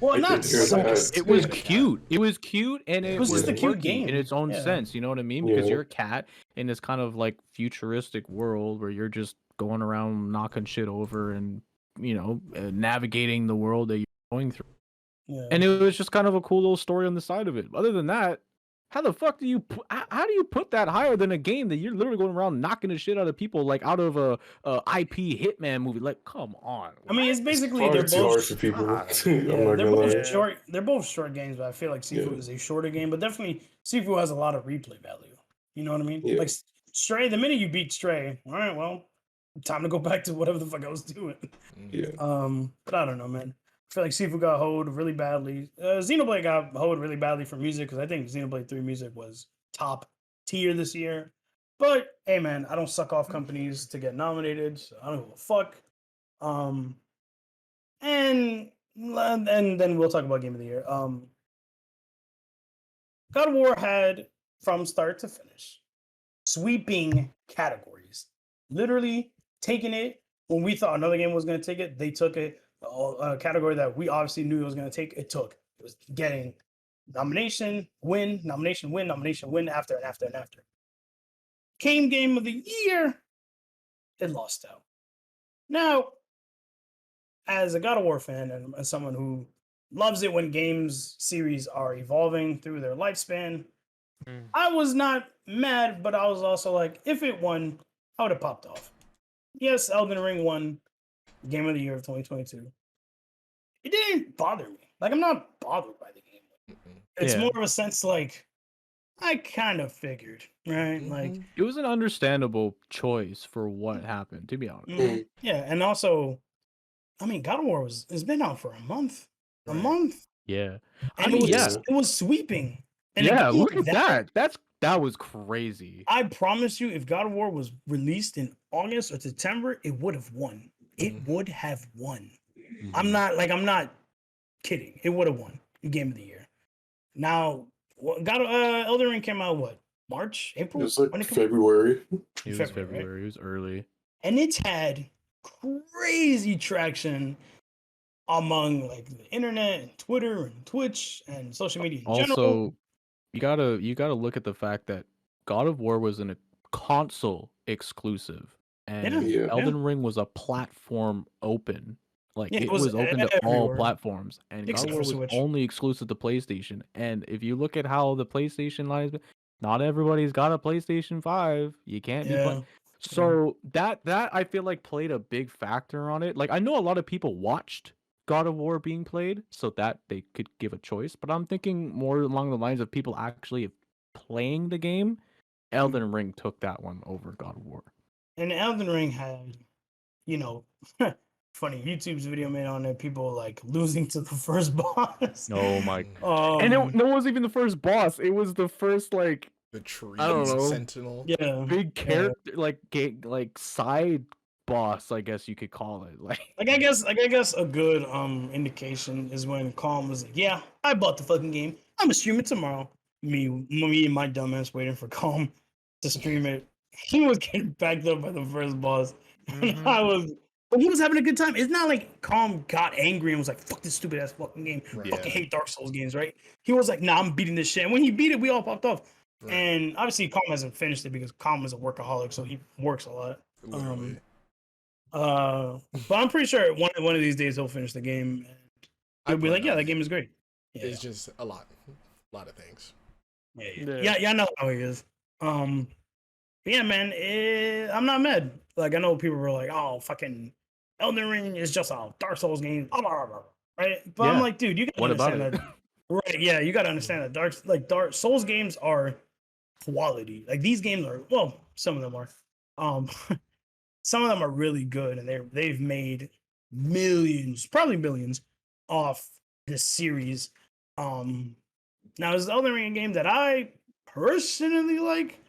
Well, I not did hear sucks. that. It was cute. It was cute, and it was was just a cute quirky game. in its own Yeah. sense. You know what I mean? Because Yeah. you're a cat in this kind of like futuristic world where you're just going around knocking shit over and navigating the world that you're going through. Yeah. And it was just kind of a cool little story on the side of it. Other than that, how the fuck do you how do you put that higher than a game that you're literally going around knocking the shit out of people like out of a IP Hitman movie? Like, come on. I mean, it's basically Probably they're too hard both for people. God. I'm not they're gonna both lie. short. They're both short games, but I feel like Sifu Yeah. is a shorter game. But definitely, Sifu has a lot of replay value. You know what I mean? Yeah. Like Stray, the minute you beat Stray, all right, well, time to go back to whatever the fuck I was doing. Yeah. But I don't know, man. I feel like Sifu got hoed really badly. Xenoblade got hoed really badly for music because I think Xenoblade 3 music was top tier this year. But hey, man, I don't suck off companies to get nominated, so I don't give a fuck. And then we'll talk about Game of the Year. God of War had from start to finish sweeping categories, literally taking it when we thought another game was going to take it. They took it. A category that we obviously knew it was going to take, it took. It was getting nomination, win, nomination, win, nomination, win, after and after and after. Came Game of the Year. it lost out. Now, as a God of War fan and as someone who loves it when games series are evolving through their lifespan, I was not mad, but I was also like, if it won, I would have popped off. Yes, Elden Ring won Game of the Year of 2022. It didn't bother me. Like, I'm not bothered by the game. It's more of a sense like, I kind of figured, right? Like, it was an understandable choice for what happened, to be honest. Yeah, and also, I mean, God of War it's been out for a month. A month. Yeah. And it was sweeping. And look at that. That was crazy. I promise you, if God of War was released in August or September, it would have won. It would have won. I'm not kidding. It would have won Game of the Year. Now, Elden Ring came out what? March, April? It was like February. It was February. Right? It was early. And it's had crazy traction among like the internet and Twitter and Twitch and social media in general. Also, you gotta look at the fact that God of War was a console exclusive, and Elden Ring was a platform open. Like it was open to all platforms, and God of War was only exclusive to PlayStation. And if you look at how the PlayStation line is, not everybody's got a PlayStation 5. You can't be playing. So that I feel like played a big factor on it. Like I know a lot of people watched God of War being played so that they could give a choice, but I'm thinking more along the lines of people actually playing the game. Elden Ring took that one over God of War. And Elden Ring had, funny YouTube's video made on it, people like losing to the first boss. Oh my and it wasn't even the first boss, it was the first like the tree sentinel, big character, like side boss, I guess you could call it. Like I guess a good indication is when Calm was like, yeah, I bought the fucking game, I'm gonna stream it tomorrow. Me and my dumbass waiting for Calm to stream it. He was getting backed up by the first boss. And but he was having a good time. It's not like Calm got angry and was like, fuck this stupid ass fucking game. Fucking hate Dark Souls games, right? He was like, nah, I'm beating this shit. And when he beat it, we all popped off. And obviously Calm hasn't finished it because Calm is a workaholic, so he works a lot. But I'm pretty sure one of these days he'll finish the game and he'll be like, yeah, that game is great. It's just a lot of things. Yeah, I know how he is. Yeah, man, I'm not mad. Like I know people were like, oh, fucking Elden Ring is just a Dark Souls game, right? But I'm like, dude, you gotta understand that. Right? Yeah, you gotta understand that Dark Souls games are quality. Like these games are, well, some of them are. Some of them are really good, and they've made millions, probably billions, off this series. Now is the Elden Ring a game that I personally like?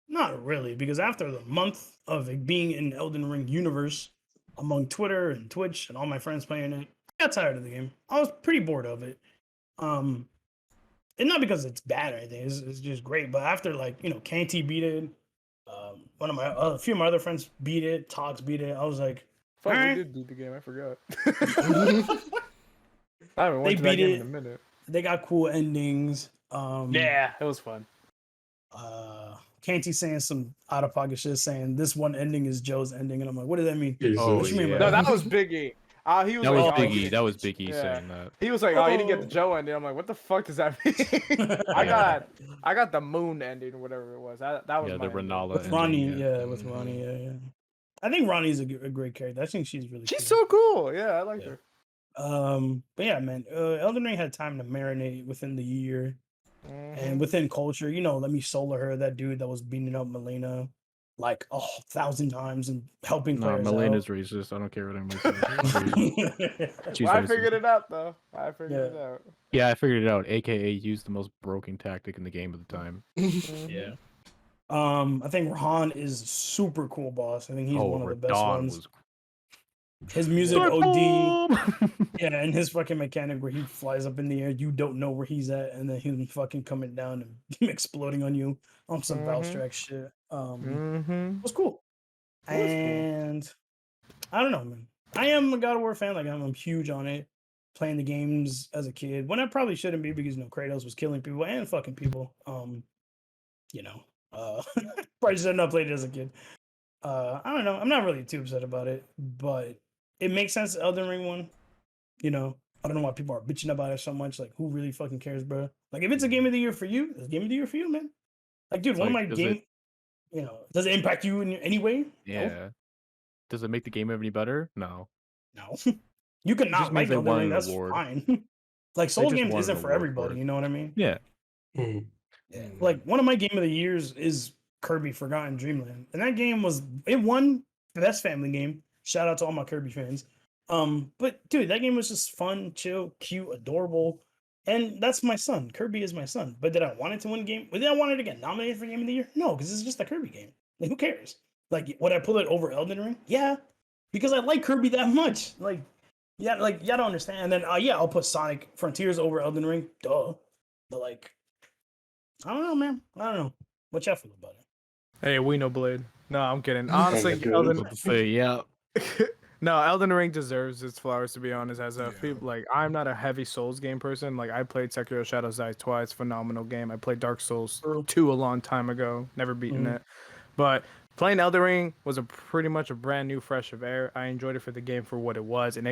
Not really, because after the month of it being in Elden Ring universe among Twitter and Twitch and all my friends playing it, I got tired of the game. I was pretty bored of it. And not because it's bad or anything, it's just great. But after Canti beat it, a few of my other friends beat it, Tox beat it. I was like, fuck, we did beat the game. I forgot. I haven't watched that game in a minute. They got cool endings. Yeah, it was fun. Canti saying some out of pocket shit, saying this one ending is Joe's ending, and I'm like, what does that mean? What you mean? No, that was Biggie. He was Biggie. That was Biggie saying that. He was like, "Oh, you didn't get the Joe ending." I'm like, "What the fuck does that mean?" I got the Moon ending, or whatever it was. That was the Renala with Ronnie. With Ronnie. Yeah. I think Ronnie's a great character. I think she's really. She's so cool. Yeah, I like her. But yeah, man, Elden Ring had time to marinate within the year. And within culture, let me solar her, that dude that was beating up Melina like 1,000 times and helping players Melina's out. racist. I don't care what anyone says. I figured it out, though. I figured it out. Yeah, I figured it out. AKA used the most broken tactic in the game at the time. Yeah. I think Rahan is super cool boss. I think he's one of the best ones. His music OD. Yeah, and his fucking mechanic where he flies up in the air, you don't know where he's at, and then him fucking coming down and exploding on you on some Valstrax shit. It was cool. And I don't know, man. I am a God of War fan. Like I'm huge on it. Playing the games as a kid when I probably shouldn't be because Kratos was killing people and fucking people. Probably shouldn't have played it as a kid. I don't know. I'm not really too upset about it, but it makes sense. The Elden Ring one, you know, I don't know why people are bitching about it so much. Like, who really fucking cares, bro? Like, if it's a game of the year for you, it's a game of the year for you, man. Like, dude, It's one of like, my does game, it- you know, does it impact you in any way? Yeah. Does it make the game any better? No. No. You can It just not means like they Elden won Ring. an That's award. fine. Like, Souls just games won an isn't for award for everybody. it. You know what I mean? Yeah. Mhm. Yeah. Like, one of my game of the years is Kirby Forgotten Dreamland, and that game won best family game. Shout out to all my Kirby fans. But dude, that game was just fun, chill, cute, adorable, and that's my son. Kirby is my son. But did I want it to win game? Did I want it to get nominated for game of the year? No, because it's just a Kirby game. Like, who cares? Like, would I pull it over Elden Ring? Yeah, because I like Kirby that much. Like, yeah, like y'all don't understand. And then yeah, I'll put Sonic Frontiers over Elden Ring. Duh. But like, I don't know, man. I don't know. What y'all feel about it? Hey, we know Blade. No, I'm kidding. Honestly, good. Elden, About to say, yeah. no, Elden Ring deserves its flowers, to be honest. As a Yeah. like, I'm not a heavy Souls game person. Like, I played Sekiro Shadows Die twice, phenomenal game. I played Dark Souls 2 a long time ago, never beaten it. But playing Elden Ring was pretty much a brand new fresh of air. I enjoyed it for the game for what it was, and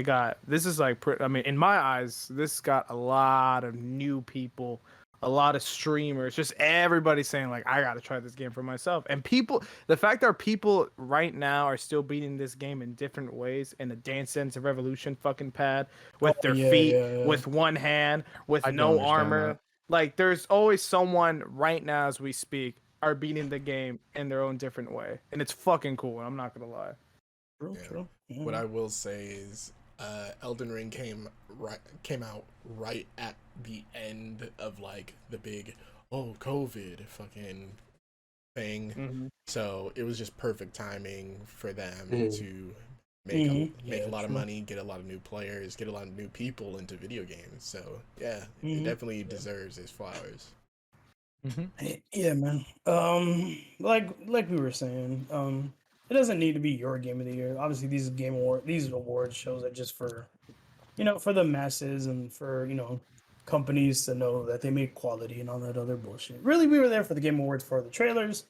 this is like, I mean, in my eyes, this got a lot of new people. A lot of streamers, just everybody saying like, I gotta try this game for myself. And the fact that people right now are still beating this game in different ways in a Dance Dance Revolution fucking pad with their feet, with one hand, with I don't no understand armor. that. Like, there's always someone right now as we speak are beating the game in their own different way, and it's fucking cool. I'm not gonna lie. Yeah. What I will say is, Elden Ring came out right at the end of like the big COVID fucking thing. So it was just perfect timing for them to make a lot of money, get a lot of new players, get a lot of new people into video games. So yeah, it definitely deserves its flowers. Yeah, man. Like we were saying, it doesn't need to be your game of the year. Obviously, these award shows are just for, for the masses and for, companies to know that they make quality and all that other bullshit. Really, we were there for the Game Awards for the trailers.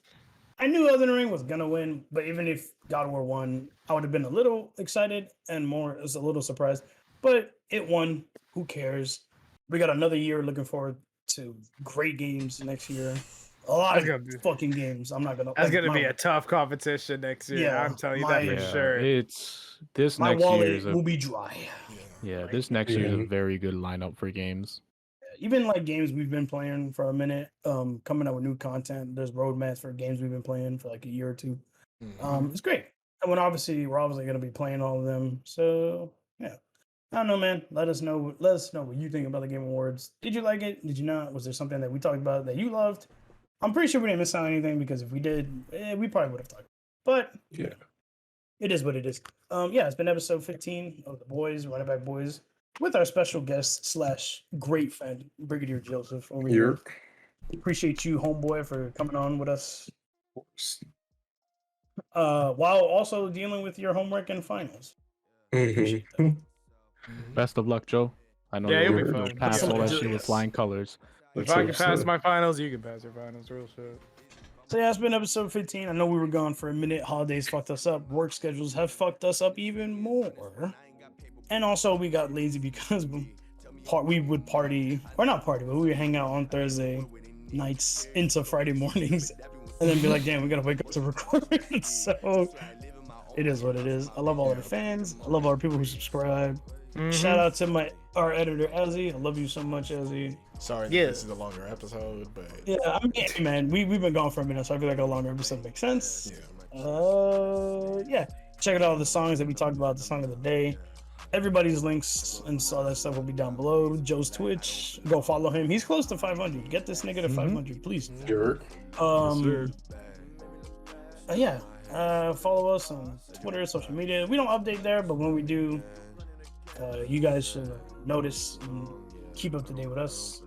I knew Elden Ring was gonna win, but even if God of War won, I would have been a little excited and a little surprised. But it won. Who cares? We got another year looking forward to great games next year. A lot of fucking games. I'm not gonna. That's gonna be a tough competition next year. Yeah, I'm telling you that for sure. It's this My next wallet year will be dry. Yeah, this next year is a very good lineup for games. Even like games we've been playing for a minute, coming out with new content. There's roadmaps for games we've been playing for like a year or two. It's great. And we're obviously going to be playing all of them. So yeah, I don't know, man. Let us know what you think about the Game Awards. Did you like it? Did you not? Was there something that we talked about that you loved? I'm pretty sure we didn't miss out on anything, because if we did, we probably would have talked. But Yeah. It is what it is. Yeah, it's been episode 15 of the Boys, Running Back Boys, with our special guest / great friend, Brigadier Joseph over here. Appreciate you, homeboy, for coming on with us. While also dealing with your homework and finals. Appreciate that. Best of luck, Joe. I know you'll be you'll fine. pass all that shit with Yes. flying colors. If I can pass my finals, you can pass your finals. Real shit. So yeah, it's been episode 15. I know we were gone for a minute. Holidays fucked us up. Work schedules have fucked us up even more. And also we got lazy because we would party, or not party, but we would hang out on Thursday nights into Friday mornings, and then be like, damn, we gotta wake up to record. So it is what it is. I love all our fans. I love all our people who subscribe. Shout out to our editor, Ezzy. I love you so much, Ezzy. Sorry, this is a longer episode, but yeah, I mean, man, we've been gone for a minute, so I feel like a longer episode makes sense. Yeah, check out all the songs that we talked about. The song of the day. Everybody's links and all that stuff will be down below. Joe's Twitch, go follow him. He's close to 500. Get this nigga to 500, please. Yeah. Follow us on Twitter, social media. We don't update there, but when we do, you guys should notice and keep up to date with us.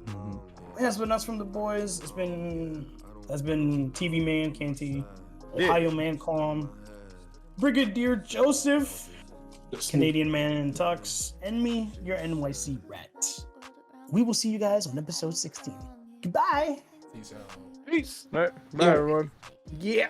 Yeah, it's been us from the boys. That's been TV Man Canti, Ohio Man Calm, Brigadier Joseph, Canadian Man Tox, and me, your NYC rat. We will see you guys on episode 16. Goodbye. peace out. Peace. All right. Bye, everyone. Yeah.